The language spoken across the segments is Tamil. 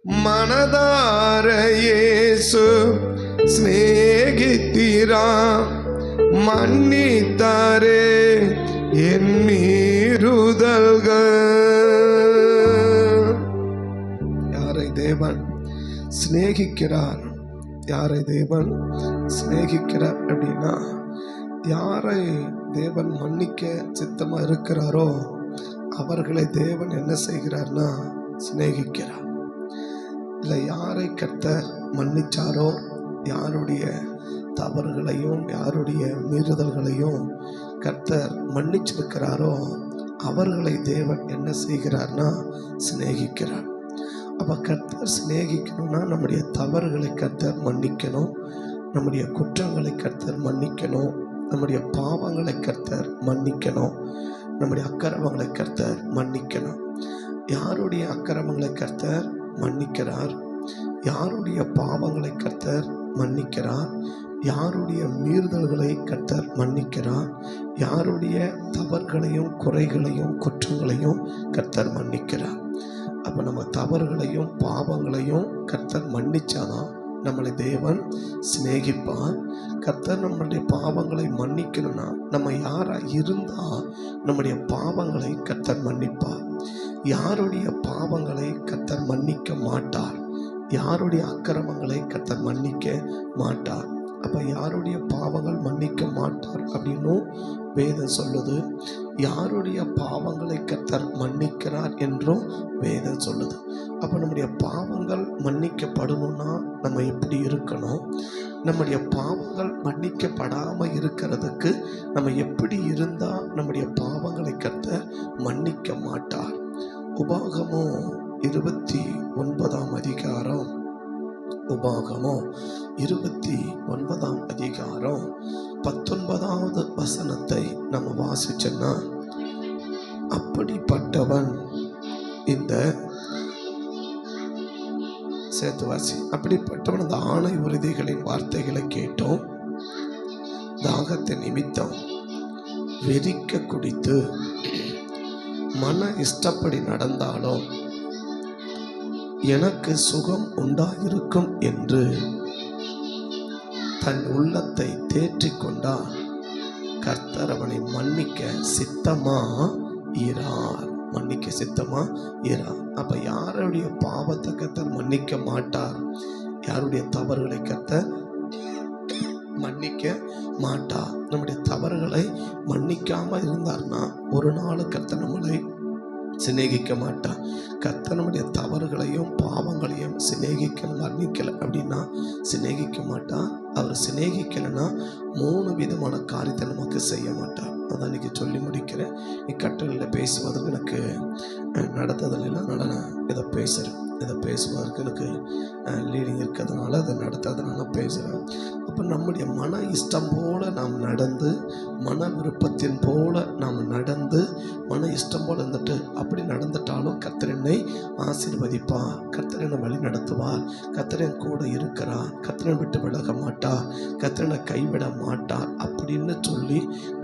மனதார இயேசு சிநேகித்தீரா, மன்னித்தாரே என் மீறுதல்கள். யாரை தேவன் சிநேகிக்கிறார்? யாரை தேவன் சிநேகிக்கிறார் அப்படின்னா, யாரை தேவன் மன்னிக்க சித்தமா இருக்கிறாரோ அவர்களை தேவன் என்ன செய்கிறார்னா சிநேகிக்கிறார். இல்லை, யாரை கர்த்தர் மன்னிச்சாரோ, யாருடைய தவறுகளையும் யாருடைய மீறுதல்களையும் கர்த்தர் மன்னிச்சிருக்கிறாரோ அவர்களை தேவன் என்ன செய்கிறார்னா சிநேகிக்கிறார். அப்போ கர்த்தர் சிநேகிக்கணும்னா நம்முடைய தவறுகளை கர்த்தர் மன்னிக்கணும், நம்முடைய குற்றங்களை கர்த்தர் மன்னிக்கணும், நம்முடைய பாவங்களை கர்த்தர் மன்னிக்கணும், நம்முடைய அக்கிரமங்களை கர்த்தர் மன்னிக்கணும். யாருடைய அக்கிரமங்களை கர்த்தர் மன்னிக்கிறார், யாருடைய பாவங்களை கர்த்தர் மன்னிக்கிறார், யாருடைய மீறுதல்களை கர்த்தர் மன்னிக்கிறார், யாருடைய தவறுகளையும் குறைகளையும் குற்றங்களையும் கர்த்தர் மன்னிக்கிறார். அப்போ நம்ம தவறுகளையும் பாவங்களையும் கர்த்தர் மன்னிச்சாதான் நம்மளை தேவன் சிநேகிப்பார். கர்த்தர் நம்மளுடைய பாவங்களை மன்னிக்கணும்னா நம்ம யாரா இருந்தா நம்முடைய பாவங்களை கர்த்தர் மன்னிப்பார். யாருடைய பாவங்களை கர்த்தர் மன்னிக்க மாட்டார், யாருடைய அக்கிரமங்களை கர்த்தர் மன்னிக்க மாட்டார். அப்ப யாருடைய பாவங்கள் மன்னிக்க மாட்டார் அப்படின்னும் வேதம் சொல்லுது. யாருடைய பாவங்களை கர்த்தர் மன்னிக்கிறார் என்றும் வேதம் சொல்லுது. அப்ப நம்முடைய பாவங்கள் மன்னிக்கப்படணும்னா நம்ம எப்படி இருக்கணும், நம்முடைய பாவங்கள் மன்னிக்கப்படாம இருக்கிறதுக்கு நம்ம எப்படி இருந்தா நம்முடைய பாவங்களை கர்த்தர் மன்னிக்க மாட்டார். உபாகமம் 29ஆம் அதிகாரம், உபாகமம் 29ஆம் அதிகாரம் 19வது வசனத்தை நம்ம வாசிச்சோன்னா, அப்படிப்பட்டவன் இந்த சேர்த்துவாசி அப்படிப்பட்டவன் அந்த ஆணை உறுதிகளின் வார்த்தைகளை கேட்டோம், தாகத்தை நிமித்தம் வெறிக்க குடித்து மன இஷ்டப்படி நடந்தாலும் எனக்கு சுகம் உண்டாயிருக்கும் என்று தன் உள்ளத்தை தேற்றிக் கொண்டார். கர்த்தர் அவனை மன்னிக்க சித்தமா ஈரார், மன்னிக்க சித்தமா ஈரார். அப்ப யாருடைய பாவத்தை கர்த்தர் மன்னிக்க மாட்டார், யாருடைய தவறுகளை கர்த்தர் மன்னிக்க மாட்டார். நம்முடைய தவறுகளை மன்னிக்காம இருந்தார்னா ஒரு நாள் கர்த்தர் நம்மளை சிநேகிக்க மாட்டார். கர்த்தர் நம்முடைய தவறுகளையும் பாவங்களையும் மன்னிக்கல அப்படின்னா சிநேகிக்க மாட்டார். அவர் சிநேகிக்கலைன்னா 3 விதமான காரியத்தை நமக்கு செய்ய மாட்டார். அதான் இன்னைக்கு சொல்லி முடிக்கிறேன். நீ கட்டளையில் பேசுவதற்கு எனக்கு நடத்ததில்லை, அதனால நான் இதை பேசுகிறேன். இதை பேசுவதற்கு எனக்கு லீடிங் இருக்கிறதுனால அதை நடத்துறதுனால பேசுகிறேன். அப்போ நம்முடைய மன இஷ்டம் போல நாம் நடந்து, மன விருப்பத்தின் போல நாம் நடந்து, மன இஷ்டம் போல இருந்துட்டு அப்படி நடந்துட்டாலும் கர்த்தர் என்னை ஆசீர்வதிப்பார், கர்த்தர் என்னை வழி நடத்துவார், கர்த்தர் என் கூட இருக்கிறார், கர்த்தரை விட்டு விலக மாட்டார், கர்த்தரை கைவிட மாட்டார் அப்படின்னு சொல்லி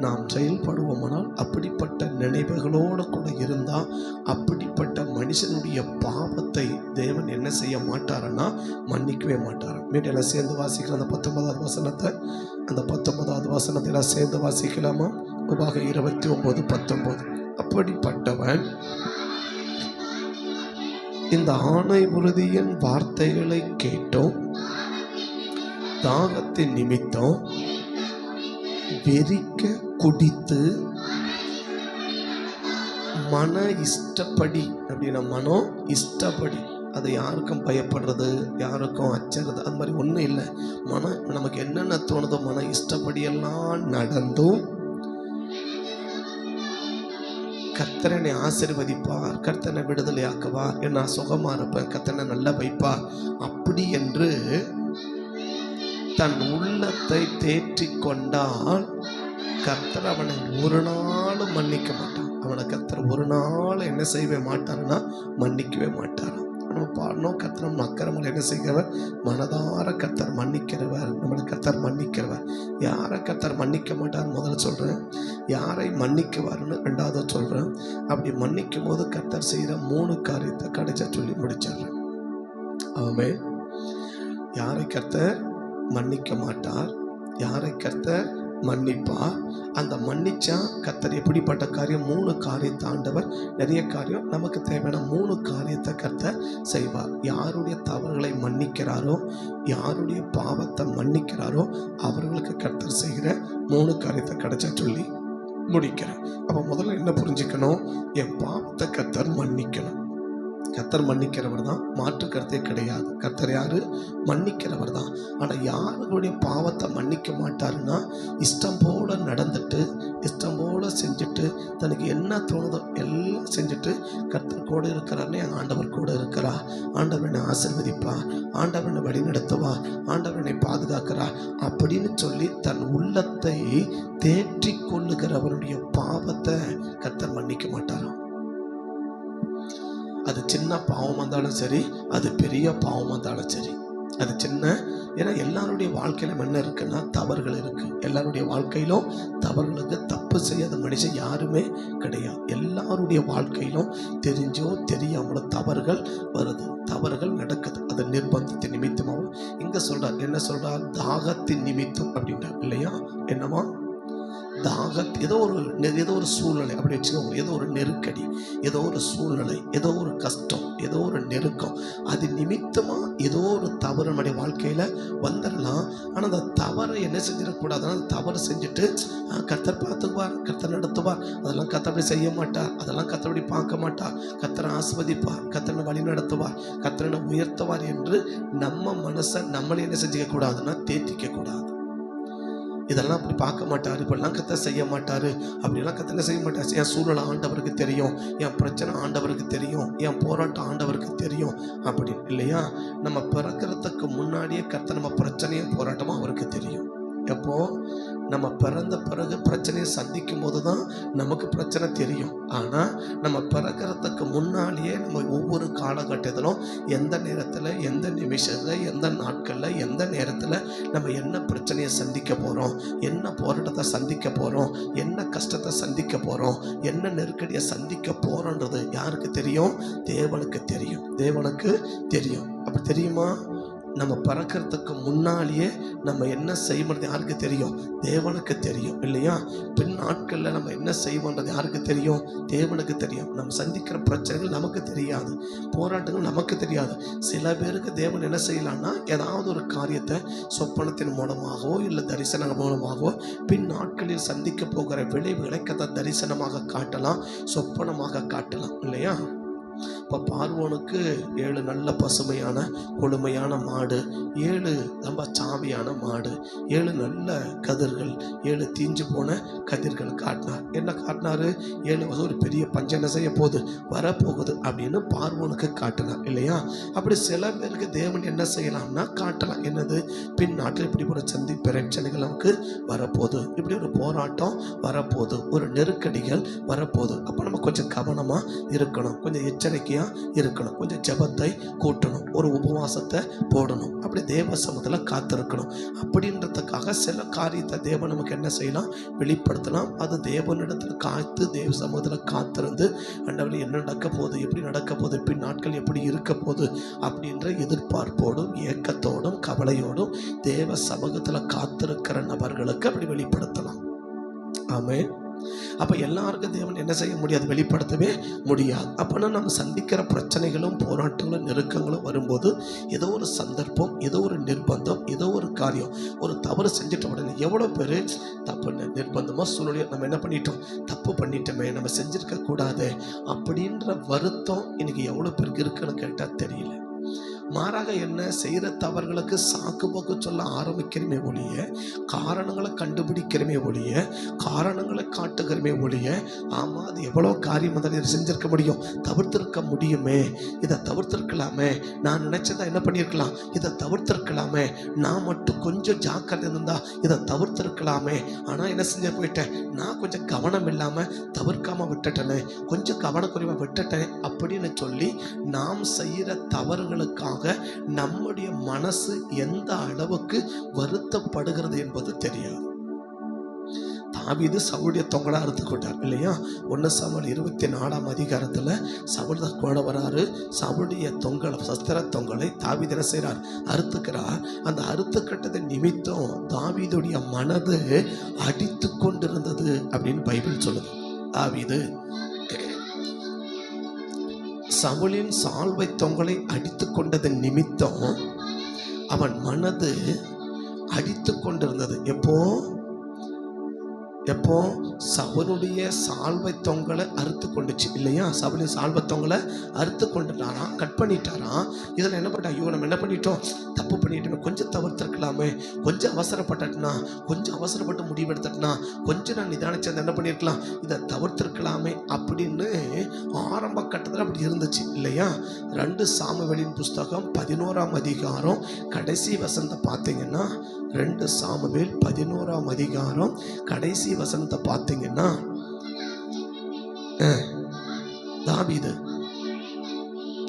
நாம் செயல்படுவோமானால், அப்படிப்பட்ட நினைவுகளோடு கூட இருந்தால் அப்படிப்பட்ட மனுஷனுடைய பாவத்தை தேவன் என்ன செய்ய மாட்டாருன்னா மன்னிக்கவே மாட்டார். மீட்டெல்லாம் சேர்ந்து வாசிக்கலாம் அந்த 19வது வசனத்தை. அந்த 19வது வசனத்தை எல்லாம் சேர்ந்து வாசிக்கலாமா? உபாகம் 29:19. அப்படிப்பட்டவன் இந்த ஆணை உறுதியின் வார்த்தைகளை கேட்டோம், தாகத்தின் நிமித்தம் வெறிக்க குடித்து மன இஷ்டப்படி, அப்படின்னா மனம் இஷ்டப்படி, அது யாருக்கும் பயப்படுறது, யாருக்கும் அச்சறது, அது மாதிரி ஒன்றும் இல்லை. நமக்கு என்னென்ன தோணுதோ மன இஷ்டப்படியெல்லாம் நடந்தும் கர்த்தரனை ஆசீர்வதிப்பார், கர்த்தனை விடுதலையாக்குவார், நான் சுகமா இருப்பேன், கர்த்தனை நல்லா வைப்பார் அப்படி என்று தன் உள்ளத்தை தேற்றிக் கொண்டால் கர்த்தர் அவனை ஒரு நாளும் மன்னிக்க மாட்டான். அவனை கர்த்தர் ஒரு நாள் என்ன செய்யவே மாட்டார்னா மன்னிக்கவே மாட்டாராம். நம்ம பாடணும், கர்த்தர் நம்ம அக்கிரமங்களை என்ன செய்கிறவர், மனதார கர்த்தர் மன்னிக்கிறவர், நம்மளை கர்த்தர் மன்னிக்கிறவர். யாரை கர்த்தர் மன்னிக்க மாட்டார் முதல்ல சொல்கிறேன், யாரை மன்னிக்குவார்னு ரெண்டாவது சொல்கிறேன். அப்படி மன்னிக்கும் போது கர்த்தர் செய்கிற 3 காரியத்தை கடைசியாக சொல்லி முடிச்சிடுறேன். ஆமென். யாரை கர்த்தர் மன்னிக்க மாட்டார், யாரை கர்த்தர் மன்னிப்பார். அந்த மன்னிச்சா கர்த்தர் எப்படிப்பட்ட காரியம், 3 காரியத்தை ஆண்டவர், நிறைய காரியம், நமக்கு தேவையான 3 காரியத்தை கர்த்தர் செய்வார். யாருடைய தவறுகளை மன்னிக்கிறாரோ, யாருடைய பாவத்தை மன்னிக்கிறாரோ அவர்களுக்கு கர்த்தர் செய்கிற 3 காரியத்தை கிடைச்சா சொல்லி முடிக்கிறேன். அப்ப முதல்ல என்ன புரிஞ்சுக்கணும், என் பாவத்தை கர்த்தர் மன்னிக்கணும். கர்த்தர் மன்னிக்கிறவர் தான், மாற்று கருத்தே கிடையாது. கர்த்தர் யாரு? மன்னிக்கிறவர் தான். ஆனா யாருடைய பாவத்தை மன்னிக்க மாட்டாருன்னா, இஷ்டம் போல நடந்துட்டு, இஷ்டம் போல செஞ்சுட்டு, தனக்கு என்ன தோணுதோ எல்லாம் செஞ்சுட்டு, கர்த்தர் கூட இருக்கிறாருன்னு ஆண்டவர் கூட இருக்கிறார், ஆண்டவர் என்னை ஆசீர்வதிப்பார், ஆண்டவர் என்னை வழி நடத்துவார், ஆண்டவர் என்னை பாதுகாக்கிறார் அப்படின்னு சொல்லி தன் உள்ளத்தை தேற்றி கொள்ளுகிறவருடைய பாவத்தை கர்த்தர் மன்னிக்க மாட்டாராம். அது சின்ன பாவமாக இருந்தாலும் சரி, அது பெரிய பாவமாக இருந்தாலும் சரி, அது சின்ன, ஏன்னா எல்லாருடைய வாழ்க்கையிலும் என்ன இருக்குன்னா தவறுகள் இருக்கு. எல்லாருடைய வாழ்க்கையிலும் தவறுகளுக்கு, தப்பு செய்யாத மனுஷன் யாருமே கிடையாது. எல்லாருடைய வாழ்க்கையிலும் தெரிஞ்சோ தெரியாமலோ தவறுகள் வருது, தவறுகள் நடக்குது. அது நிர்பந்தத்தின் நிமித்தமாகவும், இங்க சொல்றார், என்ன சொல்றார், தாகத்தின் நிமித்தம் அப்படின்றார் இல்லையா? என்னமா ஏதோ ஒரு சூழ்நிலை அப்படி வச்சுக்கோங்க, ஏதோ ஒரு நெருக்கடி, ஏதோ ஒரு சூழ்நிலை, ஏதோ ஒரு கஷ்டம், ஏதோ ஒரு நெருக்கம், அது நிமித்தமா ஏதோ ஒரு தவறு நம்முடைய வாழ்க்கையில வந்துடலாம். ஆனா அந்த தவறை என்ன செஞ்சிடக்கூடாதுன்னா, அந்த தவறு செஞ்சுட்டு கர்த்தர் பார்த்துக்குவார், கர்த்தர் நடத்துவார், அதெல்லாம் கர்த்தர் செய்ய மாட்டார், அதெல்லாம் கர்த்தர் பார்க்க மாட்டார், கர்த்தரை ஆஸ்வதிப்பார், கர்த்தரை வழி நடத்துவார், கர்த்தரை உயர்த்துவார் என்று நம்ம மனசை நம்மளே என்ன செஞ்சுக்க கூடாதுன்னா தேற்றிக்க கூடாது. இதெல்லாம் அப்படி பார்க்க மாட்டாரு, இப்பெல்லாம் கர்த்தர் செய்ய மாட்டாரு, அப்படிலாம் கர்த்தர் செய்ய மாட்டார். என் சூழ்நிலை ஆண்டவருக்கு தெரியும், என் பிரச்சனை ஆண்டவருக்கு தெரியும், என் போராட்டம் ஆண்டவருக்கு தெரியும் அப்படி இல்லையா? நம்ம பிறக்கிறதுக்கு முன்னாடியே கர்த்தர் நம்ம பிரச்சனையும் போராட்டமும் அவருக்கு தெரியும். எப்போ நம்ம பிறந்த பிறகு பிரச்சனையை சந்திக்கும் போது தான் நமக்கு பிரச்சனை தெரியும். ஆனால் நம்ம பிறக்கிறதுக்கு முன்னாடியே நம்ம ஒவ்வொரு காலகட்டத்திலும் எந்த நேரத்தில், எந்த நிமிஷத்தில், எந்த நாட்களில், எந்த நேரத்தில் நம்ம என்ன பிரச்சனையை சந்திக்க போகிறோம், என்ன போராட்டத்தை சந்திக்க போகிறோம், என்ன கஷ்டத்தை சந்திக்க போகிறோம், என்ன நெருக்கடியை சந்திக்க போகிறோன்றது யாருக்கு தெரியும்? தேவனுக்கு தெரியும். தேவனுக்கு தெரியும். அப்படி தெரியுமா? நம்ம பறக்கிறதுக்கு முன்னாலேயே நம்ம என்ன செய்வோன்றது யாருக்கு தெரியும்? தேவனுக்கு தெரியும் இல்லையா? பின் நாட்களில் நம்ம என்ன செய்வோன்றது யாருக்கு தெரியும்? தேவனுக்கு தெரியும். நம்ம சந்திக்கிற பிரச்சனைகள் நமக்கு தெரியாது, போராட்டங்கள் நமக்கு தெரியாது. சில பேருக்கு தேவன் என்ன செய்யலாம்னா, ஏதாவது ஒரு காரியத்தை சொப்பனத்தின் மூலமாகவோ இல்லை தரிசன மூலமாகவோ பின் நாட்களில் சந்திக்க போகிற விளைவுகளை கதை தரிசனமாக காட்டலாம், சொப்பனமாக காட்டலாம் இல்லையா? இப்போ பார்வோனுக்கு 7 நல்ல பசுமையான கொழுமையான மாடு, 7 ரொம்ப சாவியான மாடு, 7 நல்ல கதிர்கள், 7 தீஞ்சு போன கதிர்கள் காட்டினார். என்ன காட்டினாரு? 7 ஒரு பெரிய பஞ்சம் என்ன செய்ய போகுது, வரப்போகுது அப்படின்னு பார்வோனுக்கு காட்டினார் இல்லையா? அப்படி சில பேருக்கு தேவன் என்ன செய்யலாம்னா காட்டலாம். என்னது? பின் நாட்டில் இப்படி ஒரு சந்தி பிரச்சனைகள் நமக்கு வரப்போகுது, இப்படி ஒரு போராட்டம் வரப்போகுது, ஒரு நெருக்கடிகள் வரப்போகுது. அப்போ நம்ம கொஞ்சம் கவனமாக இருக்கணும், கொஞ்சம் எச்சரிக்கையாக இருக்கணும், கொஞ்சம் ஜெபத்தை கூட்டணும், ஒரு உபவாசத்தை போடணும், அப்படி தேவ சமூகத்தில் காத்திருக்கணும். அப்படின்றதுக்காக சில காரியத்தை தேவன் நமக்கு என்ன செய்யலாம், வெளிப்படுத்தலாம். அது தேவனிடத்தில் காத்து, தேவ சமூகத்தில் காத்திருந்து, ஆண்டவரே என்ன நடக்க போகுது, எப்படி நடக்க போகுது, பின் நாட்கள் எப்படி இருக்க போகுது அப்படின்ற எதிர்பார்ப்போடும் ஏக்கத்தோடும் கவலையோடும் தேவ சமூகத்தில் காத்திருக்கிற நபர்களுக்கு அப்படி வெளிப்படுத்தலாம். ஆமென். அப்போ எல்லாருக்கும் தேவன் என்ன செய்ய முடியாது, வெளிப்படுத்தவே முடியாது. அப்போனா நம்ம சந்திக்கிற பிரச்சனைகளும் போராட்டங்களும் நெருக்கங்களும் வரும்போது ஏதோ ஒரு சந்தர்ப்பம், ஏதோ ஒரு நிர்பந்தம், ஏதோ ஒரு காரியம், ஒரு தவறு செஞ்சுட்ட உடனே எவ்வளோ பேர் தப்பு நிர்பந்தமாக சூழ்நிலை நம்ம என்ன பண்ணிட்டோம், தப்பு பண்ணிட்டோமே, நம்ம செஞ்சிருக்க கூடாது அப்படின்ற வருத்தம் இன்னைக்கு எவ்வளோ பேருக்கு இருக்குன்னு கேட்டால் தெரியல. மாறாக என்ன செய்கிற தவறுகளுக்கு சாக்கு போக்கு சொல்ல ஆரம்பிக்கிறமே ஒழிய, காரணங்களை கண்டுபிடிக்கிறமே ஒழிய, காரணங்களை காட்டுகிறமே ஒழிய, ஆமாம் அது எவ்வளோ காரியம் அதை செஞ்சிருக்க முடியும், தவிர்த்திருக்க முடியுமே, இதை தவிர்த்திருக்கலாமே, நான் நினைச்சதா என்ன பண்ணியிருக்கலாம், இதை தவிர்த்திருக்கலாமே, நான் மட்டும் கொஞ்சம் ஜாக்கிரதை இருந்தா இதை தவிர்த்திருக்கலாமே, ஆனால் என்ன செஞ்ச போயிட்டேன், நான் கொஞ்சம் கவனம் இல்லாமல் தவிர்க்காமல் விட்டுட்டேனே, கொஞ்சம் கவனக்குறைவாக விட்டுட்டேன் அப்படின்னு சொல்லி நாம் செய்கிற தவறுகளுக்காக நம்முடைய மனசு எந்த அளவுக்கு வருத்தப்படுகிறது என்பது தெரியாது. தாவீது சவுளுடைய தொங்கலை அறுத்து கொண்டார் இல்லையா? 1 சாமுவேல் 24ஆம் அதிகாரத்தில் சவுல் தான் கூட வராரு. சவுளுடைய தொங்கலை, சஸ்திர தொங்கலை தாவீது என்ன செய்கிறார்? அறுத்துக்கிறார். அந்த அறுத்துக்கட்டதை நிமித்தம் தாவீதுடைய மனது அடித்து கொண்டிருந்தது அப்படின்னு பைபிள் சொல்லுது. தாவீது சவுலின் சால்வை தொங்கலை அடித்து கொண்டதன் நிமித்தம் அவன் மனது அடித்து கொண்டிருந்தது. எப்போ சவுலுடைய சால்வை தொங்கலை அறுத்து கொண்டுச்சு இல்லையா? சவுலின் சால்வை தொங்கலை அறுத்து கொண்டுட்டாராம், கட் பண்ணிட்டாராம். இதில் என்ன பண்ணிட்டா? ஐயோ நம்ம என்ன பண்ணிட்டோம், தப்பு பண்ணிட்டோமே, கொஞ்சம் தவிர்த்திருக்கலாமே, கொஞ்சம் அவசரப்பட்டுனா, கொஞ்சம் அவசரப்பட்டு முடிவெடுத்துட்டுனா, கொஞ்சம் நான் நிதானிச்சது என்ன பண்ணியிருக்கலாம், இதை தவிர்த்திருக்கலாமே அப்படின்னு ஆரம்ப கட்டத்தில் அப்படி இருந்துச்சு இல்லையா? 2 சாமுவேலின் புஸ்தகம் 11ஆம் அதிகாரம் கடைசி வசனத்தை பார்த்தீங்கன்னா, 2 சாமுவேல் 11ஆம் அதிகாரம் கடைசி வசனத்தை பார்த்தீங்கன்னா, தாவீது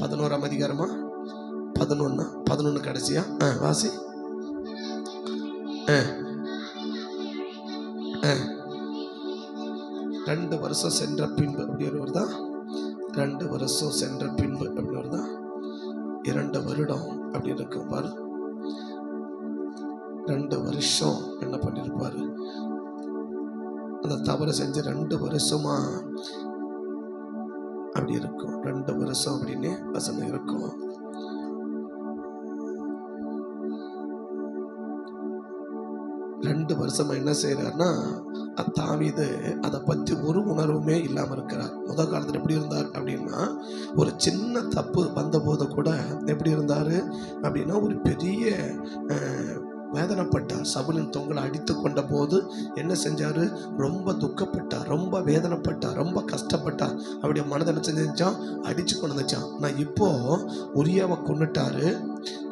11ஆம் அதிகாரமா 11 கடைசியா வாசி. 2 வருஷம் சென்ற பின்பு அப்படி வருதா? 2 வருஷம் சென்ற பின்பு அப்படி வருதா? 2 வருடம் அப்படி இருக்கும் பாரு. 2 வருஷம் என்ன பண்ணிருப்பாரு? அந்த தவறு செஞ்சு 2 வருஷமா அப்படி இருக்கும். 2 வருஷம் அப்படின்னு வசனம் இருக்கும். ரெண்டு வருஷமா என்ன செய்யறாருன்னா, தாவீது அதை பற்றி ஒரு உணர்வுமே இல்லாமல் இருக்கிறார். முதல் காலத்தில் எப்படி இருந்தார் அப்படின்னா, ஒரு சின்ன தப்பு வந்தபோது கூட எப்படி இருந்தார் அப்படின்னா, ஒரு பெரிய வேதனைப்பட்டார். சவுலின் தொங்கலை அடித்து கொண்ட போது என்ன செஞ்சார்? ரொம்ப துக்கப்பட்டார், ரொம்ப வேதனைப்பட்டார், ரொம்ப கஷ்டப்பட்டார். அவருடைய மனதை என்ன செஞ்சான்? அடித்து கொண்டு வந்துச்சான். நான் இப்போ உரியாவை கொண்டுட்டாரு,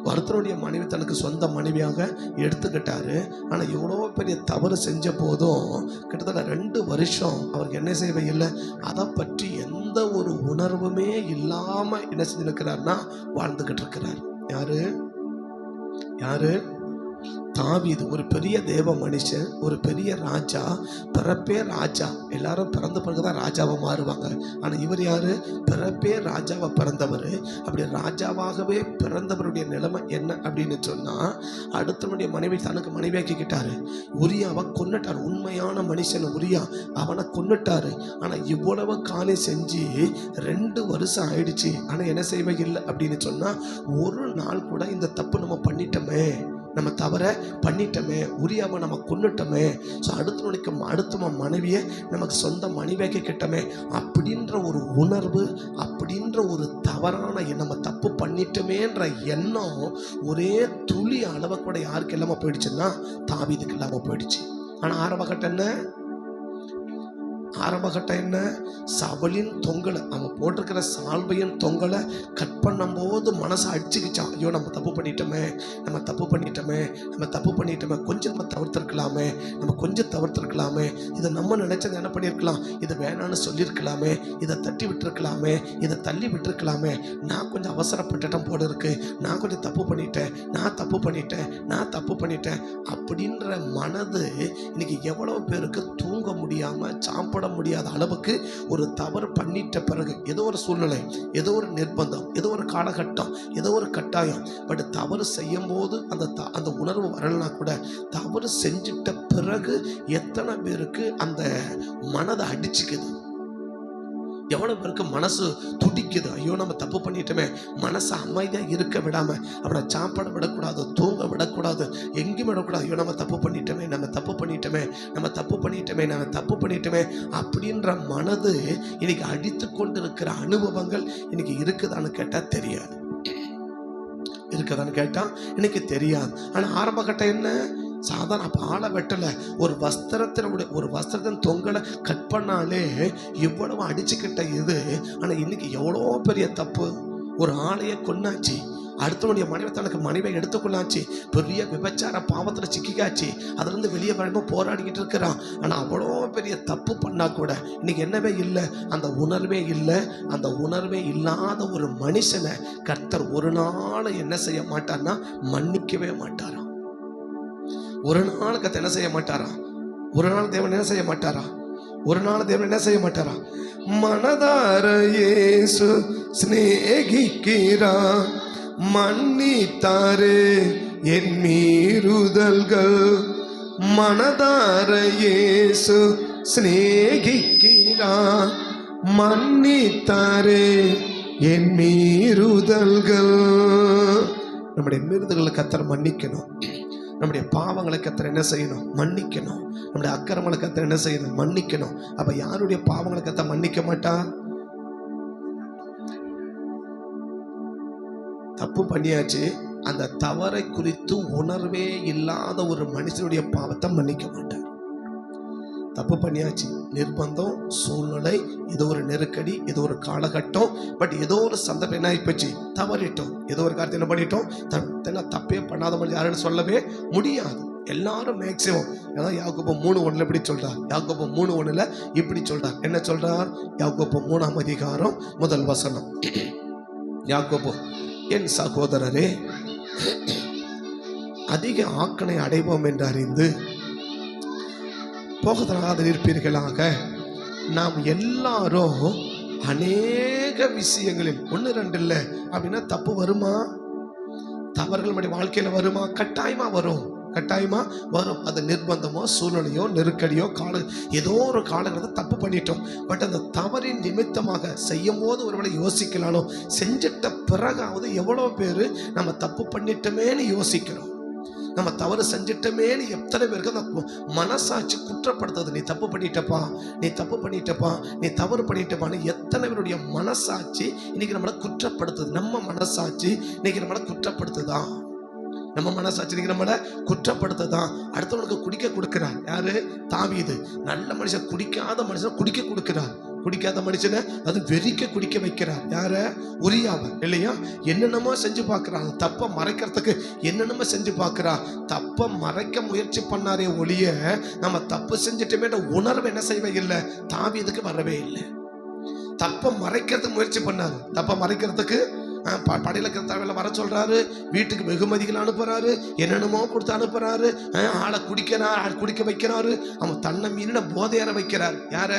ஒருத்தருடைய மனைவி தனக்கு சொந்த மனைவியாக எடுத்துக்கிட்டாரு. ஆனால் எவ்வளோ பெரிய தவறு செஞ்ச போதும் கிட்டத்தட்ட 2 வருஷம் அவருக்கு என்ன செய்யவே இல்லை, அதை பற்றி எந்த ஒரு உணர்வுமே இல்லாமல் என்ன செஞ்சுருக்கிறார்னா வாழ்ந்துக்கிட்டு இருக்கிறார். யாரு? தாவீது. ஒரு பெரிய தேவ மனுஷன், ஒரு பெரிய ராஜா, பிறப்பே ராஜா. எல்லாரும் பிறந்த பிறகுதான் ராஜாவை மாறுவாங்க. ஆனால் இவர் யாரு? பிறப்பே ராஜாவை பிறந்தவர். அப்படி ராஜாவாகவே பிறந்தவருடைய நிலைமை என்ன அப்படின்னு சொன்னா, அடுத்தவனுடைய மனைவி தனக்கு மனைவியாக்கிக்கிட்டாரு. உரியாவை கொன்னுட்டார். உண்மையான மனுஷன் உரியா, அவனை கொன்னுட்டாரு. ஆனால் இவ்வளவு காலம் செஞ்சு 2 வருஷம் ஆயிடுச்சு. ஆனால் என்ன செய்வே இல்லை அப்படின்னு சொன்னா, ஒரு நாள் கூட இந்த தப்பு நம்ம பண்ணிட்டோமே, நம்ம தவற பண்ணிட்டோமே, உரியாவை நம்ம கொன்னுட்டோமே, ஸோ அடுத்த மனைவியை நமக்கு சொந்த மனைவியாக்கி கிட்டமே அப்படின்ற ஒரு உணர்வு, அப்படின்ற ஒரு தவறான நம்ம தப்பு பண்ணிட்டோமேன்ற எண்ணம் ஒரே துளி அளவை கூட யாருக்கு இல்லாமல் போயிடுச்சுன்னா தாவீதுக்கு இல்லாமல் போயிடுச்சு. ஆனால் ஆரம்பகட்டம் என்ன? சவுலின் தொங்கலை, அவன் போட்டிருக்கிற சால்வையின் தொங்கலை கட் பண்ணும் போது மனசை அடிச்சுக்கிச்சான். ஐயோ நம்ம தப்பு பண்ணிட்டோமே, கொஞ்சம் நம்ம தவிர்த்திருக்கலாமே, இதை நம்ம நினைச்சது என்ன பண்ணியிருக்கலாம், இதை வேணான்னு சொல்லியிருக்கலாமே, இதை தட்டி விட்டுருக்கலாமே, இதை தள்ளி விட்டுருக்கலாமே, நான் கொஞ்சம் அவசரப்பட்டுட்டேன் போல இருக்கு, நான் கொஞ்சம் தப்பு பண்ணிட்டேன் அப்படின்ற மனது இன்னைக்கு எவ்வளவு பேருக்கு தூங்க முடியாம சாப்பிட முடியாத அளவுக்கு ஒரு தவறு பண்ணிட்ட பிறகு, ஏதோ ஒரு சூழ்நிலை, ஏதோ ஒரு நிர்பந்தம், ஏதோ ஒரு காலகட்டம், ஏதோ ஒரு கட்டாயம், பட் தவறு செய்யும் போது அந்த உணர்வு வரலனா கூட தவறு செஞ்சிட்ட பிறகு எத்தனை பேருக்கு அந்த மனதை அடிச்சுக்குது, எவ்வளோ பேருக்கு மனசு துடிக்குது. ஐயோ நம்ம தப்பு பண்ணிட்டோமே, மனசை அமைதியாக இருக்க விடாமல், அவனை சாப்பாட விடக்கூடாது, தூங்க விடக்கூடாது, எங்கேயும் விடக்கூடாது. ஐயோ நம்ம தப்பு பண்ணிட்டோமே அப்படின்ற மனது இன்னைக்கு அடித்து கொண்டு இருக்கிற அனுபவங்கள் இன்னைக்கு இருக்குதான்னு கேட்டால் தெரியாது. இன்னைக்கு தெரியாது. ஆனால் ஆரம்ப கட்டம் என்ன? சாதாரண அப்போ ஆளை வெட்டலை, ஒரு வஸ்திரத்தின் தொங்கலை கட் பண்ணாலே இவ்வளவு அடிச்சுக்கிட்ட இது. ஆனால் இன்னைக்கு எவ்வளோ பெரிய தப்பு. ஒரு ஆளையை கொன்னாச்சு, அடுத்தவனுடைய மனைவி தனக்கு மனைவியை எடுத்துக்கொள்ளாச்சு, பெரிய விபச்சார பாவத்தில் சிக்கிக்காச்சு, அதுலேருந்து வெளியே வரணும் போராடிக்கிட்டு இருக்கிறான். ஆனால் அவ்வளோ பெரிய தப்பு பண்ணால் கூட இன்னைக்கு என்னவே இல்லை, அந்த உணர்வே இல்லை. அந்த உணர்வே இல்லாத ஒரு மனுஷனை கர்த்தர் ஒரு நாள் என்ன செய்ய மாட்டார்னா மன்னிக்கவே மாட்டாராம். ஒரு நாள் கர்த்தர் என்ன செய்ய மாட்டாராம், ஒரு நாள் தேவன் என்ன செய்ய மாட்டாரா? ஒரு நாள் தேவன் என்ன செய்ய மாட்டாரா? மனதார இயேசு சிநேகிக்கிறார், மன்னித்தாரே என் மீறுதல்கள். மனதார இயேசு சிநேகிக்கிறார், மன்னித்தாரே என் மீறுதல்கள். நம்முடைய மீறுதல்களை கர்த்தர் மன்னிக்கணும். நம்முடைய பாவங்களை கர்த்தர் என்ன செய்யணும்? மன்னிக்கணும். நம்முடைய அக்கிரமங்களை கர்த்தர் என்ன செய்யணும்? மன்னிக்கணும். அப்ப யாருடைய பாவங்களை கர்த்தர் மன்னிக்க மாட்டார்? தப்பு பண்ணியாச்சு, அந்த தவறை குறித்து உணர்வே இல்லாத ஒரு மனுஷனுடைய பாவத்தை மன்னிக்க மாட்டார். தப்பு பண்ணியாச்சு, நிர்பந்தம், சூழ்நிலை, ஏதோ ஒரு நெருக்கடி, ஏதோ ஒரு காலகட்டம், பட் ஏதோ ஒரு சந்தர்ப்பம் என்ன ஆயிப்போச்சு, தவறிட்டோம். ஏதோ ஒரு காரியத்தை என்ன பண்ணிட்டோம், தப்பே பண்ணாத மாதிரி யாருன்னு சொல்லவே முடியாது. எல்லாரும் மேக்சிமம் ஏன்னா யாக்கோபு 3:1 இப்படி சொல்றார். யாக்கோபு 3:1 இப்படி சொல்றார். என்ன சொல்றார்? யாக்கோபு 3ஆம் அதிகாரம் 1 வசனம். யாக்கோபு, என் சகோதரரே, அதிக ஆக்கனை அடைவோம் என்று அறிந்து போகத்தராத இருப்பீர்களாக. நாம் எல்லாரும் அநேக விஷயங்களில் 1-2 இல்லை அப்படின்னா தப்பு வருமா? தவறுகள் நம்முடைய வாழ்க்கையில வருமா? கட்டாயமா வரும், கட்டாயமா வரும். அது நிர்பந்தமோ, சூழ்நிலையோ, நெருக்கடியோ, ஏதோ ஒரு காலகட்டத்தை தப்பு பண்ணிட்டோம். பட் அந்த தவறின் நிமித்தமாக செய்யும் போது ஒருவேளை யோசிக்கலாலும், செஞ்சிட்ட பிறகாவது எவ்வளவு பேரு நம்ம தப்பு பண்ணிட்டோமேன்னு யோசிக்கிறோம். நம்ம தவறு செஞ்சிட்டமேன்னு எத்தனை பேருக்கு அந்த மனசாட்சி குற்றப்படுத்துது. நீ தப்பு பண்ணிட்டப்பா, நீ தப்பு பண்ணிட்டப்பா, நீ தவறு பண்ணிட்டப்பான்னு எத்தனை பேருடைய மனசாட்சி இன்னைக்கு நம்மளை குற்றப்படுத்துது. நம்ம மனசாட்சி இன்னைக்கு நம்மளை குற்றப்படுத்துதான். நம்ம மனசாட்சி இன்னைக்கு நம்மளை குற்றப்படுத்துதான். அடுத்தவனுக்கு குடிக்க கொடுக்கிறார். யாரு? தாவீது. நல்ல மனுஷன் குடிக்காத மனுஷன் குடிக்க கொடுக்கிறார். குடிக்காத மனுஷனை அது வெறிக்க குடிக்க வைக்கிறார். யார? உரியாவ இல்லையா? என்னென்னமோ செஞ்சு பார்க்கிறாங்க. தப்பை மறைக்கிறதுக்கு என்னென்னமோ செஞ்சு பார்க்கிறா. தப்பை மறைக்க முயற்சி பண்ணாரே ஒழிய நம்ம தப்பு செஞ்சுட்டுமே உணர்வு என்ன செய்வே இல்லை, தாவீதுக்கு வரவே இல்லை. தப்பை மறைக்கிறதுக்கு முயற்சி பண்ணாரு. தப்பை மறைக்கிறதுக்கு படையில தலைவல வர சொல்றாரு, வீட்டுக்கு வெகுமதிகள் அனுப்புறாரு, என்னென்னமோ கொடுத்து அனுப்புறாரு, ஆளை குடிக்க வைக்கிறாரு. அவன் தன்னை மீறின போதையார வைக்கிறார். யார?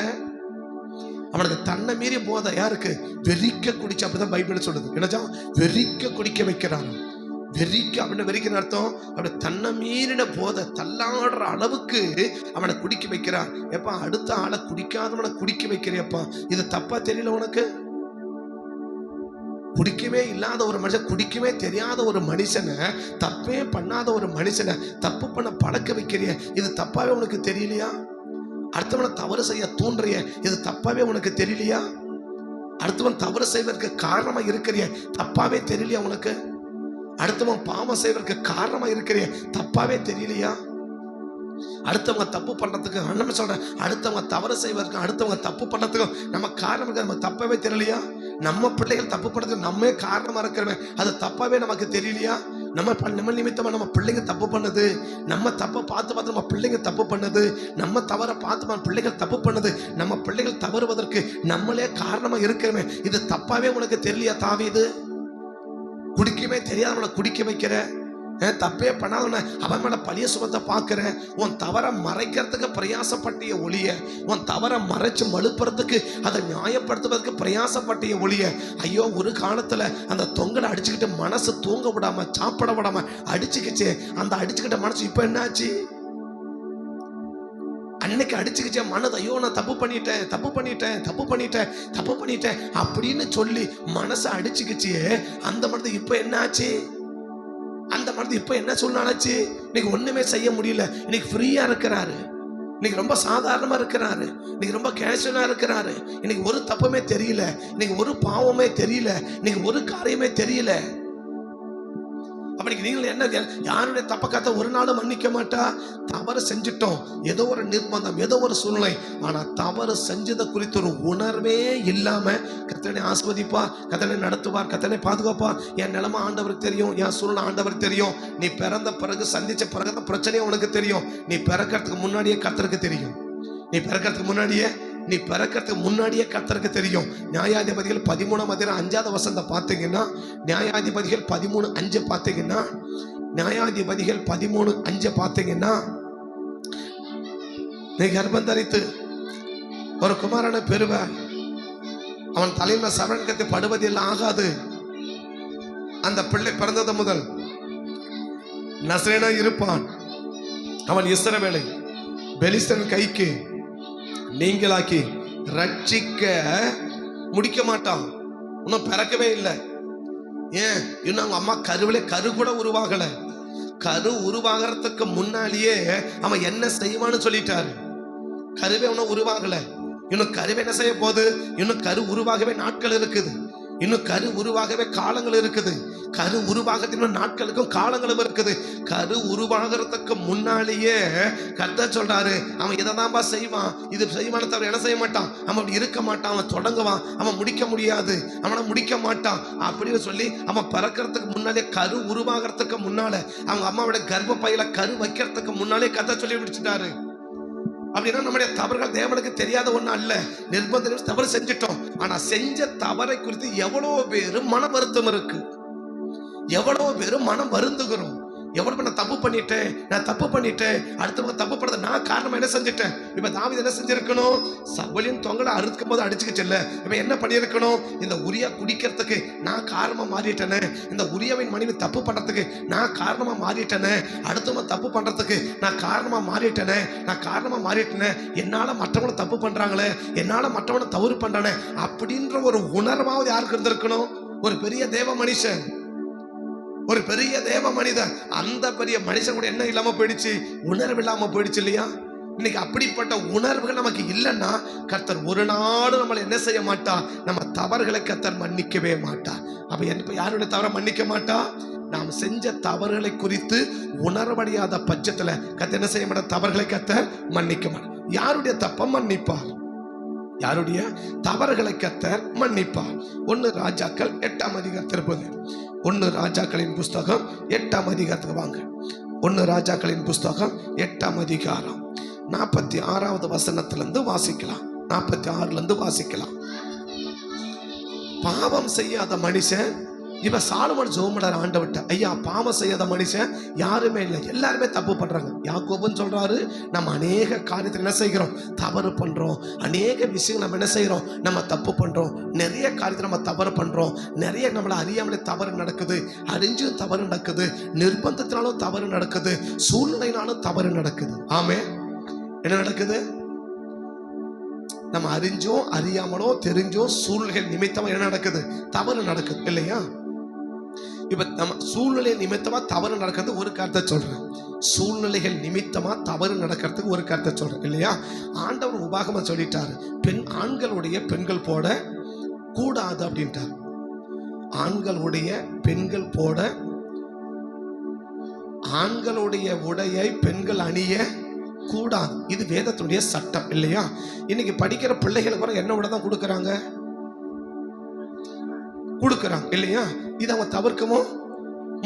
அவனுக்கு தன்னை மீறி போதை. யாருக்கு? வெறிக்க குடிச்சு. அப்படிதான் பைபிள் சொல்லுது. என்னச்சா? வெறிக்க குடிக்க வைக்கிறான். வெறிக்க அப்படின்னு வெறிக்கிற அர்த்தம் அப்படி தன்னை மீறின போதை, தள்ளாடுற அளவுக்கு அவனை குடிக்க வைக்கிறான். எப்பா, அடுத்த ஆளை குடிக்காதவனை குடிக்க வைக்கிறியப்பா, இது தப்பா தெரியல உனக்கு? குடிக்கவே இல்லாத ஒரு மனுஷன், குடிக்கவே தெரியாத ஒரு மனுஷனை, தப்பே பண்ணாத ஒரு மனுஷனை தப்பு பண்ண பழக்க வைக்கிறிய, இது தப்பாவே உனக்கு தெரியலையா? அடுத்தவனை தவறு செய்ய தூண்டுறிய, இது தப்பாவே உனக்கு தெரியலையா? அடுத்தவன் தவறு செய்வதற்கு காரணமா இருக்கிறிய, தப்பாவே தெரியலையா உனக்கு? அடுத்தவன் பாவம் செய்வதற்கு காரணமா இருக்கிறிய, தப்பாவே தெரியலையா? அடுத்தவங்க தப்பு பண்றதுக்கு நம்ம சொல்றேன், அடுத்தவங்க தவறு செய்வதற்கு, அடுத்தவங்க தப்பு பண்றதுக்கும் நம்ம காரணம், நம்ம தப்பாவே தெரியலையா? நம்ம பிள்ளைகள் தப்பு பண்றதுக்கு நம்ம காரணமா இருக்கிறவங்க, அது தப்பாவே நமக்கு தெரியலையா? நம்ம நிமித்தமா நம்ம பிள்ளைங்க தப்பு பண்ணுது, நம்ம தப்பை பார்த்து நம்ம பிள்ளைங்க தப்பு பண்ணுது, நம்ம தவறை பார்த்து பிள்ளைகள் தப்பு பண்ணுது, நம்ம பிள்ளைகள் தவறுவதற்கு நம்மளே காரணமா இருக்கிறவன், இது தப்பாவே உனக்கு தெரியலையா? தாவீது, குடிக்கவே தெரியாதவனை குடிக்க வைக்கிற, தப்பே பண்ணாதவன அவன் மேல பழிய சுமத்தை பார்க்கிற, உன் தவறை மறைக்கிறதுக்கு பிரயாசப்பட்டிய ஒழிய, உன் தவறை மறைச்சு மழுப்புறதுக்கு, அதை நியாயப்படுத்துவதற்கு பிரயாசப்பட்டிய ஒழிய, ஐயோ ஒரு காலத்துல அந்த தொங்கலை அடிச்சுக்கிட்டு மனசு தூங்க விடாம, சாப்பிட விடாம அடிச்சுக்கிச்சு. அந்த அடிச்சுக்கிட்ட மனசு இப்ப என்னாச்சு? அன்னைக்கு அடிச்சுக்கிச்சே மனது, ஐயோ நான் தப்பு பண்ணிட்டேன் அப்படின்னு சொல்லி மனசை அடிச்சுக்கிச்சு. அந்த மனது இப்ப என்னாச்சு? அந்த மனது இப்ப என்ன சொன்னாச்சு? இன்னைக்கு ஒண்ணுமே செய்ய முடியல. இன்னைக்கு ஃப்ரீயா இருக்கிறாரு, இன்னைக்கு ரொம்ப சாதாரணமா இருக்கிறாரு, இன்னைக்கு ரொம்ப கேஷுவலா இருக்கிறாரு. இன்னைக்கு ஒரு தப்புமே தெரியல, இன்னைக்கு ஒரு பாவமே தெரியல, இன்னைக்கு ஒரு காரியமே தெரியல. அப்படி நீங்கள் என்ன, யாருடைய தப்பை காத்த ஒரு நாளும் மன்னிக்க மாட்டா. தவறு செஞ்சிட்டோம், ஏதோ ஒரு நிர்பந்தம், ஏதோ ஒரு சூழ்நிலை, ஆனா தவறு செஞ்சதை குறித்து ஒரு உணர்வே இல்லாம கர்த்தனை ஆஸ்வதிப்பார், கர்த்தனை நடத்துவார், கர்த்தனை பாதுகாப்பார். என் நிலைமை ஆண்டவருக்கு தெரியும், என் சூழ்நிலை ஆண்டவருக்கு தெரியும். நீ பிறந்த பிறகு சந்திச்ச பிறகு பிரச்சனையும் உனக்கு தெரியும். நீ பிறக்கிறதுக்கு முன்னாடியே கர்த்தருக்கு தெரியும். நீ பிறக்கிறதுக்கு முன்னாடியே கர்த்தருக்கு தெரியும். நியாயாதிபதிகள் 13ஆம் அதிகாரம் 5வது வசனத்தை பார்த்தீங்கன்னா, நியாயாதிபதிகள் 13:5 பார்த்தீங்கன்னா, நியாயாதிபதிகள் 13:5 பார்த்தீங்கன்னா, நீ கர்ப்பம் தரித்து ஒரு குமாரனை பெறுவ. அவன் தலைமை சவரன் படுவதில் ஆகாது. அந்த பிள்ளை பிறந்தது முதல் நசரேனா இருப்பான். அவன் இஸ்ரவேலை பெலிஸ்தன் கைக்கு நீங்களாக்கி ரட்சிக்க முடிக்க மாட்டான். இன்னும் பிறக்கவே இல்லை. ஏன்? இன்னும் அவங்க அம்மா கருவிலே கரு கூட உருவாகல. கரு உருவாகிறதுக்கு முன்னாலேயே அவன் என்ன செய்வான்னு சொல்லிட்டாரு. கருவே இன்னும் உருவாகல. இன்னும் கருவை என்ன செய்ய போகுது? இன்னும் கரு உருவாகவே நாட்கள் இருக்குது. இன்னும் கரு உருவாகவே காலங்கள் இருக்குது. கரு உருவாகத்தின் நாட்களுக்கும் காலங்களும் இருக்குது. கரு உருவாகிறதுக்கு முன்னாலேயே கர்த்தர் சொல்றாரு, அவன் இதை தான்பா செய்வான், இது செய்வான தவிர என்ன செய்ய மாட்டான். அவன் அப்படி இருக்க மாட்டான். அவன் தொடங்குவான், அவன் முடிக்க முடியாது, அவனை முடிக்க மாட்டான் அப்படின்னு சொல்லி அவன் பிறக்கிறதுக்கு முன்னாலே, கரு உருவாகிறதுக்கு முன்னால, அவங்க அம்மாவோட கர்ப்ப பையில கரு வைக்கிறதுக்கு முன்னாலே கர்த்தர் சொல்லி முடிச்சுட்டாரு. அப்படின்னா நம்முடைய தவறுகள் தேவனுக்கு தெரியாத ஒண்ணு அல்ல. நிர்பந்தம் தவறு செஞ்சிட்டோம். ஆனா செஞ்ச தவறை குறித்து எவ்வளவு பேரு மன வருத்தம் இருக்கு, எவ்வளவு பேரு மனம் வருந்துகிறோம். எவ்வளவு நான் தப்பு பண்ணிட்டேன், அடுத்தவங்க தப்பு பண்ணது நான் காரணமா என்ன செஞ்சுட்டேன். இப்ப தாவீது என்ன செஞ்சிருக்கணும்? சவுலின் தொங்கலை அறுக்கும் போது அடிச்சுக்கிச்சல்ல, இப்ப என்ன பண்ணிருக்கணும்? இந்த உரியா குடிக்கிறதுக்கு நான் காரணமா மாறிட்டேனே, இந்த உரியாவின் மனைவி தப்பு பண்றதுக்கு நான் காரணமா மாறிட்டேனே, அடுத்தவங்க தப்பு பண்றதுக்கு நான் காரணமா மாறிட்டேனே, என்னால மற்றவங்க தப்பு பண்றாங்களே, என்னால மற்றவங்க தவறு பண்றானே அப்படின்ற ஒரு உணர்வாவது யாருக்கு இருந்திருக்கணும்? ஒரு பெரிய தேவ மனுஷன், ஒரு பெரிய தேவ மனிதன். அந்த பெரிய மனுஷன் கூட என்ன இல்லாம போயிடுச்சு? உணர்வு இல்லாம போயிடுச்சு இல்லையா? இன்னைக்கு அப்படிப்பட்ட உணர்வுகள் நமக்கு இல்லைன்னா கர்த்தர் ஒரு நாளும் நம்மளை என்ன செய்ய மாட்டா? நம்ம தவறுகளை கர்த்தர் மன்னிக்கவே மாட்டா. அப்ப யாருடைய தவறை மன்னிக்க மாட்டா? நாம் செஞ்ச தவறுகளை குறித்து உணர்வடையாத பட்சத்துல கர்த்தர் என்ன செய்ய மாட்டா? தவறுகளை கர்த்தர் மன்னிக்க மாட்டார். யாருடைய தப்பை மன்னிப்பார்? யாருடைய தவறுகளை கர்த்தர் மன்னிப்பார். 1 ராஜாக்கள் 8ஆம் அதிகாரத்திற்கு 1 ராஜாக்களின் புஸ்தகம் 8ஆம் அதிகாரத்துக்கு வாங்க. 1 ராஜாக்களின் புஸ்தகம் 8ஆம் அதிகாரம் 46வது வசனத்திலிருந்து வாசிக்கலாம். 46லிருந்து வாசிக்கலாம். பாவம் செய்யாத மனுஷன், இப்ப சாலமோன் ஜோமடர் ஆண்டவட்ட, ஐயா பாவம் செய்யாத மனுஷன் யாருமே இல்லை, எல்லாருமே தப்பு பண்றாங்க. யாக்கோபுன்னு சொல்றாரு, நம்ம அநேக காரியத்தில் என்ன செய்கிறோம்? தவறு பண்றோம். அநேக விஷயங்கள் நம்ம என்ன செய்யறோம்? நம்ம தப்பு பண்றோம். நிறைய காரியத்தில் நம்ம தவறு பண்றோம். நிறைய நம்மளை அறியாமலே தவறு நடக்குது. அறிஞ்சும் தவறு நடக்குது, நிர்பந்தத்தினாலும் தவறு நடக்குது, சூழ்நிலையினாலும் தவறு நடக்குது. ஆமே, என்ன நடக்குது? நம்ம அறிஞ்சோ அறியாமலோ தெரிஞ்சோ சூழ்நிலைகள் நிமித்தமா என்ன நடக்குது? தவறு நடக்குது இல்லையா? இப்ப நம்ம சூழ்நிலை நிமித்தமா தவறு நடக்கிறது ஒரு கருத்தை சொல்றேன். சூழ்நிலைகள் நிமித்தமா தவறு நடக்கிறதுக்கு ஒரு கருத்தை சொல்றேன் இல்லையா? ஆண்டவர் உபாகமா சொல்லிட்டாரு, ஆண்களுடைய பெண்கள் போட கூடாது அப்படின்ட்டார். ஆண்களுடைய பெண்கள் போட, ஆண்களுடைய உடையை பெண்கள் அணிய கூடாது. இது வேதத்துடைய சட்டம் இல்லையா? இன்னைக்கு படிக்கிற பிள்ளைகளுக்கு கூட என்ன உடை தான் கொடுக்கறாங்க இல்லையா? இதை அவங்க தவிர்க்கவும்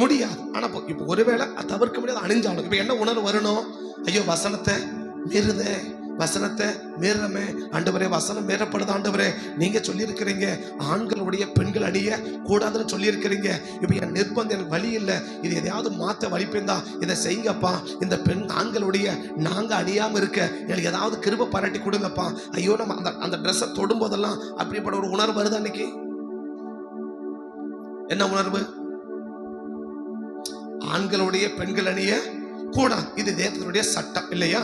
முடியாது. ஆனா இப்ப ஒருவேளை தவிர்க்க முடியாது அணிஞ்சாலும் இப்ப என்ன உணர்வு வரணும்? ஐயோ வசனத்தை மீறுதே, வசனத்தை மீறமே ஆண்டவரே, வசனம் மீறப்படுது ஆண்டவரே, நீங்க சொல்லியிருக்கிறீங்க ஆண்களுடைய பெண்கள் அணிய கூடாதுன்னு சொல்லியிருக்கிறீங்க. இப்ப என் நிர்பந்தம், எனக்கு வழி இல்லை, இது எதையாவது மாத்த வழிப்பேந்தா இதை செய்யுங்கப்பா. இந்த பெண் ஆண்களுடைய நாங்க அணியாம இருக்க எனக்கு ஏதாவது கிருபை பாராட்டி கொடுங்கப்பா. ஐயோ நம்ம அந்த ட்ரெஸ்ஸை தொடும் போதெல்லாம் அப்படிப்பட்ட ஒரு உணர்வு வருது. அன்னைக்கு என்ன உணர்வு? ஆண்களுடைய பெண்கள் அணிய கூடாது. இது வேதத்தினுடைய சட்டம் இல்லையா?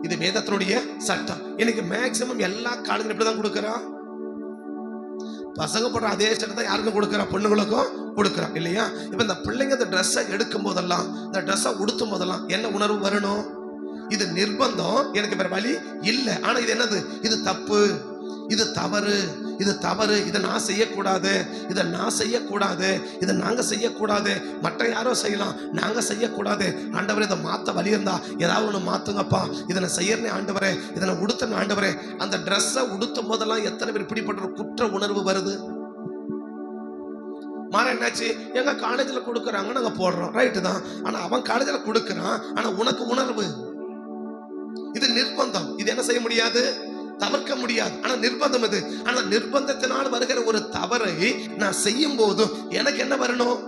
இது வேதத்தினுடைய சட்டம். எனக்கு மேக்சிமம் எல்லா காலங்களும் இப்படிதான் கொடுக்கறான். பசங்க போடுற அதே சட்டை தான் யாருக்கும் கொடுக்கறா? பொண்ணுங்களுக்கும் கொடுக்கறான் இல்லையா? இப்ப இந்த பிள்ளைங்க இந்த ட்ரெஸ்ஸை எடுக்கும் போதெல்லாம், இந்த ட்ரெஸ்ஸை உடுத்தும் போதெல்லாம் என்ன உணர்வு வரணும்? இது நிர்பந்தம், எனக்கு வேற வழி இல்லை. ஆனா இது என்னது? இது தப்பு, இது தவறு, இது தவறு, இதை நான் செய்யக்கூடாது, இதை நான் செய்யக்கூடாது, இதை நாங்க செய்யக்கூடாது, மற்ற யாரோ செய்யலாம், நாங்க செய்யக்கூடாது. ஆண்டவரே இதை மாத்த வழி இருந்தா ஏதாவது ஒன்று மாத்துங்கப்பா, இதை நான் செய்யறேன் ஆண்டவரே, இதை நான் உடுத்தணும் ஆண்டவரே. அந்த ட்ரெஸ்ஸை உடுத்தும் போதெல்லாம் எத்தனை பேர் இப்படிப்பட்ட ஒரு குற்ற உணர்வு வருது? மாற என்னாச்சு? எங்க காலேஜில் கொடுக்குறாங்க, நாங்க போடுறோம், ரைட்டு தான். ஆனா அவன் காலேஜில் கொடுக்குறான், ஆனா உனக்கு உணர்வு. இது நிர்பந்தம். இது என்ன செய்ய முடியாது? தவிர்க்க முடியாது. ஆனா நிர்பந்தம் இது. ஆனா நிர்பந்தத்தினால் வருகிற ஒரு தவறை நான் செய்யும் போது எனக்கு என்ன வரணும்?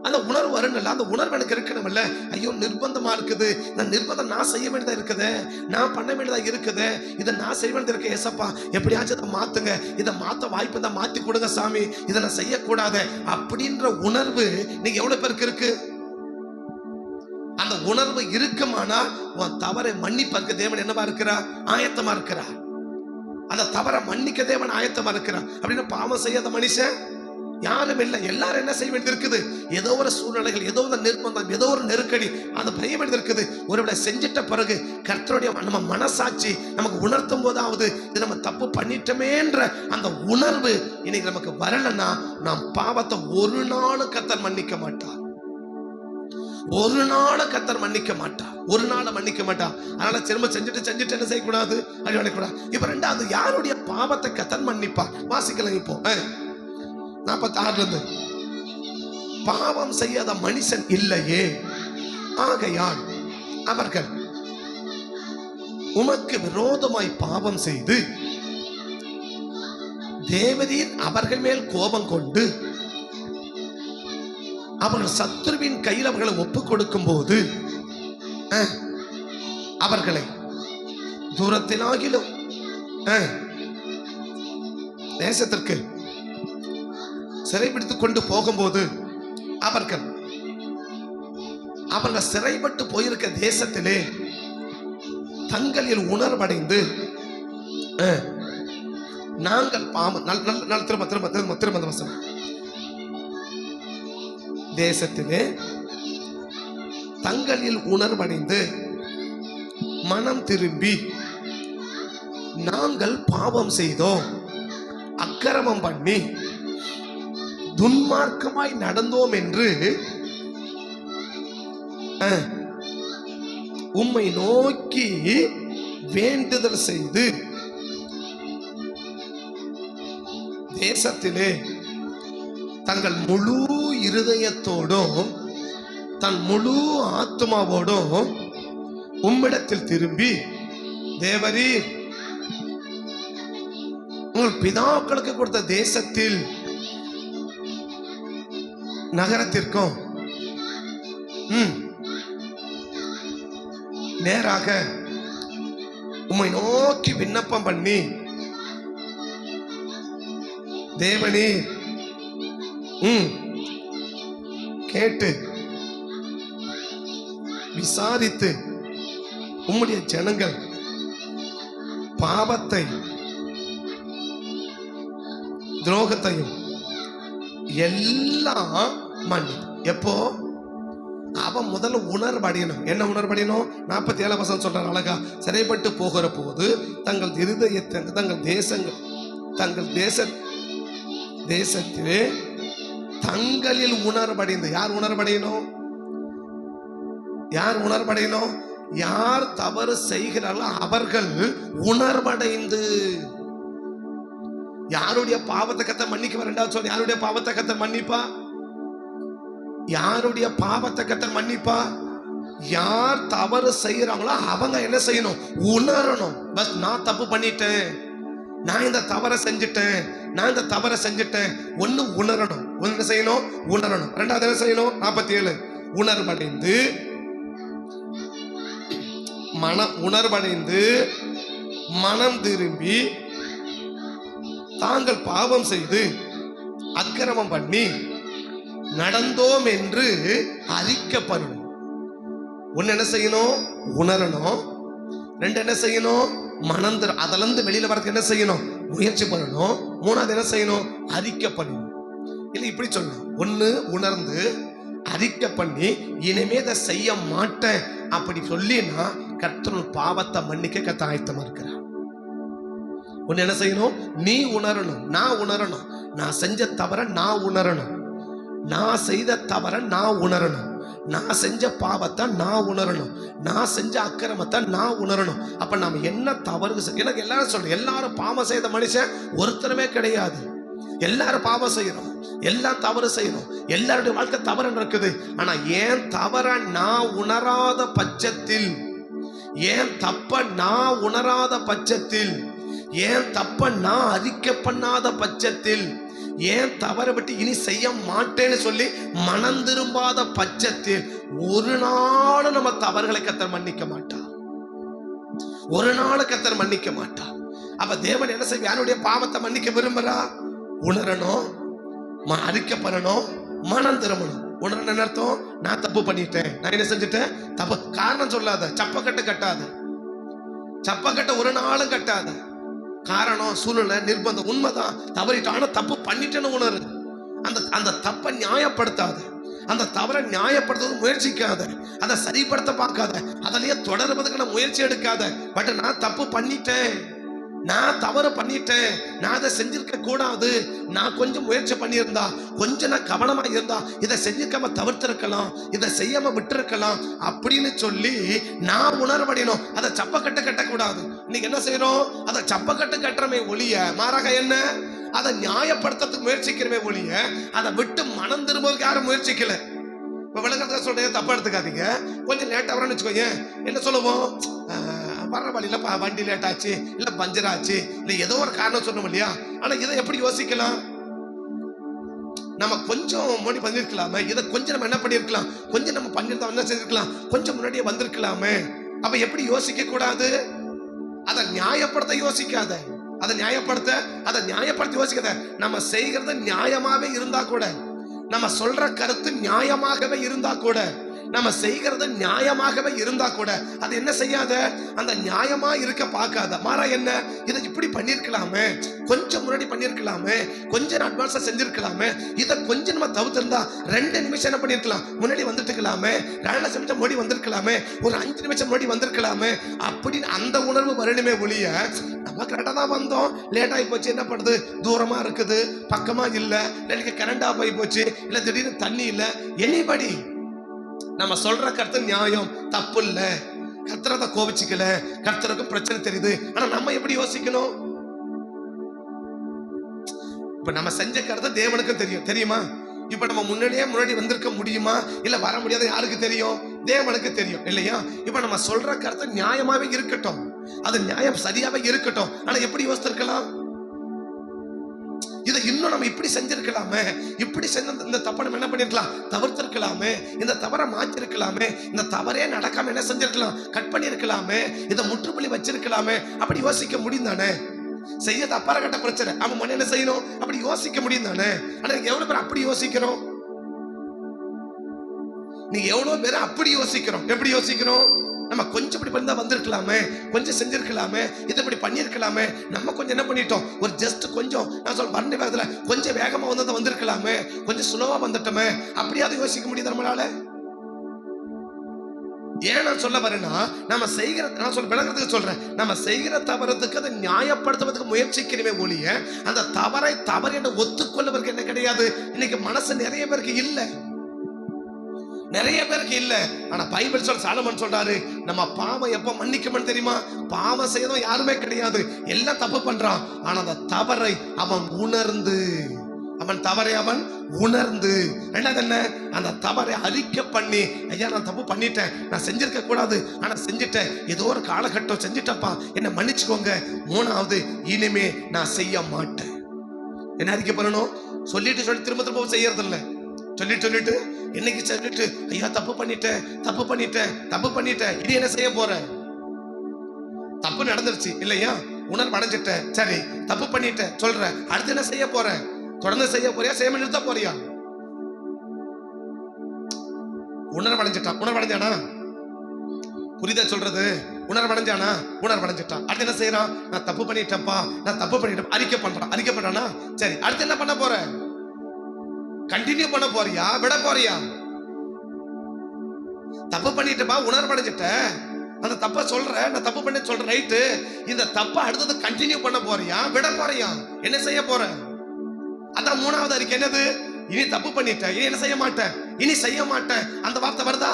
அந்த உணர்வு வரணும்ல, அந்த உணர்வு எனக்கு இருக்கணும்ல. ஐயோ நிர்பந்தமா இருக்குது, இந்த நிர்பந்தம் நான் செய்ய வேண்டியதா இருக்குது, நான் பண்ண வேண்டியதா இருக்குது, இதை நான் செய்ய வேண்டியது இருக்கு. ஏசப்பா எப்படியாச்சும் இதை மாத்துங்க, இதை மாத்த வாய்ப்பு தான், மாத்தி கொடுங்க சாமி, இதை நான் செய்யக்கூடாது அப்படின்ற உணர்வு நீங்க எவ்வளவு பேருக்கு இருக்கு? அந்த உணர்வு இருக்குமானா உன் தவறை மன்னிப்பதற்கு தேவன் என்னவா இருக்கிறார்? ஆயத்தமா இருக்கிறார். அந்த தவறை மன்னிக்க தேவன் ஆயத்தமா இருக்கிறார். அப்படின்னு பாவம் செய்யாத மனுஷன் யாரும் இல்லை. எல்லாரும் என்ன செய்ய வேண்டியது இருக்குது? ஏதோ ஒரு சூழ்நிலைகள், ஏதோ ஒரு நிர்பந்தம், ஏதோ ஒரு நெருக்கடி, அதை செய்ய வேண்டியது இருக்குது. ஒருவேளை செஞ்சிட்ட பிறகு கர்த்தருடைய நம்ம மனசாட்சி நமக்கு உணர்த்தும் போதாவது இது நம்ம தப்பு பண்ணிட்டோமேன்ற அந்த உணர்வு இன்னைக்கு நமக்கு வரலன்னா நாம் பாவத்தை ஒரு நாள் கர்த்தர் மன்னிக்க மாட்டார். ஒரு நாள் கர்த்தர் மன்னிக்க மாட்டார். ஒரு நாள் மன்னிக்க மாட்டார். அதனால திரும்ப செஞ்சுட்டு என்ன செய்யக்கூடாது? அழிவடைக்கூடாது. இப்ப ரெண்டாவது, யாருடைய பாவத்தை கர்த்தர் மன்னிப்பார்? வாசிக்கலாம் இப்போ 46 இருந்து. பாவம் செய்யாத மனுஷன் இல்லையே, ஆகையால் அவர்கள் உமக்கு விரோதமாய் பாவம் செய்து தேவரீர் அவர்கள் மேல் கோபம் கொண்டு அவர்கள் சத்துருவின் கையில் அவர்களை ஒப்புக் கொடுக்கும் போது அவர்களை தூரத்திலாகிலும் தேசத்திற்கு சிறைபிடித்துக் கொண்டு போகும்போது அவர்கள் சிறைப்பட்டு போயிருக்க தேசத்திலே தங்களில் உணர்வடைந்து நாங்கள் திரும்ப தேசத்திலே தங்களில் உணர்வடைந்து மனம் திரும்பி நாங்கள் பாவம் செய்தோம், அக்கிரமம் பண்ணி துன்மார்க்கமாய் நடந்தோம் என்று உம்மை நோக்கி வேண்டுதல் செய்து தேசத்திலே தங்கள் முழு இருதயத்தோடும் தன் முழு ஆத்மாவோடும் உம்மிடத்தில் திரும்பி தேவரீர் உங்கள் பிதாக்களுக்கு கொடுத்த தேசத்தில் நகரத்திற்கும் நேராக உம்மை நோக்கி விண்ணப்பம் பண்ணி தேவனீர் கேட்டு விசாரித்து உம்முடைய ஜனங்கள் பாவத்தை துரோகத்தையும் எல்லாம் மன்னி. எப்போ அவன் முதல்ல உணர்வடையணும். என்ன உணர்வடையணும்? 47 சொல்றார் அழகா. சிறைப்பட்டு போகிற போது தங்கள் இருதயத்தை தங்கள் தேசத்திலே தங்களில் உணர்வடைந்து. யார் உணர்வடையணும்? யார் உணர்வடையணும்? யார் தவறு செய்கிறார்களோ அவர்கள் உணர்வடைந்து. யாருடைய பாவத்தை கர்த்தர் மன்னிக்க? ரெண்டாவது சொல்ல, யாருடைய பாவத்தை கர்த்தர் மன்னிப்பா? யாருடைய பாவத்தை கர்த்தர் மன்னிப்பா? யார் தவறு செய்யறாங்களோ அவங்க என்ன செய்யணும்? உணரணும். பஸ் நான் தப்பு பண்ணிட்டேன், நான் இந்த தவறை செஞ்சுட்டேன், ஒண்ணு உணரணும். ஒண்ணு செய்யணும், உணரணும். ரெண்டாவது என்ன செய்யணும்? 47 உணர்வடைந்து மனம் திரும்பி தாங்கள் பாவம் செய்து அக்கிரமம் பண்ணி நடந்தோம் என்று அறிக்கப்படும். ஒன்னு என்ன செய்யணும்? உணரணும். ரெண்டு என்ன செய்யணும்? மனம் அதிலிருந்து வெளியில வரதுக்கு என்ன செய்யணும்? முயற்சி பண்ணணும். மூணாவது என்ன செய்யணும்? அறிக்கப்படணும். இல்ல இப்படி சொல்லணும். ஒண்ணு உணர்ந்து அறிக்கை பண்ணி இனிமே இதை செய்ய மாட்டேன் அப்படி சொல்லினா கர்த்தர் பாவத்தை மன்னிக்க கர்த்தர் ஆயத்தமா இருக்கிறார். ஒன்னு என்ன செய்யணும்? நீ உணரணும், நான் உணரணும். நான் செஞ்ச தவற நான் உணரணும், நான் செய்த தவற நான் உணரணும், நான் செஞ்ச பாவத்தை நான் உணரணும், நான் செஞ்ச அக்கிரமத்தை நான் உணரணும். அப்ப நாம என்ன தவறு? எனக்கு எல்லாரும் சொல்றேன், எல்லாரும் பாவம் செய்த மனுஷன் ஒருத்தருமே கிடையாது. எல்லாரும் பாவம் செய்யணும், எல்லாம் தவறு செய்யணும், எல்லாருடைய வாழ்க்கை தவறு இருக்குது. ஆனா ஏன் தவற நான் உணராத பட்சத்தில், ஏன் தப்ப நான் உணராத பட்சத்தில், ஏன் தப்ப நான் அறிக்கை பண்ணாத பட்சத்தில், ஏன் தவறை விட்டு இனி செய்ய மாட்டேன்னு சொல்லி மனம் திரும்பாத பட்சத்தில் ஒரு நாள் நம்ம தவறுகளை கர்த்தர் மன்னிக்க மாட்டார். ஒரு நாள் கர்த்தர் மன்னிக்க மாட்டார். அப்ப தேவன் என்ன செய்ய, யாருடைய பாவத்தை மன்னிக்க விரும்புறா? உணரணும், அறிக்கப்படணும், மனம் திரும்பணும். உணரணும் என்ன அர்த்தம்? நான் தப்பு பண்ணிட்டேன், நான் என்ன செஞ்சுட்டேன் தப்பு. காரணம் சொல்லாத, சப்பக்கட்டு கட்டாத, சப்பக்கட்ட ஒரு நாளும் கட்டாத. காரணம், சூழ்நிலை, நிர்பந்தம். உண்மைதான், தவறிட்டான், ஆனா தப்பு பண்ணிட்டேன்னு உணரு. அந்த தப்பை நியாயப்படுத்தாத, அந்த தவறை நியாயப்படுத்த முயற்சிக்காத, அதை சரிப்படுத்த பார்க்காத, அதிலேயே தொடர்வதற்கு நான் முயற்சி எடுக்காத. பட் நான் தப்பு பண்ணிட்டேன், நான் தவறு பண்ணிட்டேன், நான் அதை செஞ்சிருக்க கூடாது, நான் கொஞ்சம் முயற்சி பண்ணியிருந்தா, கொஞ்சம் நான் கவனமா இருந்தா இதை செஞ்சிருக்காம தவிர்த்திருக்கலாம், இதை செய்யாம விட்டுருக்கலாம் அப்படின்னு சொல்லி நான் உணர்வடையணும். அதை சப்பக்கட்டு கட்டக்கூடாது. இன்னைக்கு என்ன செய்யறோம்? அதை சப்பக்கட்டு கட்டுறமே ஒழிய, மாறாக என்ன, அதை நியாயப்படுத்துறதுக்கு முயற்சிக்கிறமே ஒழிய அதை விட்டு மனம் திரும்புவதற்கு யாரும் முயற்சிக்கல. இப்ப விளக்கத்தை சொல்றேன், தப்பா எடுத்துக்காதீங்க. கொஞ்சம் லேட்டா வரணும்னு வச்சுக்கோங்க, என்ன சொல்லுவோம்? வர்ற வழியில வண்டி லேட் ஆச்சு, இல்ல பஞ்சர் ஆச்சு, இல்ல ஏதோ ஒரு காரணம் சொன்னோம் இல்லையா? ஆனா இதை எப்படி யோசிக்கலாம்? நம்ம கொஞ்சம் முன்னாடி பண்ணிருக்கலாமே, இதை கொஞ்சம் நம்ம என்ன பண்ணிருக்கலாம், கொஞ்சம் நம்ம பண்ணிருந்தோம், என்ன செஞ்சிருக்கலாம், கொஞ்சம் முன்னாடியே வந்திருக்கலாமே. அப்ப எப்படி யோசிக்க கூடாது? அதை நியாயப்படுத்த யோசிக்காத, அதை நியாயப்படுத்தி யோசிக்காத. நம்ம செய்கிறது நியாயமாவே இருந்தா கூட, நம்ம சொல்ற கருத்து நியாயமாகவே இருந்தா கூட, நம்ம செய்கிறது நியாயமாகவே இருந்தா கூட அது என்ன செய்யாத, அந்த நியாயமா இருக்க பார்க்காத. மாறா என்ன, இதை இப்படி பண்ணிருக்கலாமே, கொஞ்சம் முன்னாடி பண்ணிருக்கலாமே, கொஞ்சம் அட்வான்ஸா செஞ்சிருக்கலாமே, இதை கொஞ்சம் நம்ம தவிர்த்திருந்தா 2 நிமிஷம் என்ன பண்ணிருக்கலாம், முன்னாடி வந்துட்டுக்கலாமே, 2 நிமிஷம் முன்னாடி வந்திருக்கலாமே, ஒரு 5 நிமிஷம் முன்னாடி வந்திருக்கலாமே அப்படின்னு அந்த உணர்வு வரணுமே ஒழிய, நம்ம கரெக்டா தான் வந்தோம், லேட் ஆகி போச்சு, என்ன பண்ணுது, தூரமா இருக்குது, பக்கமா இல்ல, எனக்கு கரண்டா போய் போச்சு, இல்ல திடீர்னு தண்ணி இல்ல, எனிபடி நம்ம சொல்ற கருத்து நியாயம், தப்பு இல்ல, கர்த்தரை கோபிச்சுக்கல, கர்த்தருக்கு பிரச்சனை தெரியுது. ஆனா நம்ம எப்படி யோசிக்கணும்? இப்ப நம்ம செஞ்ச கருத்து தேவனுக்கும் தெரியும், தெரியுமா? இப்ப நம்ம முன்னாடி வந்திருக்க முடியுமா, இல்ல வர முடியாத யாருக்கு தெரியும்? தேவனுக்கு தெரியும் இல்லையா? இப்ப நம்ம சொல்ற கருத்து நியாயமாவே இருக்கட்டும், அது நியாயம் சரியாவே இருக்கட்டும், ஆனா எப்படி யோசிச்சிருக்கலாம்? இதை இன்னும் நம்ம இப்படி செஞ்சிருக்கலாமே, இப்படி செஞ்ச இந்த தப்பை நம்ம என்ன பண்ணிருக்கலாம், தவிர்த்திருக்கலாமே, இந்த தவறை மாற்றிருக்கலாமே, இந்த தவறே நடக்காம என்ன செஞ்சிருக்கலாம், கட் பண்ணிருக்கலாமே, இதை முற்றுப்புள்ளி வச்சிருக்கலாமே. அப்படி யோசிக்க முடியும் தானே? செய்யறது அப்பாரகட்ட பிரச்சனை, அவன் மன என்ன செய்யணும், அப்படி யோசிக்க முடியும் தானே? ஆனா எவ்வளவு பேர் அப்படி யோசிக்கிறோம்? நீ எவ்வளவு பேர் அப்படி யோசிக்கிறோம்? எப்படி யோசிக்கிறோம்? நம்ம கொஞ்சம் இப்படி பண்ணா வந்திருக்கலாமே, கொஞ்சம் செஞ்சிருக்கலாமே, இதை இப்படி பண்ணிருக்கலாமே, நம்ம கொஞ்சம் என்ன பண்ணிட்டோம், ஒரு ஜஸ்ட் கொஞ்சம், நான் சொல்ல வண்டி வேகத்துல கொஞ்சம் வேகமா வந்திருக்கலாமே, கொஞ்சம் ஸ்லோவா வந்துட்டோமே, அப்படியாவது யோசிக்க முடியுது நம்மளால? ஏன் நான் சொல்ல வரேன்னா, நம்ம செய்கிற, நான் சொல்ல விளங்குறதுக்கு சொல்றேன், நம்ம செய்கிற தவறுக்கு அதை நியாயப்படுத்துவதற்கு முயற்சிக்கிறவே ஒழிய அந்த தவறை தவறு என்று ஒத்துக்கொள்வதற்கு என்ன கிடையாது. இன்னைக்கு மனசு நிறைய பேருக்கு இல்லை, நிறைய பேருக்கு இல்ல. ஆனா பைபிள் சொல்ற, சாலமன் சொல்றாரு, நம்ம பாவம் எப்ப மன்னிக்கும்னு தெரியுமா? பாவம் செய்யறதும் யாருமே கிடையாது, எல்லாம் தப்பு பண்றான். ஆனா அந்த தவறை அவன் உணர்ந்து, ரெண்டாவது என்ன, அந்த தவறை அறிக்கை பண்ணி, ஐயா நான் தப்பு பண்ணிட்டேன், நான் செஞ்சிருக்க கூடாது, ஆனா செஞ்சுட்டேன், ஏதோ ஒரு காலகட்டம் செஞ்சுட்டப்பா, என்ன மன்னிச்சுக்கோங்க. மூணாவது, இனிமே நான் செய்ய மாட்டேன். என்ன அறிக்கை பண்ணணும்? சொல்லிட்டு திரும்ப செய்யறது இல்லை, சொல்லிட்டு என்னைக்கு சொல்லிட்டு, ஐயா தப்பு பண்ணிட்டேன், இனி என்ன செய்ய போற? தப்பு நடந்துருச்சு இல்லையா, உணர்வு அடைஞ்சிட்டேன், சரி தப்பு பண்ணிட்டேன் சொல்ற, அடுத்து என்ன செய்ய போற? தொடர்ந்து செய்ய போறியா, செய்யாம நிறுத்த போறியா? உணர்வு அடைஞ்சானா? புரியுதா சொல்றது? உணர்வு அடைஞ்சிட்டான். அடுத்து என்ன செய்யறான்? நான் தப்பு பண்ணிட்டேன், அறிக்கை பண்றானா? சரி அடுத்து என்ன பண்ண போற? கண்டினியூ பண்ண போறியா, விட போறியா? தப்பு பண்ணிட்டப்பா, உணர்வு அடைஞ்சிட்ட, அந்த தப்ப சொல்ற, நான் தப்பு பண்ணி சொல்ற, ரைட்டு. இந்த தப்ப அடுத்தது கண்டினியூ பண்ண போறியா, விட போறியா? என்ன செய்ய போற? அதான் மூணாவது அறிக்கை. என்னது? இனி தப்பு பண்ணிட்டேன், இனி என்ன செய்ய மாட்டேன். அந்த வார்த்தை வருதா?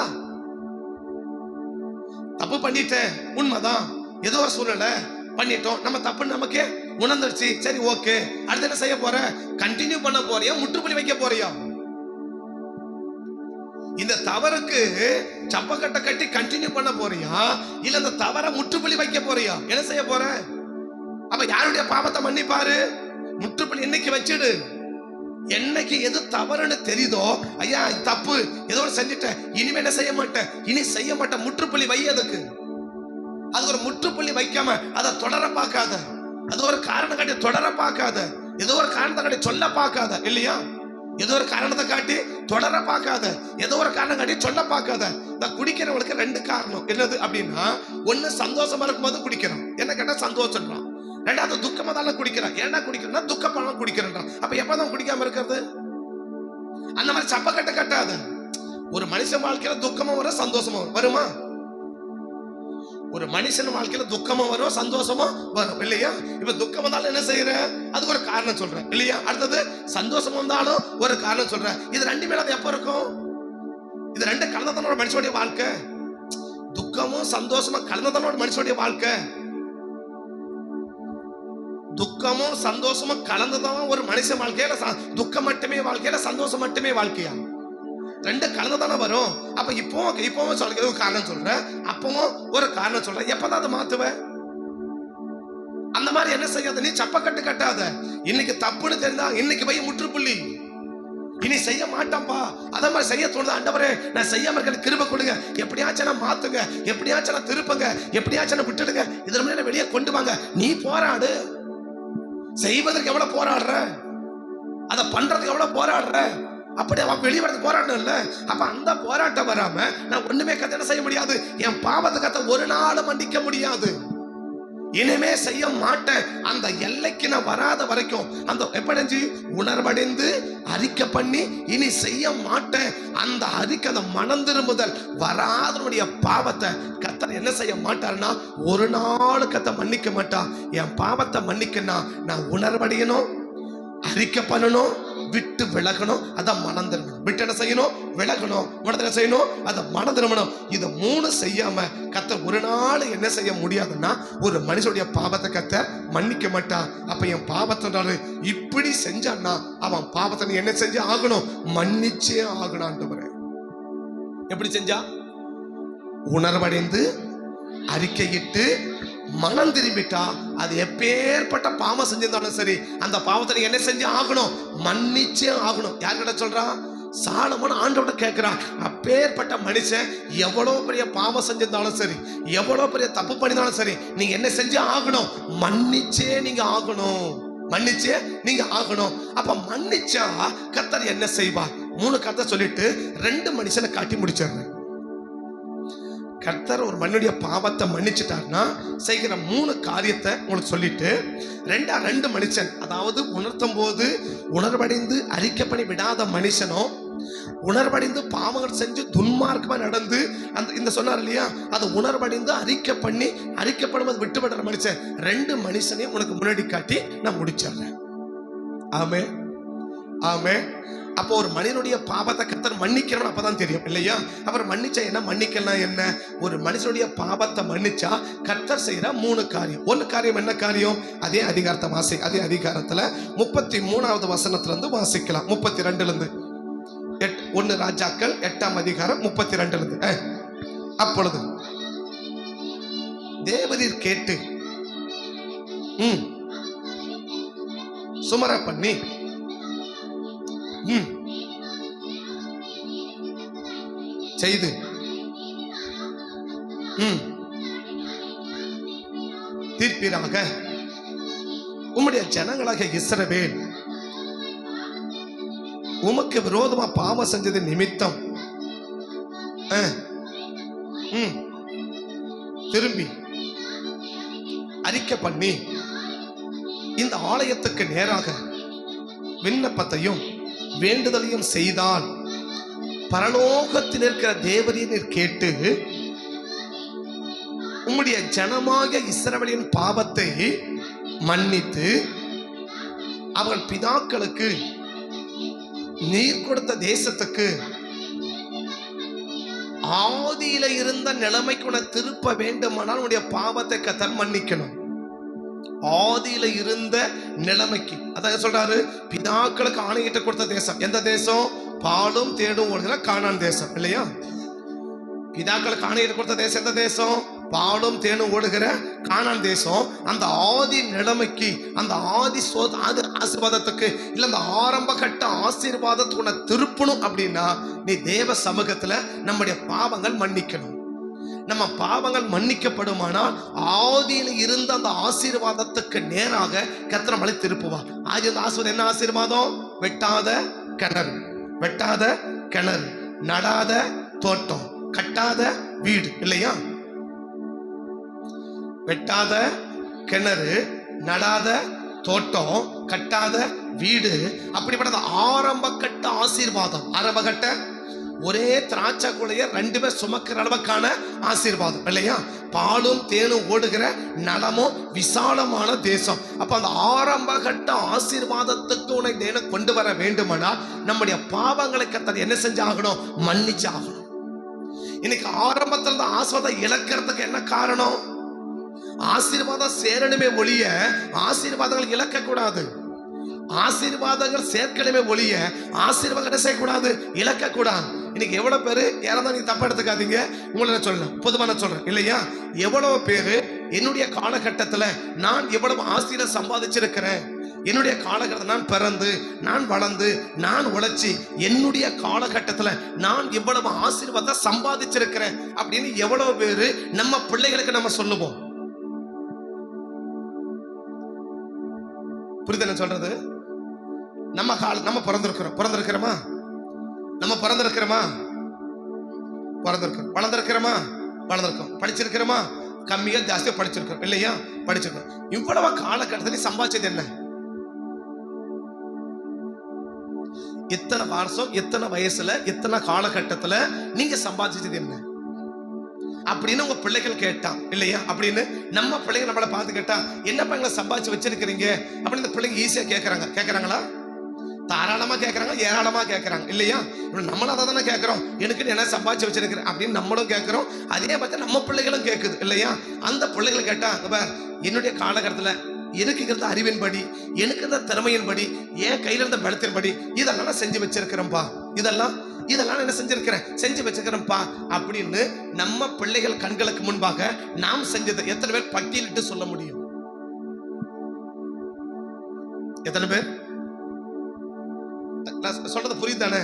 தப்பு பண்ணிட்டேன், உண்மைதான், ஏதோ ஒரு சூழ்நிலை பண்ணிட்டோம், நம்ம தப்பு நமக்கே உணர்ந்துருச்சு, சரி ஓகே. அடுத்து என்ன செய்ய போற? கண்டினியூ பண்ண போறியா, முற்றுப்புள்ளி வைக்க போறியா? இந்த தவறுக்கு சப்பக்கட்டை கட்டி கண்டினியூ பண்ண போறியா, இல்ல இந்த தவறை முற்றுப்புள்ளி வைக்க போறியா? என்ன செய்ய போற? அப்ப யாருடைய பாவத்தை மன்னிப்பாரு? முற்றுப்புள்ளி இன்னைக்கு வச்சிடு. என்னைக்கு எது தவறுன்னு தெரியுதோ, ஐயா தப்பு ஏதோ செஞ்சுட்டேன், இனிமே என்ன செய்ய மாட்டேன், இனி செய்ய மாட்டேன், முற்றுப்புள்ளி வை. அதுக்கு அது ஒரு முற்றுப்புள்ளி வைக்காம அதை தொடர பார்க்காத. அது ஒரு காரணம் காட்டி தொடர பார்க்காத. ஏதோ ஒரு காரணத்தை காட்டி சொல்ல பார்க்காத. இல்லையா? ஏதோ ஒரு காரணத்தை காட்டி தொடர பார்க்காத. ஏதோ ஒரு காரணம் காட்டி சொல்ல பார்க்காத. இந்த குடிக்கிறவங்களுக்கு ரெண்டு காரணம். என்னது அப்படின்னா, ஒண்ணு சந்தோஷமா இருக்கும்போது குடிக்கிறான், என்ன கேட்டா சந்தோஷம்ன்றான். ரெண்டாவது துக்கமா தான் குடிக்கிறான். என்ன குடிக்கிறா? துக்கப்படம் குடிக்கிறான். அப்ப எப்பதான் குடிக்காம இருக்கிறது? அந்த மாதிரி சப்ப கட்ட கட்டாத. ஒரு மனுஷன் வாழ்க்கையில துக்கமும் வரும், சந்தோஷமும் வரும். வருமா? ஒரு மனுஷன் வாழ்க்கையில துக்கமும் வரும், சந்தோஷமும் வரும். இல்லையா? இப்ப துக்கம் வந்தாலும் என்ன செய்யற? அதுக்கு ஒரு காரணம் சொல்றேன். இல்லையா? அடுத்தது சந்தோஷம் வந்தாலும் ஒரு காரணம் சொல்றேன். இது ரெண்டு மேல எப்ப இருக்கும்? இது ரெண்டு கலந்ததனோட மனுஷனுடைய வாழ்க்கை. துக்கமும் சந்தோஷமும் கலந்ததனோட மனுஷனுடைய வாழ்க்கை. துக்கமும் சந்தோஷமும் கலந்ததான் ஒரு மனுஷன் வாழ்க்கையில. துக்கம் மட்டுமே வாழ்க்கையில, சந்தோஷம் மட்டுமே வாழ்க்கையா? ரெண்டு கலந்துதானே வரும். அப்ப இப்பவும் சொல்ல ஒரு காரணம் சொல்றேன், அப்பவும் ஒரு காரணம் சொல்றேன். எப்பதான் அதை மாத்துவ? அந்த மாதிரி என்ன செய்யாத, நீ சப்ப கட்டு கட்டாத. இன்னைக்கு தப்புன்னு தெரிந்தா இன்னைக்கு போய் முற்றுப்புள்ளி. இனி செய்ய மாட்டான்பா, அத மாதிரி செய்ய தோணுது. ஆண்டவரே நான் செய்யாம இருக்க கிருபை கொடுங்க, எப்படியாச்சும் நான் மாத்துங்க, எப்படியாச்சும் நான் திருப்புங்க, எப்படியாச்சும் நான் விட்டுடுங்க, இதுல முன்னாடி வெளியே கொண்டு வாங்க. நீ போராடு. செய்வதற்கு எவ்வளவு போராடுற, அதை பண்றதுக்கு எவ்வளவு போராடுற. அப்படி அவன் வெளிவரது போராட்டம் இல்ல. அப்ப அந்த போராட்டம் வராம நான் ஒண்ணுமே கத்த செய்ய முடியாது. என் பாவத்தை கத்த ஒரு நாள் மன்னிக்க முடியாது. இனிமே செய்ய மாட்டேன். அந்த எல்லைக்கு நான் வராத வரைக்கும் அந்த எப்படி உணர்வடைந்து அறிக்கை பண்ணி இனி செய்ய மாட்டேன். அந்த அறிக்கை, அந்த மனம் திரும்புதல் வராதனுடைய பாவத்தை கத்தர் என்ன செய்ய மாட்டாருன்னா ஒரு நாள் கத்த மன்னிக்க மாட்டா. என் பாவத்தை மன்னிக்கனா நான் உணர்வடையணும், அறிக்கை பண்ணணும், விட்டு விலகணும், அத மனம் திரும்பணும். விட்டு என்ன செய்யணும்? விலகணும். என்ன செய்யணும்? அத மனம் திரும்பணும். இது மூணு செய்யாம கத்தர் ஒரு நாள் என்ன செய்ய முடியாதுன்னா ஒரு மனுஷனுடைய பாவத்தை கத்தர் மன்னிக்க மாட்டான். அப்ப என் பாவத்தை இப்படி செஞ்சான்னா அவன் பாவத்தை என்ன செஞ்சு ஆகணும்? மன்னிச்சே ஆகணும். எப்படி செஞ்சா? உணர்வடைந்து அறிக்கையிட்டு மனம் திரும்பிட்டா அது எப்பேற்பட்ட பாவம் செஞ்சிருந்தாலும் சரி அந்த பாவத்தை என்ன செஞ்சு ஆகணும்? மன்னிச்சே ஆகணும். யார்கிட்ட சொல்றா? சாலமோன் ஆண்டவர்கிட்ட கேட்கிறான். அப்பேற்பட்ட மனுஷன் எவ்வளவு பெரிய பாவம் செஞ்சிருந்தாலும் சரி, எவ்வளவு பெரிய தப்பு பண்ணிருந்தாலும் சரி, நீங்க என்ன செஞ்சு ஆகணும்? மன்னிச்சே நீங்க ஆகணும். மன்னிச்சே நீங்க ஆகணும். அப்ப மன்னிச்சா கர்த்தர் என்ன செய்வார்? மூணு கதை சொல்லிட்டு ரெண்டு மனுஷனை காட்டி முடிச்சிடுறேன். கர்த்தர் ஒரு மனுடைய பாவத்தை மன்னிச்சுட்டார்னா செய்கிற மூணு காரியத்தை உங்களுக்கு சொல்லிட்டு ரெண்டு மனுஷன், அதாவது உணர்த்தும் போது உணர்வடைந்து அறிக்கை பண்ணி விடாத மனுஷனும், உணர்வடைந்து பாவங்கள் செஞ்சு துன்மார்க்கமா நடந்து அந்த இந்த சொன்னார் இல்லையா, அது உணர்வடைந்து அறிக்கை பண்ணி அறிக்கைப்படும்போது விட்டுவிடுற மனுஷன், ரெண்டு மனுஷனையும் உனக்கு முன்னாடி காட்டி நான் முடிச்சிடுறேன். ஆமே ஆமே. அப்போ ஒரு மனிதனுடைய பாவத்தை கர்த்தர் மன்னிக்கிறவன் அப்பதான் தெரியும் இல்லையா? அவர் மன்னிச்சா என்ன, மன்னிக்கலாம் என்ன? ஒரு மனுஷனுடைய பாவத்தை மன்னிச்சா கர்த்தர் செய்யற மூணு காரியம். ஒரு காரியம் என்ன காரியம்? அதே அதிகாரத்தை அதே அதிகாரத்துல 33வது வசனத்துல இருந்து வாசிக்கலாம். 32ல இருந்து 1 ராஜாக்கள் 8ஆம் அதிகாரம் 32ல இருந்து. அப்பொழுது தேவரீர் கேட்டு சுமர பண்ணி செய்து தீர்ப்பீராக. உம்முடைய ஜனங்களாக இஸ்ரவேல் உமக்கு விரோதமா பாவம் செஞ்சது நிமித்தம் திரும்பி அறிக்கை பண்ணி இந்த ஆலயத்துக்கு நேராக விண்ணப்பத்தையும் வேண்டுதலையும் செய்தால் பரலோகத்தில் இருக்கிற தேவரீர் கேட்டு உம்முடைய ஜனமாக இஸ்ரவேலின் பாவத்தை மன்னித்து அவர்கள் பிதாக்களுக்கு நீர் கொடுத்த தேசத்துக்கு ஆதியில இருந்த நிலைமைக்கு திருப்ப வேண்டுமானால் உன்னுடைய பாவத்தை கர்த்தர் மன்னிக்கணும். ஆதியில இருந்த நிலைமைக்கு அதான் சொல்றாரு, பிதாக்களுக்கு ஆணையிட்டு கொடுத்த தேசம் எந்த தேசம்? பாலும் தேடும் ஓடுகிற கானான் தேசம் இல்லையா? பிதாக்களுக்கு ஆணையிட்டு கொடுத்த தேசம் எந்த தேசம்? பாலும் தேனும் ஓடுகிற கானான் தேசம். அந்த ஆதி நிலைமைக்கு, அந்த ஆதி ஆசீர்வாதத்துக்கு, இல்ல அந்த ஆரம்ப கட்ட ஆசீர்வாதத்துக்கு உன்னை திருப்பணும் அப்படின்னா நீ தேவ சமூகத்துல நம்முடைய பாவங்கள் மன்னிக்கணும். நம்ம பாவங்கள் மன்னிக்கப்படுமானால் ஆதியில் இருந்த அந்த ஆசீர்வாதத்துக்கு நேராக கர்த்தர் நம்மளை திருப்புவா. ஆதி அந்த ஆசீர்வாதம் என்ன ஆசீர்வாதம்? வெட்டாத கிணறு, வெட்டாத கிணறு, நடாத தோட்டம், கட்டாத வீடு இல்லையா? வெட்டாத கிணறு, நடாத தோட்டம், கட்டாத வீடு, அப்படிப்பட்ட ஆரம்ப கட்ட ஆசீர்வாதம். ஆரம்ப கட்ட ஒரே திராட்சை குலைய 2 பேர் சுமக்கிற அளவுக்கான ஆசீர்வாதம் இல்லையா? பாலும் தேனும் ஓடுகிற நலமும் விசாலமான தேசம். அப்ப அந்த ஆரம்ப கட்ட ஆசீர்வாதத்துக்கு உன்னை தேவன் கொண்டு வர வேண்டுமானால் நம்முடைய பாவங்களை கர்த்தர் என்ன செஞ்சாகணும்? மன்னிச்சாகணும். இன்னைக்கு ஆரம்பத்துல இருந்த ஆசீர்வாதம் இழக்கிறதுக்கு என்ன காரணம்? ஆசீர்வாதம் சேரணுமே ஒழிய ஆசீர்வாதங்கள் இழக்க கூடாது. ஆசீர்வாதங்கள் சேர்க்கணுமே ஒழிய ஆசீர்வாதம் செய்யக்கூடாது, இழக்க கூடாது. இன்னைக்கு எவ்வளவு பேரு, யாராவது நீங்க தப்பா எடுத்துக்காதீங்க, உங்களை நான் சொல்றேன், பொதுவான சொல்றேன் இல்லையா? எவ்வளவு பேரு என்னுடைய காலகட்டத்துல நான் எவ்வளவு ஆசீர்வாதம் சம்பாதிச்சிருக்கிறேன், என்னுடைய காலகட்டத்தில் நான் பிறந்து, நான் வளர்ந்து, நான் உழைச்சி, என்னுடைய காலகட்டத்துல நான் எவ்வளவு ஆசீர்வாதம் சம்பாதிச்சிருக்கிறேன் அப்படின்னு எவ்வளவு பேரு நம்ம பிள்ளைகளுக்கு நம்ம சொல்லுவோம். புரியுது என்ன சொல்றது? நம்ம பிறந்திருக்கிறோமா? நம்ம பிறந்திருக்கிறோமா? பிறந்திருக்கிறோம். வளர்ந்திருக்கிறோமா? வளர்ந்திருக்கோம். படிச்சிருக்கிறோமா? கம்மியா ஜாஸ்தியா படிச்சிருக்கிறோம் இல்லையா? படிச்சிருக்கோம். இவ்வளவு காலகட்டத்தில் சம்பாதிச்சது என்ன? எத்தனை வருஷம், எத்தனை வயசுல, எத்தனை காலகட்டத்துல நீங்க சம்பாதிச்சது என்ன அப்படின்னு உங்க பிள்ளைகள் கேட்டான் இல்லையா? அப்படின்னு நம்ம பிள்ளைங்க நம்மளை பார்த்து கேட்டா, என்னப்பா எங்களை சம்பாதிச்சு வச்சிருக்கிறீங்க அப்படின்னு இந்த பிள்ளைங்க ஈஸியா கேட்கறாங்களா? தாராளமா கேட்கறாங்க, ஏராளமா கேட்கறாங்க இல்லையா? நம்மளும் அதை தானே கேட்கிறோம். எனக்கு என்ன சம்பாதிச்சு வச்சிருக்கிறேன் அப்படின்னு நம்மளும் கேட்கிறோம். அதே பார்த்து நம்ம பிள்ளைகளும் கேட்குது இல்லையா? அந்த பிள்ளைகளை கேட்டா, என்னுடைய காலகட்டத்துல எனக்கு இருந்த அறிவின்படி, எனக்கு இருந்த திறமையின்படி, என் கையில இருந்த பலத்தின்படி இதெல்லாம் நான் செஞ்சு வச்சிருக்கிறேன்ப்பா, இதெல்லாம் என்ன செஞ்சு வச்சிருக்கிறேன்ப்பா அப்படின்னு நம்ம பிள்ளைகள் கண்களுக்கு முன்பாக நாம் செஞ்சதை எத்தனை பேர் பட்டியலிட்டு சொல்ல முடியும்? எத்தனை பேர் சொல்றது புரியுதானே?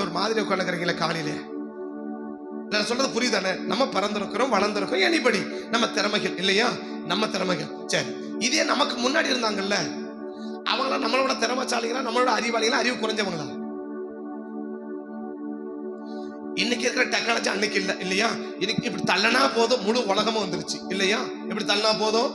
ஒரு மாதிரி உட்காந்துக்கிறீங்களா காலையிலே? சொல்றது புரியுதானே? நம்ம பிறந்திருக்கிறோம், வளர்ந்திருக்கிறோம், எனிபடி நம்ம திறமைகள் இல்லையா? நம்ம திறமைகள் சரி. இதே நமக்கு முன்னாடி இருந்தாங்கல்ல, அவங்களா நம்மளோட திறமைசாலிகளா, நம்மளோட அறிவாளிகளா, அறிவு குறைஞ்சவங்களா? இன்னைக்கு இருக்கிற டெக்னாலஜி அன்னைக்கு இல்ல இல்லையா? இன்னைக்கு இப்படி தள்ளனா போதும் முழு உலகமும் வந்துருச்சு இல்லையா? இப்படி தள்ளனா போதும்,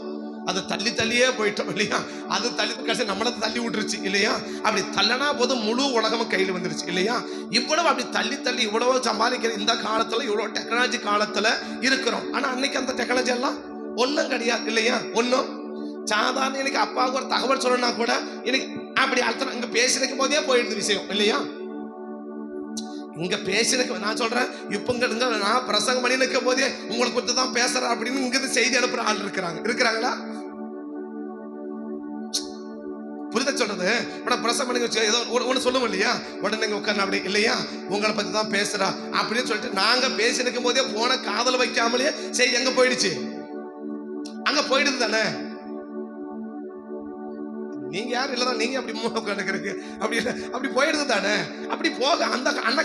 அது தள்ளியே போயிட்டோம் இல்லையா? அது தள்ளி கடைசி நம்மள தள்ளி விட்டுருச்சு இல்லையா? அப்படி தள்ளனா போதும் முழு உலகமும் கையில் வந்துருச்சு இல்லையா? இவ்வளவு அப்படி தள்ளி இவ்வளவு சம்பாதிக்கிற இந்த காலத்துல, இவ்வளவு டெக்னாலஜி காலத்துல இருக்கிறோம். ஆனா அன்னைக்கு அந்த டெக்னாலஜி எல்லாம் ஒன்னும் கிடையாது இல்லையா? ஒன்னும் சாதாரண இன்னைக்கு அப்பாவுக்கு ஒரு தகவல் சொல்லணும்னா கூட இன்னைக்கு அப்படி அர்த்தம் இங்க பேசிருக்கும் போதே போயிடுது விஷயம் இல்லையா? இங்க பேசினக்கு நான் சொல்றேன், இப்ப நான் பிரசங்கம் பண்ணி நிற்கும் போதே உங்களுக்கு குறித்து தான் பேசுறேன் அப்படின்னு இங்க செய்தி அனுப்புற ஆள் இருக்கிறாங்களா? புரித சொல்றது? பிரசங்கம் பண்ணி ஏதோ ஒண்ணு சொல்லுவோம் இல்லையா? உடனே உட்கார்ந்து அப்படி இல்லையா, உங்களை பத்தி தான் பேசுறா அப்படின்னு சொல்லிட்டு நாங்க பேசி நிற்கும் போதே போன காதல் வைக்காமலே சரி எங்க போயிடுச்சு, அங்க போயிடுது தானே. நீங்க யாரும் இல்லதான், நீங்க அப்படி உட்காந்துக்கிறீங்க அப்படி போயிடுது தானே. அப்படி போக அந்த அன்ன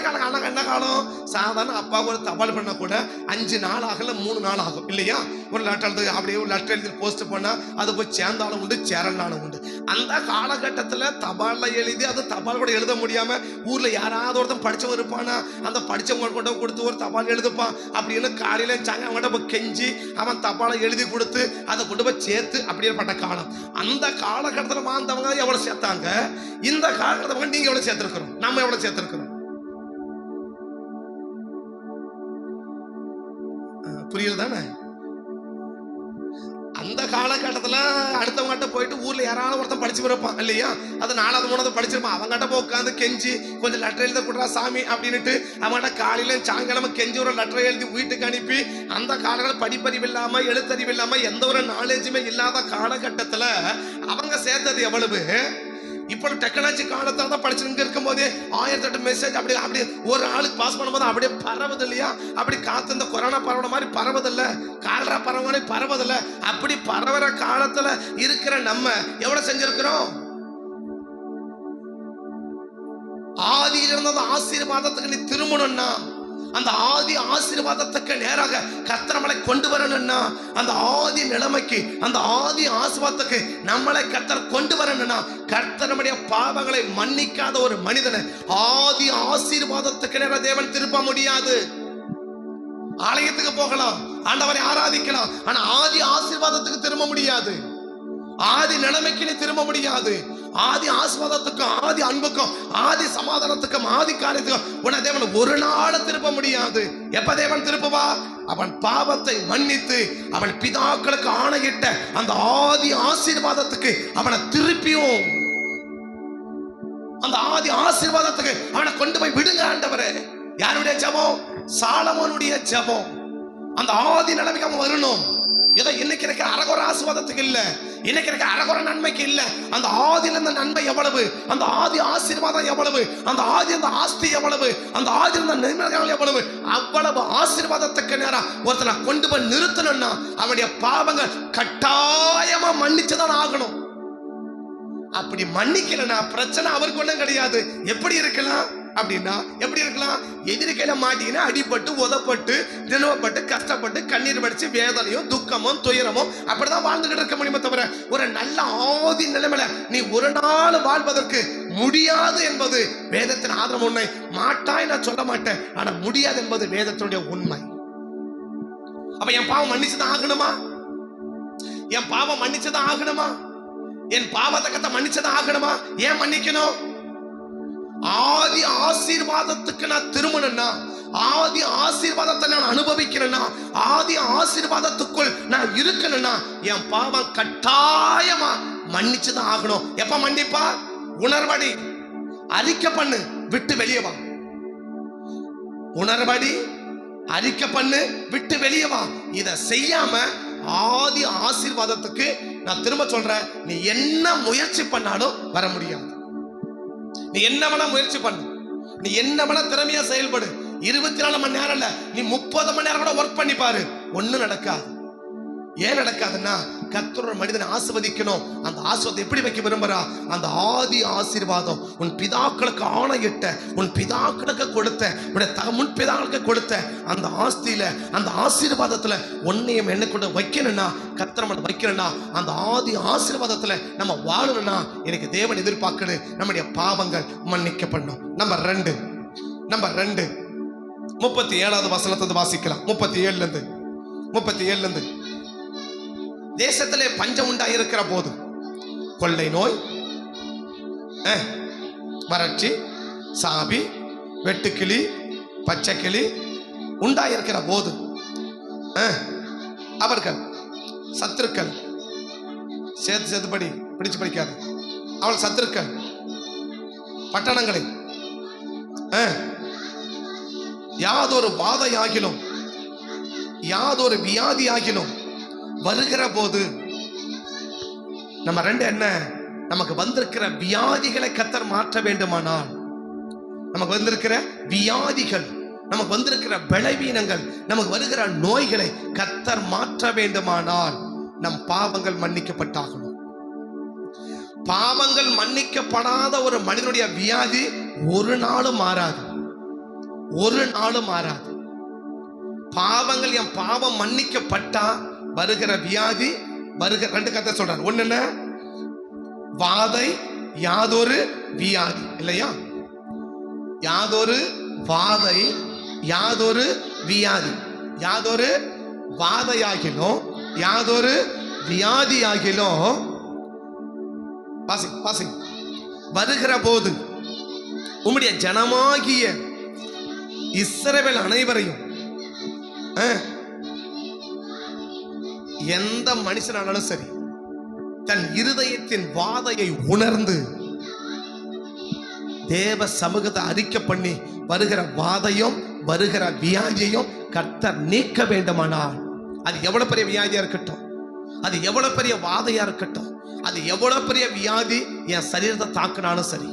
காலம் சாதாரண அப்பா ஒரு தபால் பண்ண கூட 5 நாள் ஆகல, 3 நாள் ஆகும் இல்லையா? ஒரு லெட்டர் எழுது, அப்படியே ஒரு லெட்டர் எழுதி போஸ்ட் பண்ணா அது போய் சேர்ந்தாலும் உண்டு, சேரனாலும் உண்டு. அந்த காலகட்டத்துல தபால்ல எழுதி, அது தபால் கூட எழுத முடியாம ஊர்ல யாராவது ஒருத்தன் படிச்சவன் இருப்பானா, அந்த படிச்சவங்க கொண்டு கொடுத்து ஒரு தபால் எழுதுப்பான் அப்படின்னு காலையில சாங்க அவங்கள்ட்ட போய் கெஞ்சி அவன் தபாலை எழுதி கொடுத்து அதை கொண்டு போய் சேர்த்து அப்படியேப்பட்ட காலம். அந்த காலகட்டத்துல வாழ்ந்தவங்க எவ்வளவு சேர்த்தாங்க, இந்த காலகட்டத்துல நீங்க எவ்வளவு சேர்த்திருக்கிறோம், நம்ம எவ்வளவு சேர்த்திருக்கிறோம்? புரியுது தானே? அந்த காலகட்டத்துல அடுத்தவங்கிட்ட போயிட்டு ஊர்ல யாராவது ஒருத்தன் படிச்சு இருப்பான் இல்லையா? அது 4வது 3வது படிச்சிருப்பான். அவங்ககிட்ட போய் உட்காந்து கெஞ்சி கொஞ்சம் லெட்டர் எழுத கொடுறா சாமி அப்படின்னுட்டு அவங்ககிட்ட காலையில சாயங்காலமா கெஞ்சி ஒரு லெட்டர் எழுதி வீட்டுக்கு அனுப்பி, அந்த காலகட்டத்தில் படிப்பறிவு இல்லாம, எழுத்தறிவு இல்லாம, எந்த ஒரு நாலேஜுமே இல்லாத காலகட்டத்துல அவங்க சேர்த்தது எவ்வளவு? இப்போ டெக்னாலஜி காலத்துல தான் படிச்சு இங்க இருக்கும் போதே 1008 மெசேஜ் அப்படி ஒரு ஆளுக்கு பாஸ் பண்ணும்போது அப்படியே பரவுது இல்லையா? அப்படி காத்து இந்த கொரோனா பரவன மாதிரி பரவதில்ல, காலரா பரவ மாதிரி பரவதில்ல. அப்படி பரவற காலத்துல இருக்கிற நம்ம எவ்வளவு செஞ்சிருக்கிறோம்? ஆதியில இருந்த ஆசீர்வாதத்துக்கு நீ திரும்பணும்னா, அந்த ஆதி ஆசீர்வாதத்துக்கு நேராக கர்த்தர் நம்மளை கொண்டு வரணும்னா, அந்த ஆதி நிலைமைக்கு, அந்த ஆதி ஆசீர்வாதத்துக்கு நம்மளை கர்த்தர் கொண்டு வரணும்னா, கர்த்தர் நம்முடைய பாவங்களை மன்னிக்காத ஒரு மனிதனை ஆதி ஆசீர்வாதத்துக்கு நேராக தேவன் திருப்ப முடியாது. ஆலயத்துக்கு போகலாம், ஆண்டவரை ஆராதிக்கலாம், ஆனா ஆதி ஆசீர்வாதத்துக்கு திரும்ப முடியாது. ஆதி நிலைமைக்கு நீ திரும்ப முடியாது. ஆதி ஆசீர்வாதத்துக்கும், ஆதி அன்புக்கும், ஆதி சமாதானத்துக்கும், ஆதி காரியத்துக்கும் உன்னை தேவன் ஒரு நாள் திருப்ப முடியாது. எப்ப தேவன் திருப்புவா? அவன் பாவத்தை மன்னித்து அவன் பிதாக்களுக்கு ஆணையிட்ட அந்த ஆதி ஆசீர்வாதத்துக்கு அவனை திருப்பியும் அந்த ஆதி ஆசீர்வாதத்துக்கு அவனை கொண்டு போய் விடுங்க ஆண்டவரே. யாருடைய ஜெபம்? சாலமோனுடைய ஜெபம். அந்த ஆதி நிலைமைக்கு அவன் வரணும். ஏதோ இன்னைக்கு இருக்கிற அரகுற ஆசீர்வாதத்துக்கு இல்ல, இன்னைக்கு இருக்கிற அரகுற நன்மைக்கு இல்ல. அந்த ஆதியில இருந்த நன்மை எவ்வளவு, அந்த ஆதி ஆசீர்வாதம் எவ்வளவு, அந்த ஆதி இருந்த ஆஸ்தி எவ்வளவு, அந்த ஆதி இருந்த நன்மைகள் எவ்வளவு, அவ்வளவு ஆசீர்வாதத்துக்கு நேரம் ஒருத்தனை கொண்டு போய் நிறுத்தணும்னா அவனுடைய பாவங்கள் கட்டாயமா மன்னிச்சுதான் ஆகணும். அப்படி மன்னிக்கலனா பிரச்சனை அவருக்கு ஒண்ணும் கிடையாது. எப்படி இருக்கலாம் அப்படின்னா, எப்படி இருக்கலாம்? எதிர்க்கையில மாட்டினா அடிபட்டு, உதப்பட்டு, தினவப்பட்டு, கஷ்டப்பட்டு, கண்ணீர் வடிச்சு, வேதனையும் துக்கமும் துயரமும் அப்படிதான் வாழ்ந்துகிட்டு இருக்க முடியுமே தவிர, ஒரு நல்ல ஆதி நிலைமையில நீ ஒரு நாள் வாழ்வதற்கு முடியாது என்பது வேதத்தின் ஆதாரம். உண்மை மாட்டாய் நான் சொல்ல மாட்டேன், ஆனா முடியாது என்பது வேதத்தினுடைய உண்மை. அப்ப என் பாவம் மன்னிச்சுதான் ஆகணுமா? என் பாவம் மன்னிச்சுதான் ஆகணுமா? என் பாவத்தை மன்னிச்சுதான் ஆகணுமா? ஏன் மன்னிக்கணும்? ஆதி ஆசீர்வாதத்துக்கு நான் திரும்பணும்னா, ஆதி ஆசீர்வாதத்தை நான் அனுபவிக்கிறேன்னா, ஆதி ஆசீர்வாதத்துக்குள் நான் இருக்கணும்னா என் பாவம் கட்டாயமா மன்னிச்சுதான் ஆகணும். எப்ப மன்னிப்பா? உணர்வடி, அறிக்கை பண்ணு, விட்டு வெளியே வா. உணர்வடி, அறிக்கை பண்ணு, விட்டு வெளியே வா. இத செய்யாம ஆதி ஆசீர்வாதத்துக்கு நான் திரும்ப சொல்றேன், நீ என்ன முயற்சி பண்ணாலும் வர முடியாது. நீ என்ன வேணா முயற்சி பண்ணு, நீ என்ன வேணா திறமையா செயல்படு. 24 மணி நேரம் இல்ல, நீ 30 மணி நேரம் கூட ஒர்க் பண்ணி பாரு, ஒண்ணும் நடக்காது. ஏன் நடக்காதுன்னா, கர்த்தர் ஒரு மனிதனை ஆசீர்வதிக்கணும். அந்த ஆசீர்வாதத்தை எப்படி வைக்க விரும்புறா? அந்த ஆதி ஆசீர்வாதம் உன் பிதாக்களுக்கு ஆணையிட்ட, உன் பிதாக்களுக்கு கொடுத்த, உன்னுடைய முன் பிதாக்களுக்கு கொடுத்த அந்த ஆஸ்தியில, அந்த ஆசீர்வாதத்துல உன்னையும் என்ன கொண்டு வைக்கணும்னா, கர்த்தர் நம்மளை வைக்கணும்னா, அந்த ஆதி ஆசீர்வாதத்துல நம்ம வாழணும்னா, எனக்கு தேவன் எதிர்பார்க்கணும் நம்முடைய பாவங்கள் மன்னிக்கப்படணும். நம்பர் 2 37வது வசனத்தை வாசிக்கலாம். 37 தேசத்திலே பஞ்சம் உண்டாயிருக்கிற போது, கொள்ளை நோய், வறட்சி, சாபி, வெட்டுக்கிளி, பச்சைக்கிளி உண்டாயிருக்கிற போது அவர்கள் சத்துருக்கள், சேர்த்து பிடிச்சு படிக்காது, அவள் சத்துருக்கள் பட்டணங்களை யாதொரு வாதையாகிலும் யாதொரு வியாதியாகிலும் வருகிற போது, நம்ம 2 என்ன, நமக்கு வந்திருக்கிற வியாதிகளை கர்த்தர் மாற்ற வேண்டுமானால், நமக்கு வந்திருக்கிற வியாதிகள், நமக்கு வந்திருக்கிற பலவீனங்கள், நமக்கு வருகிற நோய்களை கர்த்தர் மாற்ற வேண்டுமானால் நம் பாவங்கள் மன்னிக்கப்பட்டாகணும். பாவங்கள் மன்னிக்கப்படாத ஒரு மனிதனுடைய வியாதி ஒரு நாளும் மாறாது, ஒரு நாளும் மாறாது. பாவங்கள், என் பாவம் மன்னிக்கப்பட்டா வருகிற வியாதி, வருகிற 2 கர்த்தர் சொல்றார். ஒண்ணு என்ன? வாதை, யாதொரு வியாதி இல்லையா? யாதொரு வாதை, யாதொரு வியாதி, யாதொரு வாதையாகிலும் யாதொரு வியாதியாகிலும் பாசி வருகிற போது உம்முடைய ஜனமாகிய இஸ்ரவேல் அனைவரையும், எந்த மனுஷனாலும் சரி, தன் இருதயத்தின் வாதையை உணர்ந்து தேவ சமூகத்தை அறிக்கை பண்ணி வருகிற வாதையும் வருகிற வியாதியையும் கர்த்தர் நீக்க வேண்டுமானால், அது எவ்வளவு பெரிய வியாதியா இருக்கட்டும், அது எவ்வளவு பெரிய வாதையா இருக்கட்டும், அது எவ்வளவு பெரிய வியாதி என் சரீரத்தை தாக்குனாலும் சரி,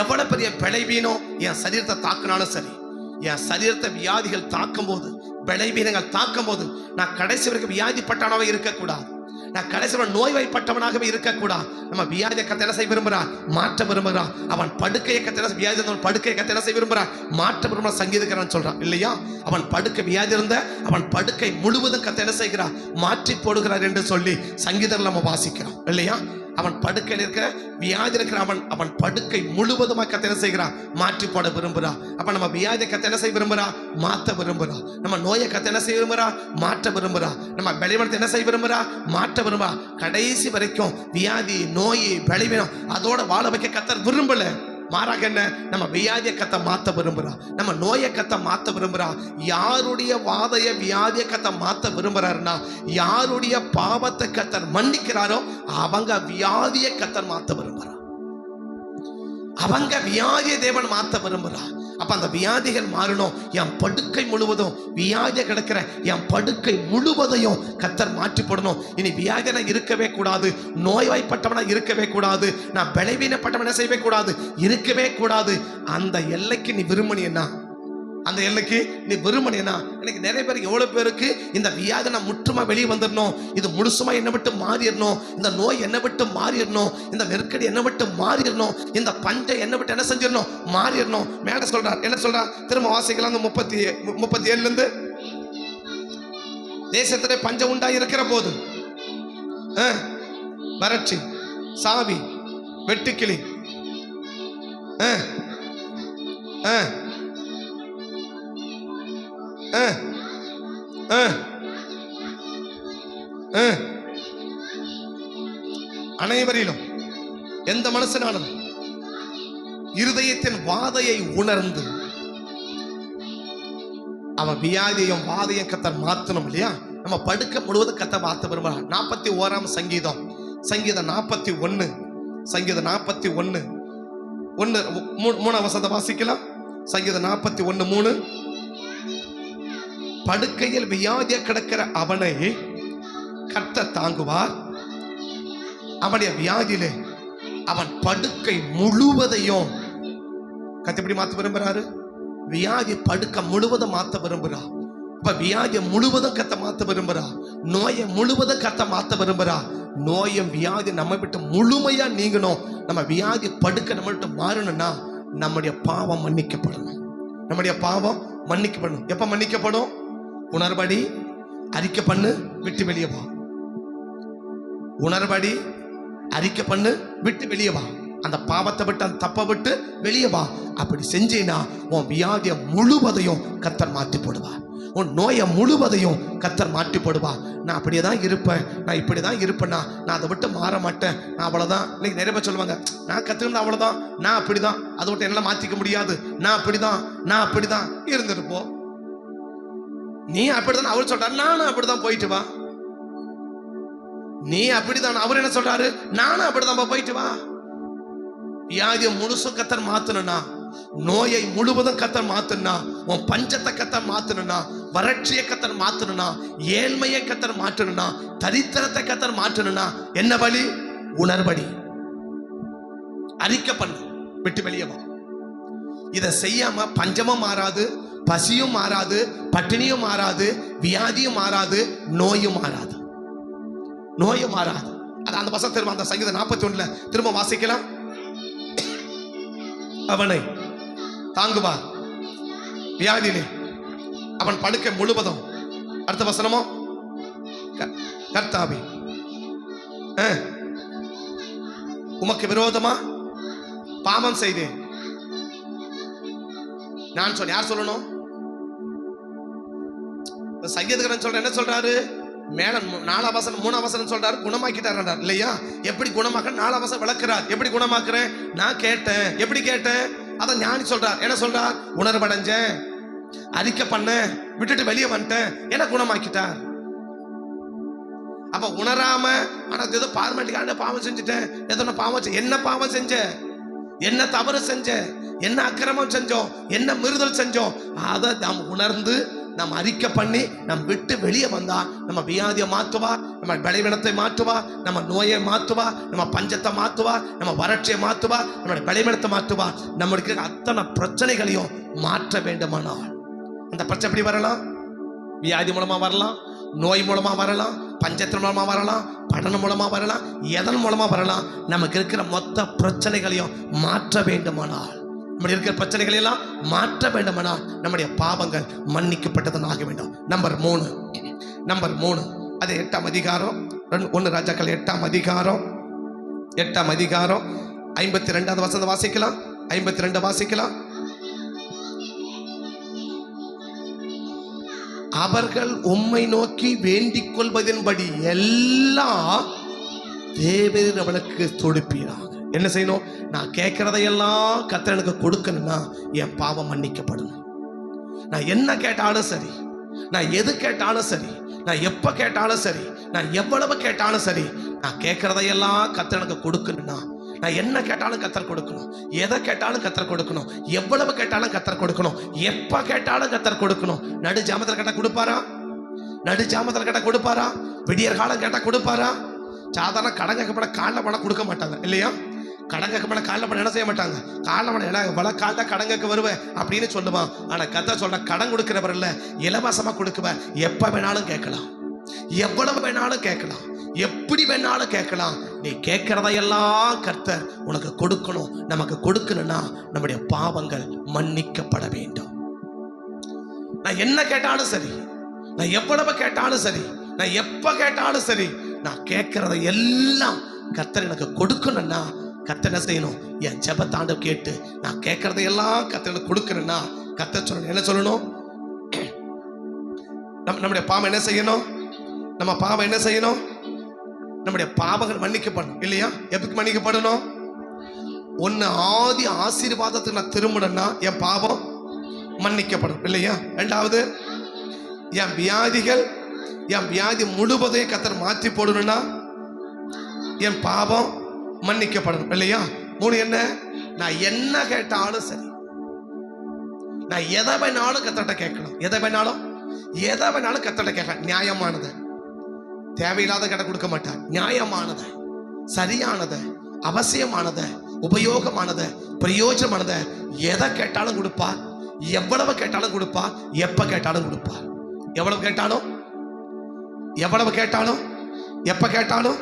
எவ்வளவு பெரிய விளைவீனம் என் சரீரத்தை தாக்குனாலும் சரி, என் சரீரத்தை வியாதிகள் தாக்கும் போது, விளைவீனங்கள் தாக்கும் போது, நான் கடைசி வரைக்கும் வியாதிப்பட்டவனாக இருக்கக்கூடாது, நான் கடைசி நோய்வாய்ப்பட்டவனாகவே இருக்கக்கூடாது. நம்ம வியாதியை கத்த என்ன செய்ய விரும்புகிறான்? மாற்ற விரும்புகிறான். அவன் படுக்கையை கத்த வியாதி இருந்தவன் படுக்கையை கத்த என்ன செய்ய விரும்புகிறான்? மாற்ற விரும்புகிறான். சங்கீதக்காரன் சொல்றான் இல்லையா, அவன் படுக்கை வியாதி இருந்த அவன் படுக்கை முழுவதும் கத்த என்ன செய்கிறான்? மாற்றி போடுகிறார் என்று சொல்லி சங்கீதம் நம்ம வாசிக்கிறோம் இல்லையா. அவன் படுக்கையில் இருக்கிற வியாதி இருக்கிற அவன் படுக்கை முழுவதுமாக கத்த என்ன செய்கிறான்? மாற்றி போட விரும்புகிறா. அப்ப நம்ம வியாதியை கத்த என்ன செய்ய விரும்புகிறா? மாற்ற விரும்புகிறா. நம்ம நோயை கத்த என்ன செய்ய விரும்புகிறா? மாற்ற விரும்புகிறா. நம்ம பலவீனத்தை என்ன செய்ய விரும்புகிறா? மாற்ற விரும்புகிறா. கடைசி வரைக்கும் வியாதி, நோய், பலவீனம் அதோட வாழ வைக்க கத்தர் விரும்பல. மாறாக என்ன, நம்ம வியாதியை கத்த மாத்த விரும்புறா, நம்ம நோயை கத்த மாத்த விரும்புறா. யாருடைய வாதைய வியாதியை கத்த மாத்த விரும்புறாருன்னா, யாருடைய பாவத்தை கத்தர் மன்னிக்கிறாரோ அவங்க வியாதியை கத்தர் மாத்த விரும்புறா. அவங்க வியாதியை தேவன் மாத்த விரும்புறா. அப்ப அந்த வியாதிகள் மாறணும். என் படுக்கை முழுவதும் வியாதியை கிடக்கிற என் படுக்கை முழுவதையும் கத்தர் மாற்றி போடணும். இனி வியாதினா இருக்கவே கூடாது, நோய்வாய்ப்பட்டவனா இருக்கவே கூடாது, நான் பலவீனப்பட்டவனா செய்யவே கூடாது, இருக்கவே கூடாது. அந்த எல்லைக்கு நீ விரும்பினா, அந்த எல்லைக்கு நீ விரும்பினா, இன்னைக்கு நிறைய பேருக்கு, எவ்வளவு பேருக்கு இந்த வியாதி நான் முற்றுமா வெளியே வந்துடணும், இது முழுசுமா என்னை விட்டு மாறிடணும், இந்த நோய் என்னை விட்டு மாறிடணும், இந்த நெருக்கடி என்னை விட்டு மாறிடணும், இந்த பஞ்சை என்னை விட்டு என்ன செஞ்சிடணும்? மாறிடணும். மேல சொல்றார், என்ன சொல்றார்? திரும்ப வாசிக்கலாம். 37 இருந்து, தேசத்திலே பஞ்சம் உண்டாகி இருக்கிற போது வறட்சி, சாவி, வெட்டுக்கிளி, அனைவரிலும் எந்த மனுஷனாலும் இருதயத்தின் வாதையை உணர்ந்து அவன் வியாதியையும் வாதையும் கத்தர் மாத்தணும் இல்லையா. நம்ம படுக்க முழுவதும் கத்த மாத்த விரும்புறான். 41 சங்கீதம் 41 சங்கீதம் 41 3 வசனத்தை வாசிக்கலாம். சங்கீதம் 41:3. படுக்கையில் வியாதிய கிடக்கிற அவனை கர்த்தர் தாங்குவார், அவனுடைய வியாதியிலே அவன் படுக்கை முழுவதையும் கர்த்தர் எப்படி மாத்த விரும்புறாரு? வியாதி படுக்கை முழுவதும் மாத்த விரும்புறா. இப்ப வியாதியை முழுவதும் கத்த மாத்த விரும்புறா, நோயை முழுவதும் கத்த மாத்த விரும்புறா. நோயும் வியாதி நம்ம விட்டு முழுமையா நீங்கணும், நம்ம வியாதி படுக்க நம்ம விட்டு மாறணும்னா நம்முடைய பாவம் மன்னிக்கப்படணும். நம்முடைய பாவம் மன்னிக்கப்படணும். எப்ப மன்னிக்கப்படும்? உணர்படி அறிக்கை பண்ணு, விட்டு வெளியே வா. உணர்படி அறிக்கை பண்ணு, விட்டு வெளியே வா. அந்த பாவத்தை விட்டு, அந்த தப்பை விட்டு வெளியே வா. அப்படி செஞ்சேனா உன் வியாதியை முழுவதையும் கத்தர் மாற்றி போடுவா, உன் நோயை முழுவதையும் கத்தர் மாற்றி போடுவா. நான் அப்படியே தான் இருப்பேன், நான் இப்படி தான் இருப்பேன்னா, நான் அதை விட்டு மாற மாட்டேன், நான் அவ்வளோதான். இன்னைக்கு நிறைய பேர் சொல்லுவாங்க, நான் கற்றுக்கிட்டு அவ்வளோதான், நான் அப்படிதான், அதை விட்டு என்னால் மாற்றிக்க முடியாது, நான் அப்படிதான் இருந்திருப்போம். நீ அப்படிதான், அவர் சொல்றாரு நானும் அப்படிதான், போயிட்டு வா. நீ அப்படிதான், அவர் என்ன சொல்றாரு? நானும் அப்படிதான், போயிட்டு வா. வியாதியை முழுசும் கத்தர் மாத்தணும்னா, நோயை முழுவதும் கத்தர் மாத்தணும்னா, உன் பஞ்சத்தை கத்தர் மாத்தணும்னா, வறட்சியை கத்தர் மாத்தணும்னா, ஏழ்மையை கத்தர் மாற்றணும்னா, தரித்திரத்தை கத்தர் மாற்றணும்னா என்ன வழி? உணர்படி அறிக்கை பண்ணு, விட்டு வெளியே வா. இதை செய்யாம பஞ்சமும் மாறாது, பசியும் மாறாது, பட்டினியும் மாறாது, வியாதியும் மாறாது, நோயும் மாறாது. அது அந்த வசனம் திரும்ப, அந்த சங்கீதம் 41 திரும்ப வாசிக்கலாம். அவனை தாங்குவார் வியாதியிலே அவன் படுக்கை முழுவதும். அடுத்த வசனமோ, கர்த்தாவே உமக்கு விரோதமா பாவம் செய்தேன் நான் சொன்ன. யார் சொல்லணும்? சங்கீதக்காரன் சொல்ற. என்ன சொல்றாரு? மேல 4 வசனம் 3 வசனம் சொல்றாரு, குணமாக்கிட்டார் இல்லையா? எப்படி குணமாக்க 4 வசனம் விளக்குறார். எப்படி குணமாக்குறேன்? நான் கேட்டேன். எப்படி கேட்டேன்? அதான் ஞானி சொல்றார். என்ன சொல்றார்? உணர்வடைஞ்சேன், அறிக்கை பண்ண, விட்டுட்டு வெளியே வந்துட்டேன், என்ன குணமாக்கிட்டார். அப்ப உணராம, ஆனா ஏதோ பார்மேட்டிக்கான பாவம் செஞ்சுட்டேன், ஏதோ பாவம். என்ன பாவம் செஞ்ச? என்ன தவறு செஞ்ச? என்ன அக்கிரமம் செஞ்சோம்? என்ன மீறுதல் செஞ்சோம்? அதை நாம் உணர்ந்து நம்ம அறிக்கை பண்ணி நம்ம விட்டு வெளியே வந்தா நம்ம வியாதியை மாற்றுவா, நம்ம பலவீனத்தை மாற்றுவா, நம்ம நோயை மாற்றுவா, நம்ம பஞ்சத்தை மாற்றுவா, நம்ம வறட்சியை மாற்றுவா, நம்மளுடைய பலவீனத்தை மாற்றுவா. நம்மளுக்கு அத்தனை பிரச்சனைகளையும் மாற்ற வேண்டுமானால் அந்த பிரச்சனை எப்படி வரலாம்? வியாதி மூலமா வரலாம், நோய் மூலமா வரலாம், பஞ்சத்தின் மூலமா வரலாம், படனம் மூலமா வரலாம், எதன் மூலமா வரலாம். நமக்கு இருக்கிற மொத்த பிரச்சனைகளையும் மாற்ற வேண்டுமானால், நம்முடைய இருக்கிற பிரச்சனைகளை எல்லாம் மாற்ற வேண்டுமானால் நம்முடைய பாவங்கள் மன்னிக்கப்பட்டதனாக வேண்டும். நம்பர் 3 அது 8ஆம் அதிகாரம் 1 ராஜாக்கள் 8ஆம் அதிகாரம் 52வது வசனம் வாசிக்கலாம். 52 வாசிக்கலாம். அவர்கள் உம்மை நோக்கி வேண்டிக் கொள்வதன்படி எல்லாம் தேவரீர் அவளுக்கு தொடுப்பீராக. என்ன செய்யணும்? நான் கேட்கிறதையெல்லாம் கர்த்தர் எனக்கு கொடுக்கணும்னா என் பாவம் மன்னிக்கப்படணும். நான் என்ன கேட்டாலும் சரி, நான் எது கேட்டாலும் சரி, நான் எப்ப கேட்டாலும் சரி, நான் எவ்வளவு கேட்டாலும் சரி, நான் கேட்கிறதையெல்லாம் கர்த்தர் எனக்கு கொடுக்கணும்னா, நான் என்ன கேட்டாலும் கர்த்தர் கொடுக்கணும், எதை கேட்டாலும் கர்த்தர் கொடுக்கணும், எவ்வளவு கேட்டாலும் கர்த்தர் கொடுக்கணும், எப்ப கேட்டாலும் கர்த்தர் கொடுக்கணும். நடு ஜாமத்தில் கேட்டா கொடுப்பாரா? நடு ஜாமத்தில் கேட்டா கொடுப்பாரா? விடியற் காலம் கேட்டா கொடுப்பாரா? சாதாரண கடன் கேட்கப்பட காலைல பணம் கொடுக்க மாட்டாங்க இல்லையா? கடன் கேட்கப்பட காலைல பணம் என்ன செய்ய மாட்டாங்க? காலைல பணம் என்ன வள காலைல கடன் கேட்க வருவேன் அப்படின்னு சொல்லுவான். ஆனா கர்த்தர் சொல்ற கடன் கொடுக்கிறவர் இல்ல, இலவசமா கொடுக்குவேன். எப்ப வேணாலும் கேட்கலாம், எவ்வளவு வேணாலும் கேட்கலாம், எப்படி வேணாலும் கேட்கலாம். நீ கேட்கிறதையெல்லாம் கர்த்தர் உனக்கு கொடுக்கணும். நமக்கு கொடுக்கணும்னா நம்முடைய பாவங்கள் மன்னிக்கப்பட வேண்டும். நான் என்ன கேட்டாலும் சரி, நான் எவ்வளவு கேட்டாலும் சரி, நான் எப்ப கேட்டாலும் சரி, நான் கேட்கிறதை எல்லாம் கர்த்தர் எனக்கு கொடுக்கணும்னா கர்த்தர் என்ன செய்யணும்? என் ஜெபத்தாண்ட கேட்டு நான் கேட்கறதையெல்லாம் கர்த்தர் கொடுக்கணும்னா கர்த்தர் சொல்லணும். என்ன சொல்லணும்? நம்முடைய பாவம் என்ன செய்யணும்? நம்ம பாவம் என்ன செய்யணும்? நம்முடைய பாவங்கள் மன்னிக்கப்படணும் இல்லையா? எப்பக்கு மன்னிக்கப்படணும்? ஒன்னு ஆதி ஆசீர்வாதத்துக்கு நான் திரும்பணும்னா என் பாவம் மன்னிக்கப்படும் இல்லையா? ரெண்டாவது, என் வியாதி முழுவதையும் கர்த்தர் மாற்றி போடணும்னா என் பாவம் மன்னிக்கப்படணும் இல்லையா? 3 என்ன? நான் என்ன கேட்டாலும் சரி, நான் எதை வேணாலும் கர்த்தர்ட்ட கேட்கணும். எதை வேணாலும் கர்த்தர்ட்ட கேட்கலாம். நியாயமானது, தேவையில்லாத கேட்ட கொடுக்க மாட்டார். நியாயமானது, சரியானது, அவசியமானது, உபயோகமானது, பிரயோஜனமானது, எதை கேட்டாலும் கொடுப்பார். எவ்வளவு கேட்டாலும் கொடுப்பார். எப்ப கேட்டாலும் கொடுப்பார். எவ்வளவு கேட்டாலும் எப்ப கேட்டாலும்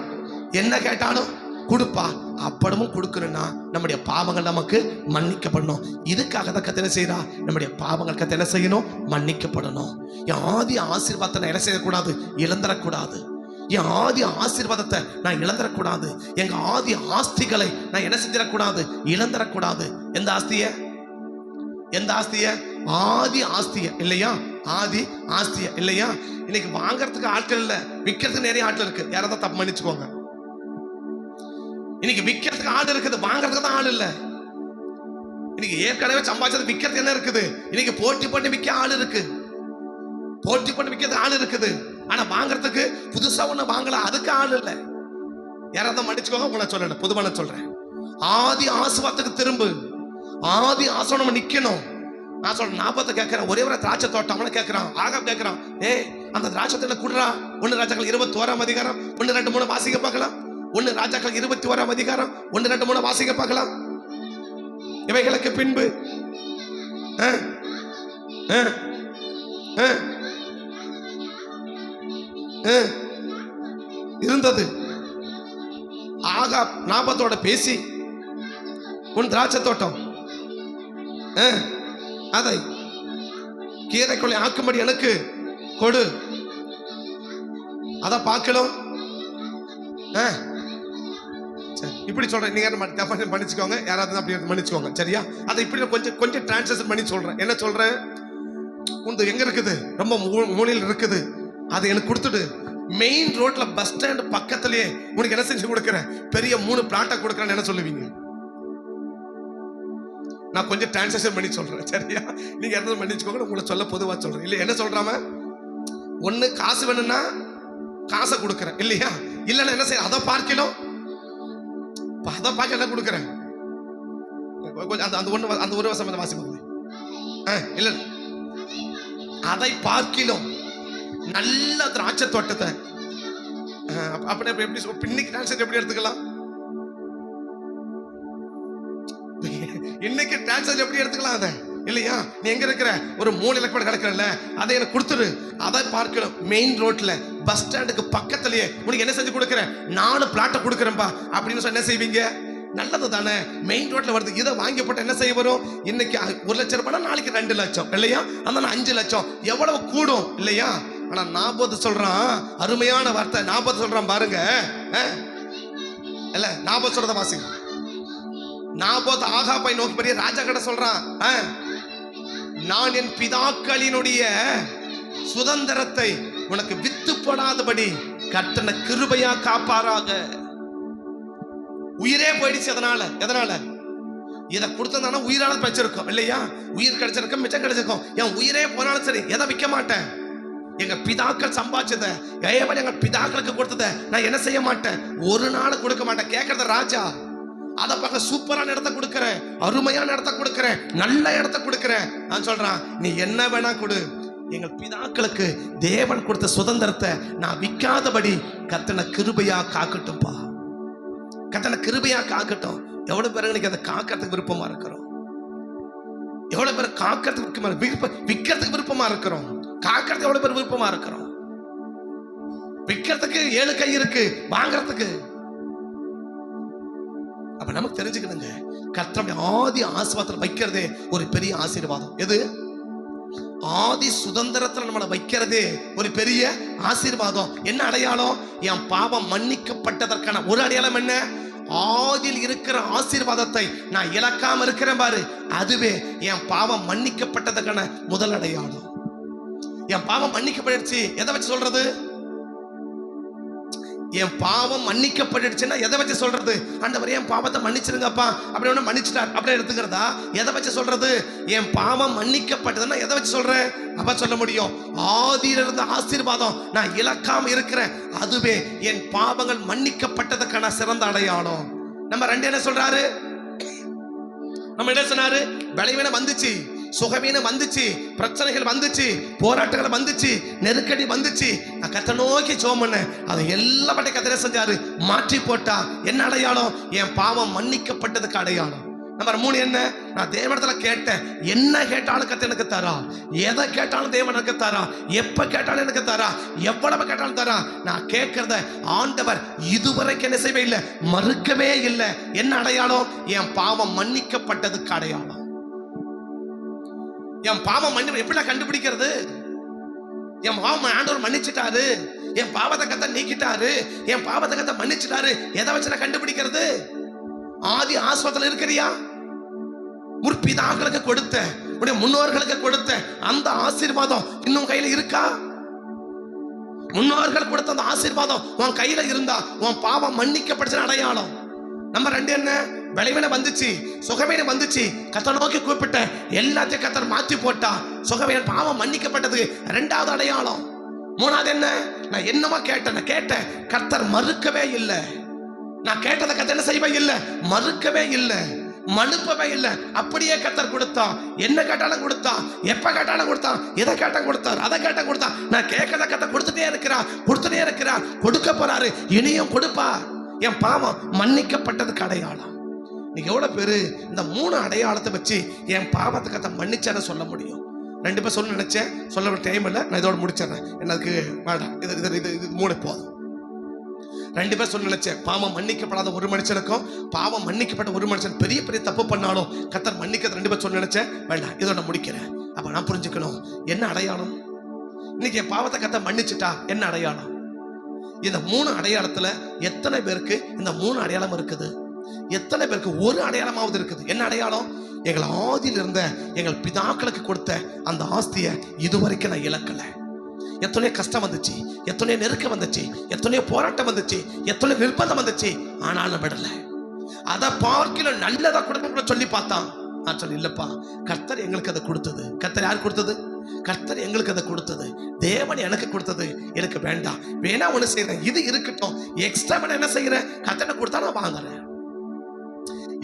என்ன கேட்டாலும் கொடுப்பார். அப்படமும் கொடுக்கணும்னா நம்முடைய பாவங்கள் நமக்கு மன்னிக்கப்படணும். இதுக்காக தான் கர்த்தர் என்ன செய்யறா? நம்முடைய பாவங்கள் கர்த்தர் என்ன செய்யணும்? மன்னிக்கப்படணும். என் ஆதி ஆசீர்வாதத்தை நான் என்ன செய்யக்கூடாது? இழந்துடக்கூடாது. என் ஆதி ஆசீர்வாதத்தை நான் இழந்துடக்கூடாது. எங்க ஆதி ஆஸ்திகளை நான் என்ன செஞ்சிடக்கூடாது? இழந்துடக்கூடாது. எந்த ஆஸ்திய? ஆதி ஆஸ்திய இல்லையா? ஆதி ஆஸ்திய இல்லையா? இன்னைக்கு வாங்கறதுக்கு ஆட்கள் இல்ல, விற்கிறதுக்கு நிறைய ஆட்கள் இருக்கு. யாராவது தப்பு மன்னிச்சுக்கோங்க. இன்னைக்கு விற்கிறதுக்கு ஆள் இருக்குது, வாங்கறதுக்கு தான் ஆள் இல்ல. இன்னைக்கு ஏற்கனவே சம்பாதிச்சது விற்கிறது என்ன இருக்குது? இன்னைக்கு போட்டி பண்ணி விற்க ஆள் இருக்கு, போட்டி பண்ணி விற்கிறது ஆள் இருக்குது. ஆனா வாங்கறதுக்கு புதுசா ஒண்ணு வாங்கலாம், அதுக்கு ஆள் இல்ல. யாராவது மன்னிச்சுக்கோங்க, உங்களை சொல்லல, பொதுவான சொல்றேன். ஆதி ஆசீர்வாதத்துக்கு திரும்ப, ஆதி ஆசீர்வாதம் நம்ம நிக்கணும். நான் சொல்றேன், 40 கேட்கிறேன், ஒரே ஒரு திராட்சை தோட்டம். அவனை கேட்கிறான், ஆகாப் கேட்கிறான், அந்த திராட்சை தோட்டம் குடுறா. 1 ராஜாக்கள் 21ஆம் அதிகாரம் 1, 2, 3 வாசிக்க பார்க்கலாம். 1 ராஜாக்கள் 21ஆம் அதிகாரம் 1, 2, 3 வாசிக்க பார்க்கலாம். இவைகளுக்கு பின்பு இருந்தது, ஆகாப் நாபத்தோட பேசி, உன் திராட்சை தோட்டம் அதை கீரைக்குள்ளே ஆக்கும்படி எனக்கு கொடு. அத பார்க்கணும். இப்படி சொல்றேன், நீங்க மன்னிச்சுக்கோங்க, யாராவது அப்படி மன்னிச்சுக்கோங்க, சரியா? அதை இப்படி கொஞ்சம் டிரான்ஸ்லேஷன் பண்ணி சொல்றேன். என்ன சொல்றேன்? உந்து எங்க இருக்குது? ரொம்ப மூலையில் இருக்குது, அதை எனக்கு கொடுத்துடு. மெயின் ரோட்ல பஸ் ஸ்டாண்ட் பக்கத்திலேயே உனக்கு என்ன செஞ்சு கொடுக்குறேன்? பெரிய 3 பிளாட்டை கொடுக்குறேன்னு என்ன சொல்லுவீங்க? நான் கொஞ்சம் டிரான்ஸ்லேஷன் பண்ணி சொல்றேன், சரியா? நீங்க யாராவது மன்னிச்சுக்கோங்க, உங்களை சொல்ல பொதுவா சொல்றேன். இல்ல என்ன சொல்றாம, ஒண்ணு காசு வேணும்னா காசை கொடுக்குறேன் இல்லையா? இல்லன்னா என்ன செய்ய? அதை பார்க்கணும், அதை பார்க்க என்ன கொடுக்குறேன்? அந்த ஒரு வசனம் வாசிப்போம். இல்ல அதை பார்க்கிலும் நல்ல திராட்சை தோட்டத்தை எப்படி இன்னைக்கு டிரான்ஸ்லேட் எப்படி எடுத்துக்கலாம்? இன்னைக்கு டிரான்ஸ்லேட் எப்படி எடுத்துக்கலாம் அதை இல்லையா? நீ எங்க இருக்கிற? ஒரு மூலையில கூட கிடக்கிறல்ல, அதை எனக்கு கொடுத்துரு. அதை பார்க்கணும். மெயின் ரோட்ல பஸ் ஸ்டாண்டுக்கு பக்கத்திலேயே உனக்கு என்ன செஞ்சு கொடுக்குறேன்? 4 பிளாட்டை கொடுக்குறேன்பா அப்படின்னு என்ன செய்வீங்க? நல்லது தானே, மெயின் ரோட்ல வருது. இதை வாங்கி போட்டு என்ன செய்ய வரும்? இன்னைக்கு 1 லட்சம் ரூபாய், நாளைக்கு 2 லட்சம் இல்லையா? அந்த 5 லட்சம் எவ்வளவு கூடும் இல்லையா? ஆனா நாபோத்து சொல்றான், அருமையான வார்த்தை. நாபோத்து சொல்றான் பாருங்க, இல்ல நாபோத்து சொல்றத வாசிங்க. நாபோத்து ஆகாபை நோக்கி பெரிய ராஜா கிட்ட சொல்றான், நான் என் பிதாக்களினுடைய சுதந்திரத்தை உனக்கு வித்து போடாதபடி கர்த்தர் கிருபையா காப்பாராக. உயிரே போயிடுச்சு. எதனால இதை கொடுத்ததான உயிரான பிரச்சிருக்கும் இல்லையா? உயிர் கிடைச்சிருக்கும், மிச்சம் கிடைச்சிருக்கும். என் உயிரே போனாலும் சரி எதை விற்க மாட்டேன். எங்க பிதாக்கள் சம்பாதிச்சத, எங்க பிதாக்களுக்கு கொடுத்தத நான் என்ன செய்ய மாட்டேன், ஒரு நாள் கொடுக்க மாட்டேன். கேட்கறது ராஜா. அதை பார்க்க சூப்பரான இடத்த கொடுக்கிறேன், அருமையான இடத்த கொடுக்கிறேன், நல்ல இடத்த கொடுக்கிறேன். நான் சொல்றான், நீ என்ன வேணா கொடு, எங்கள் பிதாக்களுக்கு தேவன் கொடுத்த சுதந்திரத்தை நான் விற்காதபடி கர்த்தர் கிருபையா காக்கட்டும்பா. கர்த்தர் கிருபையா காக்கட்டும். எவ்வளவு பேருக்கு அதை காக்கிறதுக்கு விருப்பமா இருக்கிறோம்? எவ்வளவு பேர் காக்கிறதுக்கு விற்கிறதுக்கு விருப்பமா இருக்கிறோம்? காக்கிறதுக்கு எவ்வளவு பேர் விருப்பமா இருக்கிறோம்? விற்கிறதுக்கு 7 கை இருக்கு, வாங்கறதுக்கு. அப்ப நமக்கு தெரிஞ்சுக்கணுங்க, கர்த்தருடைய ஆதி ஆசீர்வாதத்துல வைக்கிறதே ஒரு பெரிய ஆசீர்வாதம். எது? ஆதி சுதந்திரத்துல நம்மளை வைக்கிறதே ஒரு பெரிய ஆசீர்வாதம். என்ன அடையாளம்? என் பாவம் மன்னிக்கப்பட்டதற்கான ஒரு அடையாளம் என்ன? ஆதியில் இருக்கிற ஆசீர்வாதத்தை நான் இழக்காம இருக்கிறேன் பாரு, அதுவே என் பாவம் மன்னிக்கப்பட்டதற்கான முதல் அடையாளம். என் பாவம் மன்னிக்கப்பட்டுச்சு எதை வச்சு சொல்றது? என் பாவம் மன்னிக்கப்பட்டுச்சுன்னா எதை வச்சு சொல்றது? ஆண்டவரே என் பாவத்தை மன்னிச்சிருங்கப்பா அப்படி ஒண்ணு மன்னிச்சிட்டார் அப்படி எடுத்துக்கிறதா? எதை வச்சு சொல்றது? என் பாவம் மன்னிக்கப்பட்டதுன்னா எதை வச்சு சொல்றேன்? அப்ப சொல்ல முடியும், ஆதியில இருந்த ஆசீர்வாதம் நான் இழக்காம இருக்கிறேன், அதுவே என் பாவங்கள் மன்னிக்கப்பட்டதுக்கான சிறந்த அடையாளம். நம்ம 2 என்ன சொல்றாரு? நம்ம என்ன சொன்னாரு? பலவீனம் வந்துச்சு, சுகவீனம் வந்துச்சு, பிரச்சனைகள் வந்துச்சு, போராட்டங்கள் வந்துச்சு, நெருக்கடி வந்துச்சு. நான் கர்த்தரை நோக்கி ஜெபம் பண்ணேன். அதை எல்லாவற்றையும் கர்த்தர் செஞ்சாரு, மாற்றி போட்டா. என்ன அடையாளம்? என் பாவம் மன்னிக்கப்பட்டதுக்கு அடையாளம். நம்பர் 3 என்ன? நான் தேவனிடத்துல கேட்டேன், என்ன கேட்டாலும் கர்த்தர் எனக்கு தரா, எதை கேட்டாலும் தேவன் எனக்கு தரா, எப்ப கேட்டாலும் எனக்கு தரா, எவ்வளவு கேட்டாலும் தரா. நான் கேட்கிறத ஆண்டவர் இதுவரைக்கும் என்ன செய்யவே இல்லை, மறுக்கவே இல்லை. என்ன அடையாளம்? என் பாவம் மன்னிக்கப்பட்டதுக்கு அடையாளம். என் பாவம் மன்னி எப்படிலாம் கண்டுபிடிக்கிறது? என் பாவம் ஆண்டவர் மன்னிச்சிட்டாரு, என் பாவத்தை கர்த்தர் நீக்கிட்டாரு, என் பாவத்தை கர்த்தர் மன்னிச்சிட்டாரு. எதை வச்சு நான் கண்டுபிடிக்கிறது? ஆதி ஆஸ்வாதத்துல இருக்கிறியா? முற்பிதாக்களுக்கு கொடுத்த, உடைய முன்னோர்களுக்கு கொடுத்த அந்த ஆசீர்வாதம் இன்னும் கையில இருக்கா? முன்னோர்கள் கொடுத்த அந்த ஆசீர்வாதம் உன் கையில இருந்தா உன் பாவம் மன்னிக்கப்பட்ட அடையாளம். நம்பர் 2 என்ன? பலவீனம் வந்துச்சு, சுகவீனம் வந்துச்சு, கர்த்தரை நோக்கி கூப்பிட்ட, எல்லாத்தையும் கர்த்தர் மாற்றி போட்டா, சுகவீனம் பாவம் மன்னிக்கப்பட்டது 2வது அடையாளம். 3வது என்ன? நான் என்னமா கேட்டேன், கர்த்தர் மறுக்கவே இல்லை. நான் கேட்டதை கர்த்தர் என்ன செய்யவே இல்லை, மறுக்கவே இல்லை, மனுப்பவே இல்லை. அப்படியே கர்த்தர் கொடுத்தா. என்ன கேட்டாலும் கொடுத்தா, எப்ப கேட்டாலும் கொடுத்தா, எதை கேட்டாலும் கொடுத்தார், அதை கேட்டாலும் கொடுத்தா. நான் கேட்கறத கர்த்தர் கொடுத்துட்டே இருக்கிறார், கொடுக்க போறாரு, இனியும் கொடுப்பார். என் பாவம் மன்னிக்கப்பட்டதுக்கு அடையாளம். நீங்க எவ்வளவு பேரு இந்த 3 அடையாளத்தை வச்சு என் பாவத்தை கர்த்தர் மன்னிச்சான்னு சொல்ல முடியும்? 2 பேர் சொல்ல நினைச்சேன், சொல்ல டைம் இல்லை, நான் இதோட முடிச்சிடறேன். எனக்கு வேண்டாம், இது 3 போதும். 2 பேர் சொல்ல நினைச்சேன், பாவம் மன்னிக்கப்படாத ஒரு மனுஷனுக்கும் பாவம் மன்னிக்கப்பட்ட ஒரு மனுஷன் பெரிய பெரிய தப்பு பண்ணாலும் கர்த்தர் மன்னிக்கிறது 2 பேர் சொல்ல நினைச்சேன். வேண்டாம், இதோட முடிக்கிறேன். அப்ப நான் புரிஞ்சுக்கணும், என்ன அடையாளம்? இன்னைக்கு என் பாவத்தை கர்த்தர் மன்னிச்சுட்டா என்ன அடையாளம்? இந்த 3 அடையாளத்துல எத்தனை பேருக்கு இந்த 3 அடையாளம் இருக்குது? எத்தனை பேருக்கு ஒரு அடையாளமாவது இருக்குது? என்ன அடையாளம்? எங்கள் ஆதியில் இருந்த எங்கள் பிதாக்களுக்கு கொடுத்த அந்த ஆஸ்தியை இதுவரைக்கும் நான் இழக்கல. எத்தனையோ கஷ்டம் வந்துச்சு, எத்தனையோ நெருக்கம் வந்துச்சு, எத்தனையோ போராட்டம் வந்துச்சு, எத்தனையோ நிர்பந்தம் வந்துச்சு, ஆனாலும் விடல. அதை பார்க்கல நல்லதா கொடுக்க சொல்லி பார்த்தான். நான் சொல்லி இல்லப்பா, கர்த்தர் எங்களுக்கு அதை கொடுத்தது. கர்த்தர் யார் கொடுத்தது? கர்த்தர் எங்களுக்கு அதை கொடுத்தது. தேவன் எனக்கு கொடுத்தது எனக்கு வேண்டாம். வேணா ஒண்ணு செய்யறேன், இது இருக்கட்டும், எக்ஸ்ட்ரா என்ன செய்யறேன், கர்த்தர் கொடுத்தா நான் வாங்குறேன்.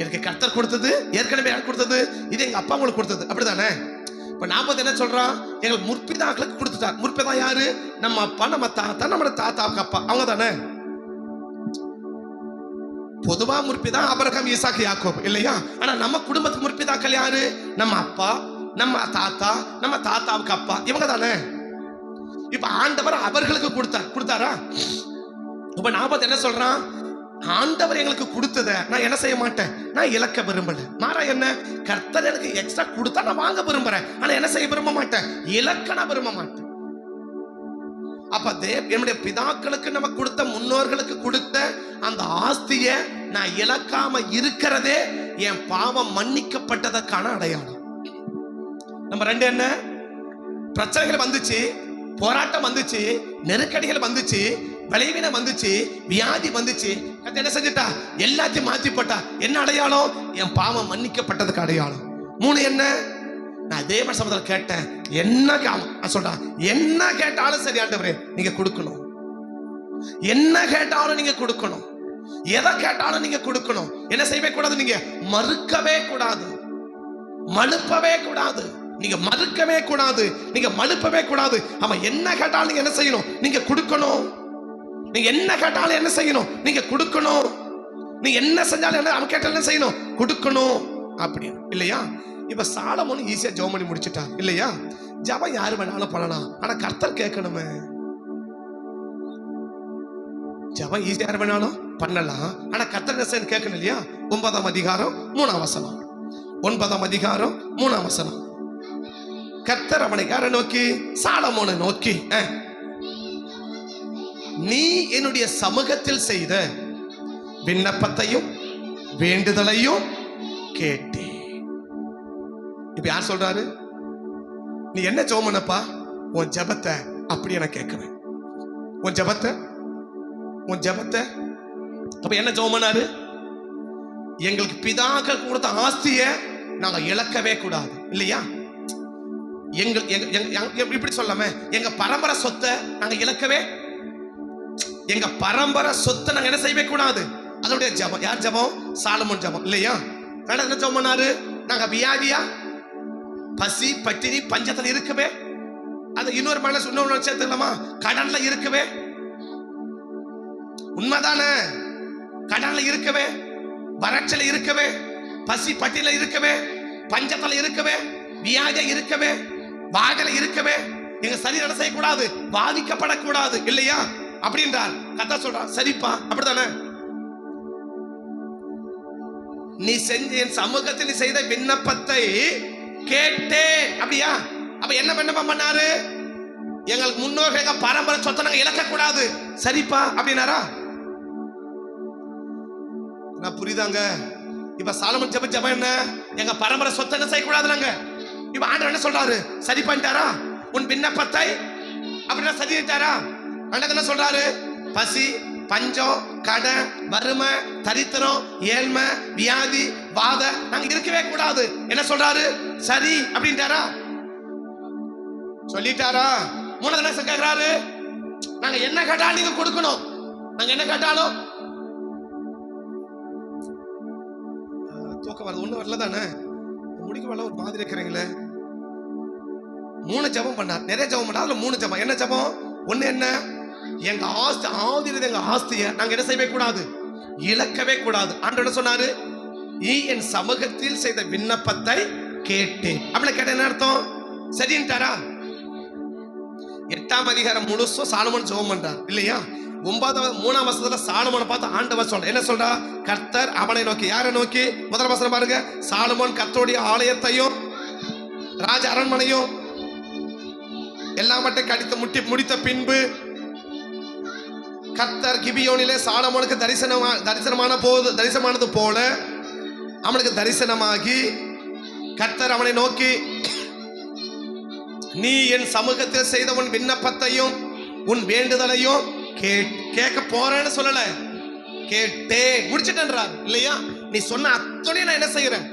எனக்கு கர்த்தர் கொடுத்தது ஏற்கனவே யார் கொடுத்தது? இது எங்க அப்பா உங்களுக்கு கொடுத்தது, அப்படிதானே? இப்ப 40 என்ன சொல்றான்? எங்களுக்கு முற்பிதாக்களுக்கு கொடுத்துட்டார். முற்பிதா யாரு? நம்ம அப்பா, நம்ம தாத்தா, நம்ம தாத்தாவுக்கு அப்பா, அவங்க தானே. பொதுவா முற்பிதா ஆபிரகாம், ஈசாக்கு, யாக்கோபு இல்லையா? ஆனா நம்ம குடும்பத்துக்கு முற்பிதாக்கள் யாரு? நம்ம அப்பா, நம்ம தாத்தா, நம்ம தாத்தாவுக்கு அப்பா, இவங்க தானே. இப்ப ஆண்டவர் அவர்களுக்கு கொடுத்தாரா? இப்ப 40 என்ன சொல்றான்? ஆண்டவர் எங்களுக்கு கொடுத்தத நான் என்ன செய்ய மாட்டேன், நான் இழக்க விரும்பல. மாறா என்ன, கர்த்தர் எனக்கு எக்ஸ்ட்ரா கொடுத்தா நான் வாங்க விரும்புறேன், ஆனா என்ன செய்ய விரும்ப மாட்டேன், இழக்க நான் விரும்ப மாட்டேன். அப்ப என்னுடைய பிதாக்களுக்கு நம்ம கொடுத்த, முன்னோர்களுக்கு கொடுத்த அந்த ஆஸ்தியை நான் இழக்காம இருக்கிறதே என் பாவம் மன்னிக்கப்பட்டதற்கான அடையாளம். நம்ம 2 என்ன, பிரச்சனைகள் வந்துச்சு, போராட்டம் வந்துச்சு, நெருக்கடிகள் வந்துச்சு, பலவீனம் வந்துச்சு, வியாதி வந்துச்சு, என்ன செஞ்சுட்டா, எல்லாத்தையும் மாத்தி போட்டா. என்ன அடையாளம்? என் பாவம் மன்னிக்கப்பட்டதுக்கு அடையாளம். 3 என்ன, நான் அதே மாதிரி சமயத்துல கேட்டேன், என்ன சொல்றான், என்ன கேட்டாலும் சரி ஆண்டவரே நீங்க கொடுக்கணும், என்ன கேட்டாலும் நீங்க கொடுக்கணும், எதை கேட்டாலும் நீங்க கொடுக்கணும். என்ன செய்யவே கூடாது, நீங்க மறுக்கவே கூடாது, மழுப்பவே கூடாது, நீங்க மறுக்கவே கூடாது, நீங்க மழுப்பவே கூடாது. ஆமா, என்ன கேட்டாலும் நீங்க என்ன செய்யணும், நீங்க கொடுக்கணும். நீங்க என்ன கேட்டாலும் என்ன செய்யணும், நீங்க கொடுக்கணும். நீ என்ன செஞ்சாலும் அவன் கேட்டாலும் என்ன செய்யணும், கொடுக்கணும் அப்படின்னு இல்லையா? இப்ப சாலமோன் ஈஸியா ஜெபம் பண்ணி முடிச்சுட்டான் இல்லையா? ஜெபம் யாரு வேணாலும் பண்ணலாம், ஆனா கர்த்தர் கேட்கணுமே. ஜெபம் ஈஸியா யாரு வேணாலும் பண்ணலாம், ஆனா கர்த்தர் என்ன செய்யணும் கேட்கணும் இல்லையா? 9ஆம் அதிகாரம் 3ஆம் வசனம். 9ஆம் அதிகாரம் 3ஆம் வசனம். கர்த்தர் அவனை யாரை நோக்கி? சாலமோனை நோக்கி, நீ என்னுடைய சமூகத்தில் செய்த விண்ணப்பத்தையும் வேண்டுதலையும் கேட்டே. இப்ப யார் சொல்றாரு? நீ என்ன ஜெபம் பண்ணப்பா, உன் ஜெபத்தை அப்படியே நான் கேட்கிறேன். உன் ஜெபத்தை அப்ப என்ன ஜெபம் பண்ணாரு? எங்களுக்கு பிதாக்கள் கொடுத்த ஆஸ்தியை நாங்க இழக்கவே கூடாது இல்லையா? இப்படி சொல்லாம, எங்க பரம்பரை சொத்தை நாங்க இழக்கவே, எங்க பரம்பரை சொத்தை நாங்க என்ன செய்யவே கூடாது. அதனுடைய ஜெபம். யார் ஜெபம்? சாலமோன் ஜெபம் இல்லையா? என்ன ஜெபம் பண்ணாரு? நாங்க வியாதியா, பசி, பட்டினி, பஞ்சத்துல இருக்கவே, அது இன்னொரு மேல இன்னொரு சேர்த்துக்கலாமா, கடன்ல இருக்கவே. உண்மைதானே? கடன்ல இருக்கவே, வறட்சியில இருக்கவே, பசி பட்டியல இருக்கவே, பஞ்சத்துல இருக்கவே, வியாதியா இருக்கவே, வாகல இருக்கவே, எங்க சரீரம் செய்யக்கூடாது, பாதிக்கப்படக்கூடாது இல்லையா அப்படின்றார். கதா சொல்றான், சரிப்பா அப்படித்தானே, நீ செஞ்ச என் சமூகத்தில் நீ செய்த விண்ணப்பத்தை கேட்டே. அப்படியா? அப்ப என்ன விண்ணப்பம் பண்ணாரு? எங்களுக்கு முன்னோர்கள் எங்க பரம்பரை சொத்தை நாங்க இழக்க கூடாது. சரிப்பா அப்படின்னாரா? நான் புரியுதாங்க? இப்ப சாலமோன் ஜெபம் என்ன? எங்க பரம்பரை சொத்தை என்ன செய்யக்கூடாது நாங்க. இப்ப ஆண்டவர் என்ன சொல்றாரு? சரி பண்ணிட்டாரா உன் விண்ணப்பத்தை? அப்படின்னா சரிட்டாரா? ஆண்டவர் என்ன சொல்றாரு? பசி, பஞ்சம், கடன், வறுமை, தரித்திரம், ஏழ்மை, வியாதி, வாத நாங்க இருக்கவே கூடாது. என்ன சொல்றாரு? சரி அப்படின்ட்டாரா? சொல்லிட்டாரா? 3 என்ன கேட்கிறாரு? நாங்க என்ன கேட்டாலும் நீங்க கொடுக்கணும். நாங்க என்ன கேட்டாலும் தூக்கம் வருது, ஒண்ணு வரல தானே, முடிக்க வரல, ஒரு மாதிரி இருக்கிறீங்களே. 3 ஜெபம் பண்ணார், நிறைய ஜெபம் பண்ணார். அதுல 3 ஜெபம். என்ன ஜெபம்? ஒண்ணு என்ன, எங்க ஆஸ்தி ஆதிரது, எங்க ஆஸ்தியை நாங்க என்ன செய்யவே கூடாது, இழக்கவே கூடாது. ஆண்டவர் என்ன சொன்னாரு? நீ என் சமூகத்தில் செய்த விண்ணப்பத்தை கேட்டேன். அப்படி கேட்ட என்ன அர்த்தம்? சரின்ட்டாரா? 8ஆம் அதிகாரம் முழுசும் சாலமோன் ஜெபம் பண்றார் இல்லையா? 3ஆம் வசனத்துல சாலமோனை பார்த்து ஆண்டவர் சொல்ற என்ன சொல்றா? கர்த்தர் அவனை நோக்கி. யாரை நோக்கி? முதல் வசனம் பாருங்க. சாலமோன் கர்த்தருடைய ஆலயத்தையும் ராஜ அரண்மனையும் எல்லாவற்றையும் கடித்து முடித்த பின்பு கர்த்தர் கிபியோனிலே சாலமோனுக்கு தரிசனமானது போல அவனுக்கு தரிசனமாகி கர்த்தர் அவனை நோக்கி, நீ என் சமூகத்தில் செய்த உன் விண்ணப்பத்தையும் உன் வேண்டுதலையும் கேட்க போறேன்னு சொல்லல, கேட்டே முடிச்சிட்டேன்றார் இல்லையா? நீ சொன்ன அத்தனை நான் என்ன செய்யறேன்.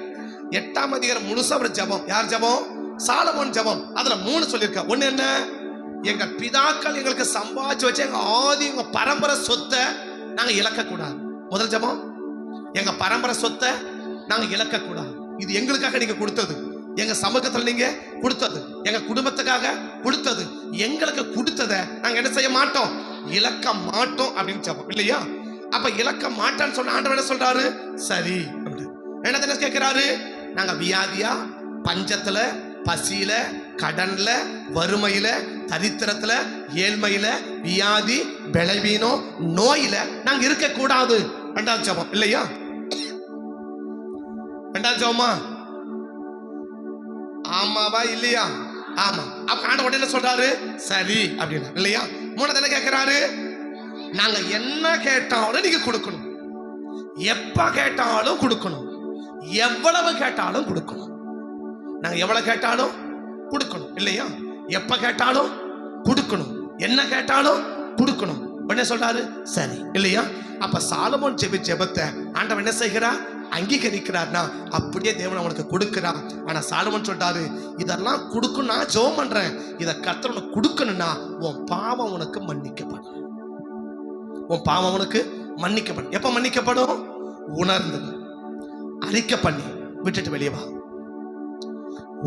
8ஆம் அதிகாரம் முழுசா ஒரு ஜெபம். யார் ஜெபம்? சாலமோன் ஜெபம். அதுல 3 சொல்லியிருக்க. ஒண்ணு என்ன, எங்க பிதாக்கள் எங்களுக்கு சம்பாதிச்சு வச்சு எங்க ஆதி எங்க பரம்பரை சொத்தை நாங்க இழக்க கூடாது. முதல் ஜெபம், எங்க பரம்பரை சொத்தை நாங்க இழக்க கூடாது. இது எங்களுக்காக நீங்க கொடுத்தது. எங்க சமூகத்தில் நீங்க கொடுத்தது, எங்க குடும்பத்துக்காக கொடுத்தது, எங்களுக்கு கொடுத்ததை நாங்க என்ன செய்ய மாட்டோம், இழக்க மாட்டோம் அப்படின்னு சொல்றோம் இல்லையா? அப்ப இழக்க மாட்டான்னு சொன்ன ஆண்டவர் என்ன சொல்றாரு? சரி. என்ன கேட்கிறாரு? நாங்க வியாதியா, பஞ்சத்துல, பசியில, கடன்ல, வறுமையில, தரித்திரத்துல, ஏழ்மையில, வியாதி, பலவீனம், நோயில நாங்க இருக்க கூடாது. ரெண்டாவது ஜெபம் இல்லையா? ரெண்டாவது ஜெபமா? ஆமாவா இல்லையா? ஆமா. அப்ப ஆண்டவர் உடனே சொல்றாரு சரி அப்படின்னு இல்லையா? மூணாவது என்ன கேட்கிறாரு? நாங்க என்ன கேட்டாலும் நீங்க கொடுக்கணும், எப்ப கேட்டாலும் கொடுக்கணும், எவ்வளவு கேட்டாலும் கொடுக்கணும். நாங்க எவ்வளவு கேட்டாலும் கொடுக்கணும் இல்லையா? எப்ப கேட்டாலும் கொடுக்கணும், என்ன கேட்டாலும் கொடுக்கணும். உடனே சொல்றாரு சரி இல்லையா? அப்ப சாலமோன் ஜெபத்தை ஆண்டவன் என்ன செய்கிறார்? அங்கீகரிக்கிறார்னா அப்படியே தேவன் அவனுக்கு கொடுக்கிறார். ஆனா சாலமோன் சொல்றாரு, இதெல்லாம் கொடுக்கணும், நான் ஜெபம் பண்றேன், இதை கர்த்தர் உனக்கு கொடுக்கணும்னா உன் பாவம் உனக்கு மன்னிக்கப்படும். உன் பாவம் உனக்கு மன்னிக்கப்படும். எப்ப மன்னிக்கப்படும்? உணர்ந்து அறிக்கை பண்ணி விட்டுட்டு வெளியே வா.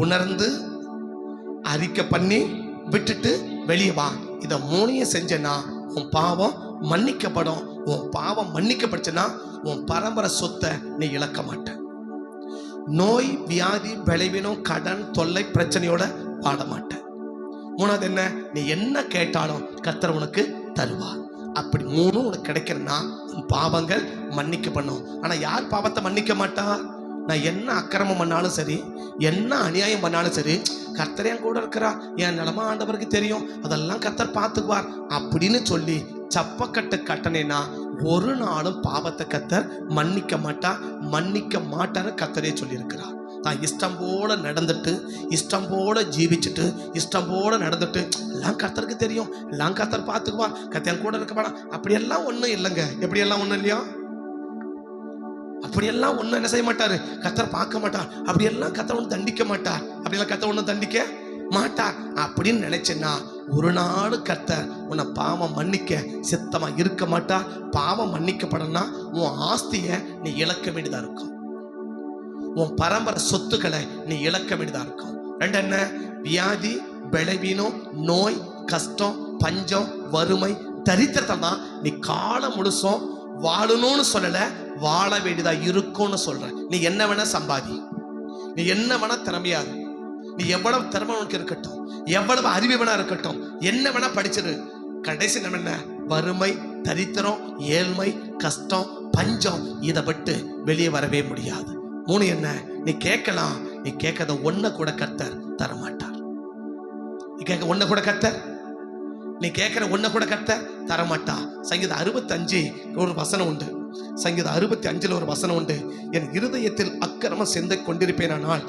உணர்ந்து அறிக்கை பண்ணி விட்டுட்டு வெளியே வா. இதை மூணையும் செஞ்சனா உன் பாவம் மன்னிக்கப்படும். உன் பாவம் மன்னிக்கப்படுச்சுன்னா உன் பரம்பரை சொத்தை நீ இழக்க மாட்ட. நோய், வியாதி, பலவீனம், கடன், தொல்லை, பிரச்சனையோட வாழ மாட்ட. மூணாவது என்ன? நீ என்ன கேட்டாலும் கர்த்தர் உனக்கு தருவார். அப்படி மூணும் உனக்கு கிடைக்கிறன்னா உன் பாவங்கள் மன்னிக்கப்படும். ஆனா யார் பாவத்தை மன்னிக்க மாட்டா? நான் என்ன அக்கிரமம் பண்ணாலும் சரி, என்ன அநியாயம் பண்ணாலும் சரி, கர்த்தர் என் கூட இருக்கிறா, என் நிலமா ஆண்டவருக்கு தெரியும், அதெல்லாம் கர்த்தர் பார்த்துக்குவார் அப்படின்னு சொல்லி சப்பக்கட்டு கட்டணேனா ஒரு நாளும் பாவத்தை கர்த்தர் மன்னிக்க மாட்டா. மன்னிக்க மாட்டான்னு கர்த்தரே சொல்லி இருக்கிறார். தான் இஷ்டம் போல நடந்துட்டு, இஷ்டம் போல ஜீவிச்சுட்டு, இஷ்டம் போல நடந்துட்டு, எல்லாம் கர்த்தருக்கு தெரியும், எல்லாம் கர்த்தர் பார்த்துக்குவார், கர்த்தர் கூட இருக்க மாட்டான், அப்படியெல்லாம் ஒன்றும் இல்லைங்க. எப்படியெல்லாம் ஒன்றும் இல்லையா? அப்படியெல்லாம் ஒன்றும் என்ன செய்ய மாட்டாரு, கர்த்தர் பார்க்க மாட்டார். அப்படியெல்லாம் கர்த்தர் ஒன்று தண்டிக்க மாட்டார். அப்படியெல்லாம் கர்த்தர் ஒன்றும் தண்டிக்க மாட்டார் அப்படின்னு நினைச்சேன்னா ஒரு நாள் கர்த்தர் உன்னை பாவம் மன்னிக்க சித்தமா இருக்க மாட்டார். பாவம் மன்னிக்கப்படனா உன் ஆஸ்தியை நீ இழக்க வேண்டியதா இருக்கும், உன் பரம்பரை சொத்துக்களை நீ இழக்க வேண்டியதா இருக்கும். ரெண்டு என்ன? வியாதி, பலவீனம், நோய், கஷ்டம், பஞ்சம், வறுமை, தரித்திரத்தை தான் நீ காலம் முழுசும் வாழணும்னு சொல்லல, வாழ வேண்டியதா இருக்கும்னு சொல்ற. நீ என்ன வேணா சம்பாதி, நீ என்ன வேணா திறமையாரு, நீ எவ்வளவு திறமை உனக்கு இருக்கட்டும், எவ்வளவு அறிவு வேணா இருக்கட்டும், என்ன வேணா படிச்சிரு, கடைசி என்ன? வறுமை, தரித்திரம், ஏழ்மை, கஷ்டம், பஞ்சம், இதை விட்டு வெளியே வரவே முடியாது. மூணு என்ன? நீ கேட்கலாம், நீ கேட்கத ஒன்ன கூட கர்த்தர் தரமாட்டார். நீ கேட்க ஒன்ன கூட கர்த்தர், நீ கேட்கிற ஒன்ன கூட கர்த்தர் தரமாட்டா. சங்கீதம் 65 ஒரு வசனம் உண்டு. சங்கீதம் 65 ஒரு வசனம் உண்டு. என் இருதயத்தில் அக்கிரமம் சிந்தை கொண்டிருப்பேனால்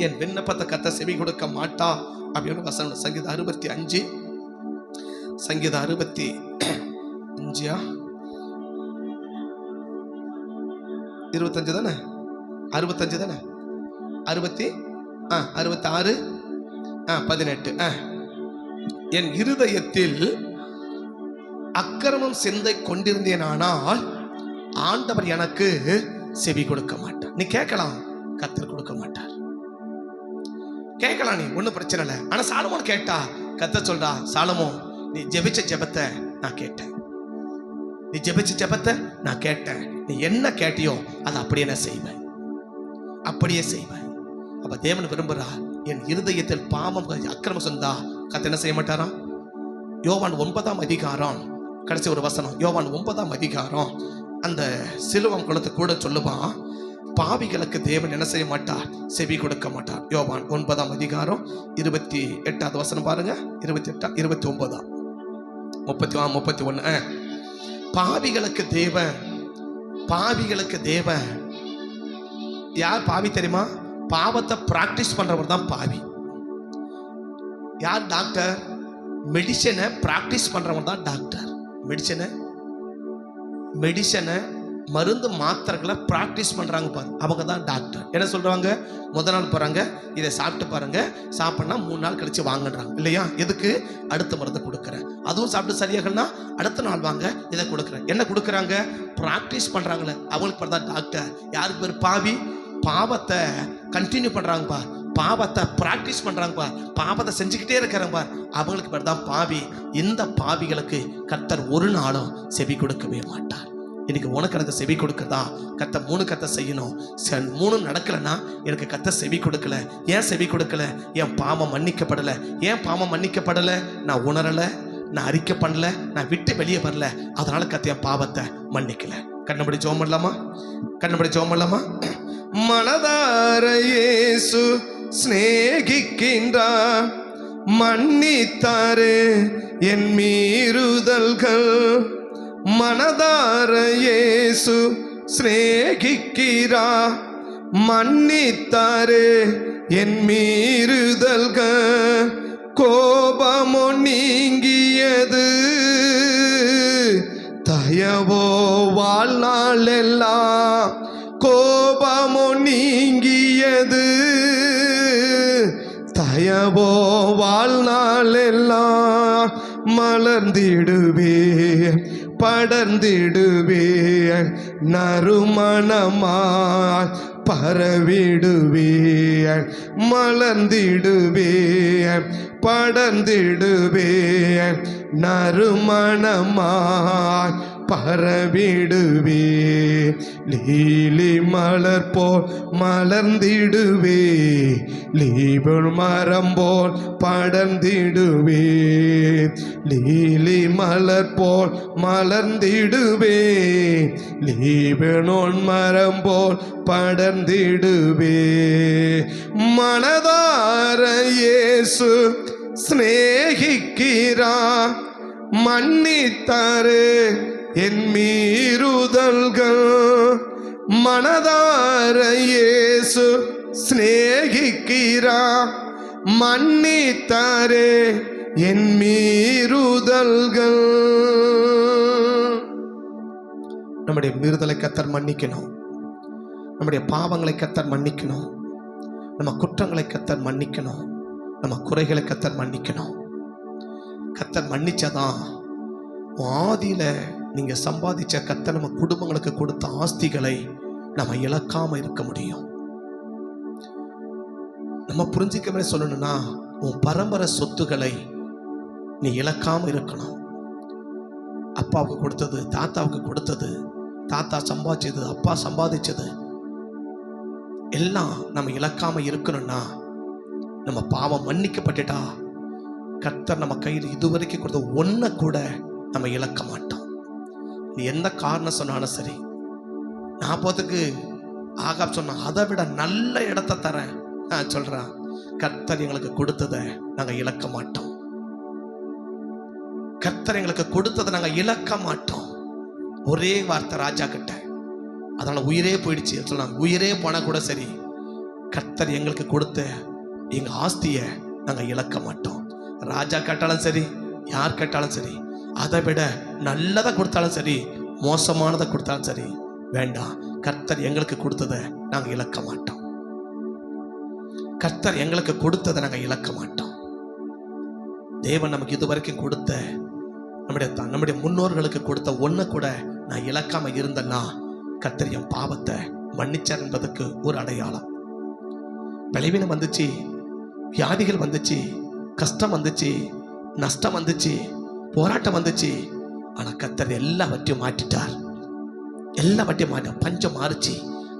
என் விண்ணப்பத்தை கர்த்தர் செவி கொடுக்க மாட்டா அப்படின்னு வசனம். சங்கீதம் 65, சங்கீதம் 65 25 தானே, 65 தானே, 66 18. என் இருதயத்தில் அக்கிரமம் சிந்தை கொண்டிருந்தேனானால் ஆண்டவர் எனக்கு செவி கொடுக்க மாட்டார். நீ கேட்கலாம், கர்த்தர் கொடுக்க மாட்டார். கேட்கலாம், நீ ஒன்றும் பிரச்சனை இல்லை. ஆனா சாலமோன் கேட்டா கர்த்தர் சொல்றா, சாலமோன் நீ ஜெபிச்ச ஜெபத்தை நான் கேட்டேன், நீ ஜெபிச்ச ஜெபத்தை நான் கேட்டேன், நீ என்ன கேட்டியோ அதை அப்படியே நான் செய்வேன், அப்படியே செய்வேன். அப்ப தேவன் விரும்புறா, என் இருதயத்தில் பாவம் அக்கிரமம் சொந்தா கர்த்தர் என்ன செய்ய மாட்டாரா? யோவான் 9ஆம் அதிகாரம் கடைசி ஒரு வசனம். யோவான் 9ஆம் அதிகாரம் அந்த சிலுவம் குளத்தை கூட சொல்லுவான், பாவிகளுக்கு தேவன் என்ன செய்ய மாட்டார்? செவி கொடுக்க மாட்டார். யோவான் 9ஆம் அதிகாரம் 28வது வசனம் பாருங்க. 28, 29, 31. பாவிகளுக்கு தேவன், பாவிகளுக்கு தேவன் யார் பாவி தெரியுமா? பாவத்தை பிராக்டிஸ் பண்றவர் தான் பாவி. யார் டாக்டர்? மெடிசனை பிராக்டிஸ் பண்றவங்க தான் டாக்டர். மெடிசனை மருந்து மாத்திரைகளை பிராக்டிஸ் பண்றாங்க பாரு, அவங்க தான் டாக்டர். என்ன சொல்றாங்க? முதல் நாள் போறாங்க, இதை சாப்பிட்டு பாருங்க, சாப்பிட்னா 3 நாள் கழிச்சு வாங்கன்றாங்க இல்லையா? எதுக்கு? அடுத்த மருந்து கொடுக்குறேன். அதுவும் சாப்பிட்டு சரியாகனா அடுத்த நாள் வாங்க, இதை கொடுக்குறேன். என்ன கொடுக்குறாங்க? பிராக்டிஸ் பண்றாங்களே, அவங்களுக்கு பேர் தான் டாக்டர். யாருக்கு பேர்? பாவி. பாவத்தை கண்டினியூ பண்றாங்க பார், பாவத்தை பிராக்டிஸ் பண்றாங்க பார், பாவத்தை செஞ்சுக்கிட்டே இருக்கிறாங்க பார், அவங்களுக்கு பேர் தான் பாவி. இந்த பாவிகளுக்கு கர்த்தர் ஒரு நாளும் செவி கொடுக்கவே மாட்டார். இன்னைக்கு உனக்கு எனக்கு செவி கொடுக்குறதா? கர்த்தர் 3 கத்தை செய்யணும், 3 நடக்கலைன்னா எனக்கு கர்த்தர் செவி கொடுக்கல. ஏன் செவி கொடுக்கல? என் பாவம் மன்னிக்கப்படலை. ஏன் பாவம் மன்னிக்கப்படலை? நான் உணரலை, நான் அறிக்கை பண்ணல, நான் விட்டு வெளியே வரல, அதனால கர்த்தர் என் பாவத்தை மன்னிக்கல. கண்ணபடி ஜெபம் பண்ணலாமா? கண்ணபடி ஜெபம் பண்ணலாமா? மனதார இயேசு சிநேகிக்கின்றார், மன்னித்தாரே என் மீறுதல்கள். மனதார இயேசு சிநேகிக்கிறார், மன்னித்தாரே என் மீறுதல்கள். கோபமோ நீங்கியது, தயவோ வாழ்நாள் எல்லாம். கோபமோ நீங்கியது, தயவோ வாழ்நாள் எல்லாம். மலர்ந்திடுவேன் படர்ந்திடுவேன், நறுமணமாய் பரவிடுவேன். மலர்ந்திடுவேன் படர்ந்திடுவேன், நறுமணமாய் பரவிடுவேன். லீலி மலர் போல் மலர்ந்திடுவே, லீபன் மரம் போல் படர்ந்திடுவே. லீலி மலர் போல் மலர்ந்திடுவே, லீபனோன் மரம் போல் படர்ந்திடுவே. மனதார இயேசு சிநேகிக்கிறார், மன்னித்தாரே என் மீறுதல்கள். மனதார இயேசு சிநேகிக்கிறார், மன்னித்தாரே என் மீறுதல்கள். நம்முடைய மீறுதலை கர்த்தர் மன்னிக்கணும், நம்முடைய பாவங்களை கர்த்தர் மன்னிக்கணும், நம்ம குற்றங்களை கர்த்தர் மன்னிக்கணும், நம்ம குறைகளை கர்த்தர் மன்னிக்கணும். கர்த்தர் மன்னிச்சாதான் ஆதியில நீங்க சம்பாதிச்ச கர்த்தர் நம்ம குடும்பங்களுக்கு கொடுத்த ஆஸ்திகளை நம்ம இழக்காம இருக்க முடியும். நம்ம புரிஞ்சிக்கவே சொல்லணும்னா உன் பரம்பரை சொத்துக்களை நீ இழக்காம இருக்கணும். அப்பாவுக்கு கொடுத்தது, தாத்தாவுக்கு கொடுத்தது, தாத்தா சம்பாதிச்சது, அப்பா சம்பாதிச்சது எல்லாம் நம்ம இழக்காம இருக்கணும்னா நம்ம பாவம் மன்னிக்கப்பட்டுட்டா கர்த்தர் நம்ம கையில் இதுவரைக்கும் கொடுத்த ஒன்றை கூட நம்ம இழக்க மாட்டோம். நீ எந்த காரணம் சொன்னாலும் சரி, நான் போதுக்கு ஆகாப் சொன்ன அதை விட நல்ல இடத்த தரேன் நான் சொல்றேன், கர்த்தர் எங்களுக்கு கொடுத்ததை நாங்க இழக்க மாட்டோம். கர்த்தர் எங்களுக்கு கொடுத்ததை நாங்க இழக்க மாட்டோம். ஒரே வார்த்தை ராஜா கிட்ட, அதனால உயிரே போயிடுச்சு சொன்னாங்க. உயிரே போனா கூட சரி, கர்த்தர் எங்களுக்கு கொடுத்த எங்க ஆஸ்திய நாங்க இழக்க மாட்டோம். ராஜா கேட்டாலும் சரி, யார் கேட்டாலும் சரி, அதை விட நல்லதை கொடுத்தாலும் சரி, மோசமானதை கொடுத்தாலும் சரி, வேண்டாம், கர்த்தர் எங்களுக்கு கொடுத்ததை நாங்க இழக்க மாட்டோம். கர்த்தர் எங்களுக்கு கொடுத்ததை நாங்க இழக்க மாட்டோம். தேவன் நமக்கு இதுவரைக்கும் கொடுத்த நம்முடைய முன்னோர்களுக்கு கொடுத்த ஒன்றை கூட நான் இழக்காம இருந்தேன்னா கர்த்தர் என் பாவத்தை மன்னிச்சார் என்பதற்கு ஒரு அடையாளம். பலவீனம் வந்துச்சு, வியாதிகள் வந்துச்சு, கஷ்டம் வந்துச்சு, நஷ்டம் வந்துச்சு, போராட்டம் வந்துச்சு, ஆனா கர்த்தர் எல்லாவற்றையும் மாற்றிட்டார். எல்லாவற்றையும் மாற்ற பஞ்சம் மாறிச்சு,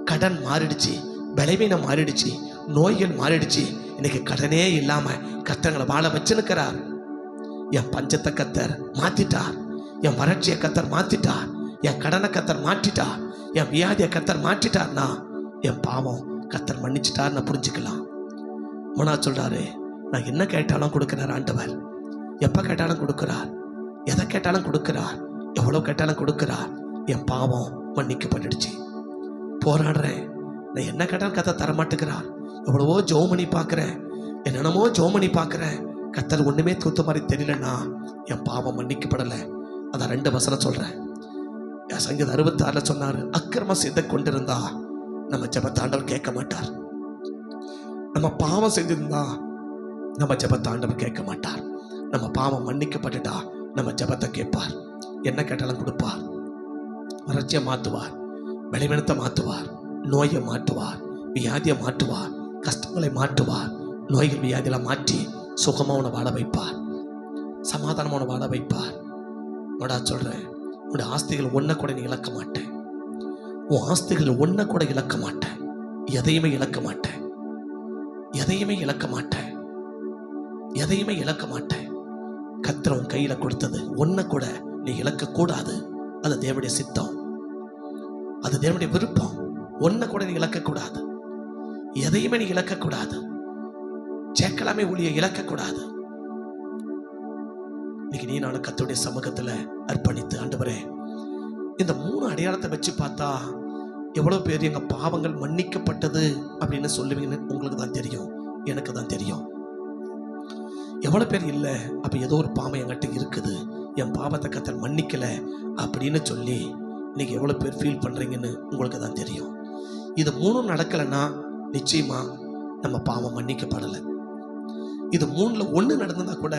கடன் மாறிடுச்சு, பலவீனம் மாறிடுச்சு, நோய்கள் மாறிடுச்சு. இன்னைக்கு கடனே இல்லாம கர்த்தர்களை வாழ வச்சுருக்கிறார். என் பஞ்சத்தை கர்த்தர் மாத்திட்டார், என் வறட்சியை கர்த்தர் மாத்திட்டார், என் கடனை கர்த்தர் மாற்றிட்டார், என் வியாதியை கர்த்தர் மாற்றிட்டார்னா என் பாவம் கர்த்தர் மன்னிச்சிட்டார் நான் புரிஞ்சுக்கலாம். மோனா சொல்றாரு, நான் என்ன கேட்டாலும் கொடுக்கிறார் ஆண்டவர், எப்ப கேட்டாலும் கொடுக்கிறார், எதை கேட்டாலும் கொடுக்கிறார், எவ்வளவு கேட்டாலும் கொடுக்கிறார். என் பாவம் மன்னிக்கப்பட்டுடுச்சு. போராடுறேன், நான் என்ன கேட்டாலும் கர்த்தர் தரமாட்டுக்கிறார். எவ்வளவோ ஜெபம் பண்ணி பார்க்கிறேன், என்னென்னமோ ஜெபம் பண்ணி பார்க்கிறேன், கர்த்தர் ஒண்ணுமே தூத்த மாதிரி தெரியலன்னா என் பாவம் மன்னிக்கப்படலை. அதான் 2 வசனம் சொல்றேன். என் சங்கீதம் 66 சொன்னாரு, அக்கிரமம் செய்து கொண்டிருந்தா நம்ம ஜெபத்தை ஆண்டவர் கேட்க மாட்டார். நம்ம பாவம் செஞ்சிருந்தா நம்ம ஜெபத்தை ஆண்டவர் கேட்க மாட்டார். நம்ம பாவம் மன்னிக்கப்பட்டுட்டா நம்ம ஜெபத்தை கேட்பார். என்ன கேட்டாலும் கொடுப்பார். வறட்சியை மாற்றுவார், பலவீனத்தை மாற்றுவார், நோயை மாற்றுவார், வியாதியை மாற்றுவார், கஷ்டங்களை மாற்றுவார், நோய்கள் வியாதியெல்லாம் மாற்றி சுகமாக உன்னை வாழ வைப்பார், சமாதானமாக உன்னை வாழ வைப்பார். உடா சொல்கிறேன், உன்னோட ஆஸ்திகள் ஒன்றை கூட நீ இழக்க மாட்டேன். உன் ஆஸ்திகள் ஒன்றை கூட இழக்க மாட்டேன். எதையுமே இழக்க மாட்டேன். எதையுமே இழக்க மாட்டேன். எதையுமே இழக்க மாட்டேன். கர்த்தர் உன் கையில் கொடுத்தது ஒன்றை கூட நீ இழக்கக்கூடாது. அது தேவனுடைய சித்தம், அது தேவனுடைய விருப்பம். ஒன்றை கூட நீ இழக்கக்கூடாது. எதையுமே நீ இழக்கக்கூடாது. சேர்க்கலாமே ஒளிய இழக்கக்கூடாது. இன்னைக்கு நீ நானும் கர்த்தருடைய சமூகத்தில் அர்ப்பணித்து, ஆண்டவரே இந்த 3 அடையாளத்தை வச்சு பார்த்தா எவ்வளோ பேர் எங்கள் பாவங்கள் மன்னிக்கப்பட்டது அப்படின்னு சொல்லுவீங்கன்னு உங்களுக்கு தான் தெரியும், எனக்கு தான் தெரியும். எவ்வளோ பேர் இல்லை, அப்போ ஏதோ ஒரு பாவம் என்கிட்ட இருக்குது, என் பாவத்தை கர்த்தர் மன்னிக்கலை அப்படின்னு சொல்லி இன்னைக்கு எவ்வளோ பேர் ஃபீல் பண்ணுறீங்கன்னு உங்களுக்கு தான் தெரியும். இது 3 நடக்கலைன்னா நிச்சயமா நம்ம பாவம் மன்னிக்கப்படலை. இது 3ல் 1 நடந்ததா கூட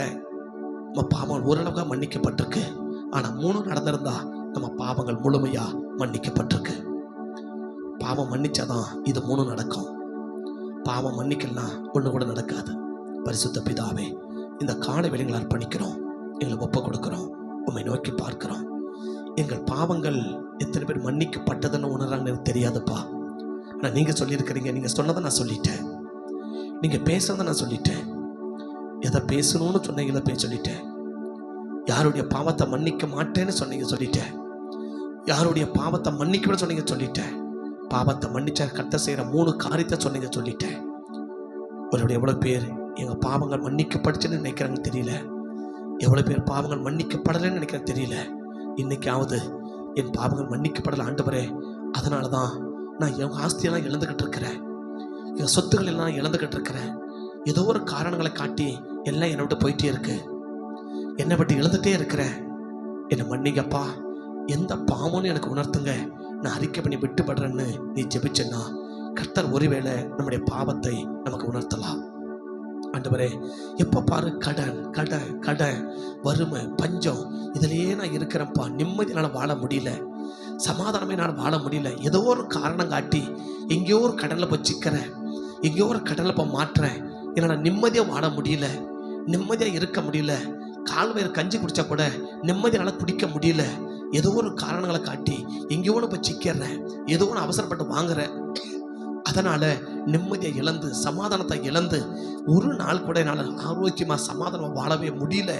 நம்ம பாவம் ஓரளவுக்கு மன்னிக்கப்பட்டிருக்கு. ஆனால் 3 நடந்திருந்தா நம்ம பாவங்கள் முழுமையா மன்னிக்கப்பட்டிருக்கு. பாவம் மன்னிச்சாதான் இது 3 நடக்கும். பாவம் மன்னிக்கலனா 1 கூட நடக்காது. பரிசுத்த பிதாவே, இந்த காலை வேளைகளை அர்ப்பணிக்கிறோம், எங்களை ஒப்பு கொடுக்கிறோம், உம்மை நோக்கி பார்க்கிறோம். எங்கள் பாவங்கள் எத்தனை பேர் மன்னிக்கப்பட்டதுன்னு உணர்றாங்கன்னு எனக்கு தெரியாதுப்பா. ஆனால் நீங்கள் சொல்லியிருக்கிறீங்க, நீங்கள் சொன்னதை நான் சொல்லிட்டேன், நீங்கள் பேசுறதை நான் சொல்லிட்டேன், எதை பேசணும்னு சொன்னீங்கள போய் சொல்லிட்டேன். யாருடைய பாவத்தை மன்னிக்க மாட்டேன்னு சொன்னீங்க, சொல்லிட்டேன். யாருடைய பாவத்தை மன்னிக்கணும்னு சொன்னீங்க, சொல்லிட்டேன். பாவத்தை மன்னிச்சா கர்த்தர் செய்கிற 3 காரியத்தை சொன்னீங்க, சொல்லிட்டேன். ஒருவருடைய எவ்வளோ பேர் எங்கள் பாவங்கள் மன்னிக்கப்பட்டுச்சுன்னு நினைக்கிறாங்க தெரியல. எவ்வளோ பேர் பாவங்கள் மன்னிக்கப்படலைன்னு நினைக்கிறாங்க தெரியல. இன்னைக்காவது என் பாவங்கள் மன்னிக்கப்படலை ஆண்டவரே, அதனால தான் நான் என் ஆஸ்தியெல்லாம் இழந்துக்கிட்டு இருக்கிறேன், என் சொத்துக்கள் எல்லாம் இழந்துக்கிட்டு இருக்கிறேன். ஏதோ ஒரு காரணங்களை காட்டி எல்லாம் என்னை விட்டு போயிட்டே இருக்கு, என்னை விட்டு இழந்துட்டே இருக்கிறேன். என்னை மன்னிங்கப்பா, எந்த பாவம்னு எனக்கு உணர்த்துங்க, நான் அறிக்கை பண்ணி விட்டுப்படுறேன்னு நீ ஜெபிச்சேன்னா கர்த்தர் ஒருவேளை நம்முடைய பாவத்தை நமக்கு உணர்த்தலாம். ஆண்டவரே, எப்போ பாரு கடன் கடன் கடன், வறுமை, பஞ்சம், இதிலேயே நான் இருக்கிறேன்ப்பா, நிம்மதியால் வாழ முடியல, சமாதானமே நான் வாழ முடியல. ஏதோ ஒரு காரணம் காட்டி எங்கேயோ ஒரு கடலில் போய் சிக்கிறேன், எங்கேயோ ஒரு கடலில் போய் மாட்டுறேன். என்னால் நிம்மதியாக வாழ முடியல, நிம்மதியாக இருக்க முடியல. கால்வயிறு கஞ்சி குடித்தா கூட நிம்மதியால் குடிக்க முடியல. ஏதோ ஒரு காரணங்களை காட்டி எங்கேயோ ஒன்று போய் சிக்கிறேன், ஏதோ ஒன்று அவசரப்பட்டு வாங்குறேன். அதனால் நிம்மதியை இழந்து, சமாதானத்தை இழந்து, ஒரு நாள் கூட என்னால் ஆரோக்கியமாக சமாதானமாக வாழவே முடியல.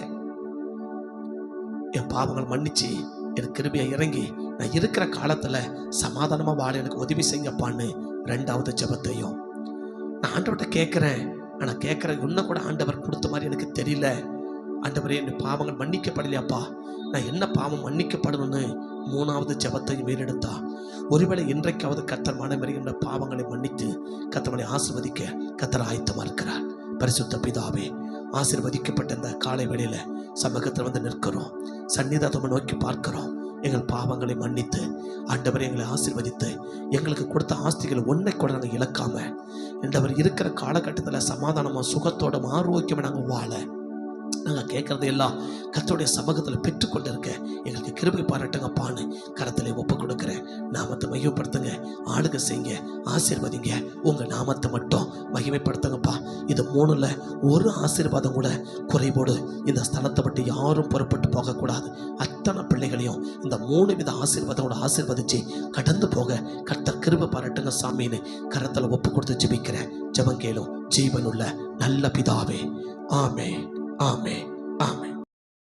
என் பாவங்கள் மன்னிச்சு எனக்கு கிருபையை இறங்கி நான் இருக்கிற காலத்தில் சமாதானமாக வாழ எனக்கு உதவி செய்யப்பான்னு 2வது ஜெபத்தையும் நான் ஆண்டவர்கிட்ட கேட்குறேன். ஆனால் கேட்குறேன், இன்னும் கூட ஆண்டவர் கொடுத்த மாதிரி எனக்கு தெரியல. ஆண்டவரே, என் பாவங்கள் மன்னிக்கப்படலையாப்பா, நான் என்ன பாவம் மன்னிக்கப்படணும்னு 3வது ஜெபத்தையும் மேலெடுத்தா, ஒருவேளை இன்றைக்காவது கர்த்தர் மனமிறங்கின்ற பாவங்களை மன்னித்து கர்த்தரை ஆசீர்வதிக்க கர்த்தர் ஆயத்தமாக இருக்கிறார். பரிசுத்த பிதாவே, ஆசீர்வதிக்கப்பட்ட இந்த காலை வேளையில சமூகத்தில் வந்து நிற்கிறோம், சந்நிதானத்தை நோக்கி பார்க்கிறோம். எங்கள் பாவங்களை மன்னித்து ஆண்டவரை எங்களை ஆசீர்வதித்து எங்களுக்கு கொடுத்த ஆஸ்திகள் ஒன்றை கூட நாங்கள் இழக்காம ஆண்டவர் இருக்கிற காலகட்டத்தில் சமாதானமாக சுகத்தோட ஆரோக்கியமாக நாங்கள் வாழ நாங்கள் கேட்குறது எல்லாம் கர்த்தருடைய சமூகத்தில் பெற்றுக்கொண்டு இருக்க எங்களுக்கு கிருபை பாராட்டுங்கப்பான்னு கரத்தில் ஒப்பு கொடுக்குறேன். நாமத்தை மகிமைப்படுத்துங்க, ஆளுக செய்யுங்க, ஆசீர்வதிங்க, உங்கள் நாமத்தை மட்டும் மகிமைப்படுத்துங்கப்பா. இது 3ல் ஒரு ஆசீர்வாதம் கூட குறைவோடு இந்த ஸ்தலத்தை விட்டு யாரும் புறப்பட்டு போகக்கூடாது. அத்தனை பிள்ளைகளையும் இந்த 3 வித ஆசீர்வாதங்களோட ஆசீர்வதிச்சு கடந்து போக கர்த்தர் கிருபை பாராட்டுங்க சாமின்னு கரத்தில் ஒப்பு கொடுத்து ஜெபிக்கிறேன். ஜெபம் கேளும் ஜீவனுள்ள நல்ல பிதாவே. ஆமென், ஆமென்.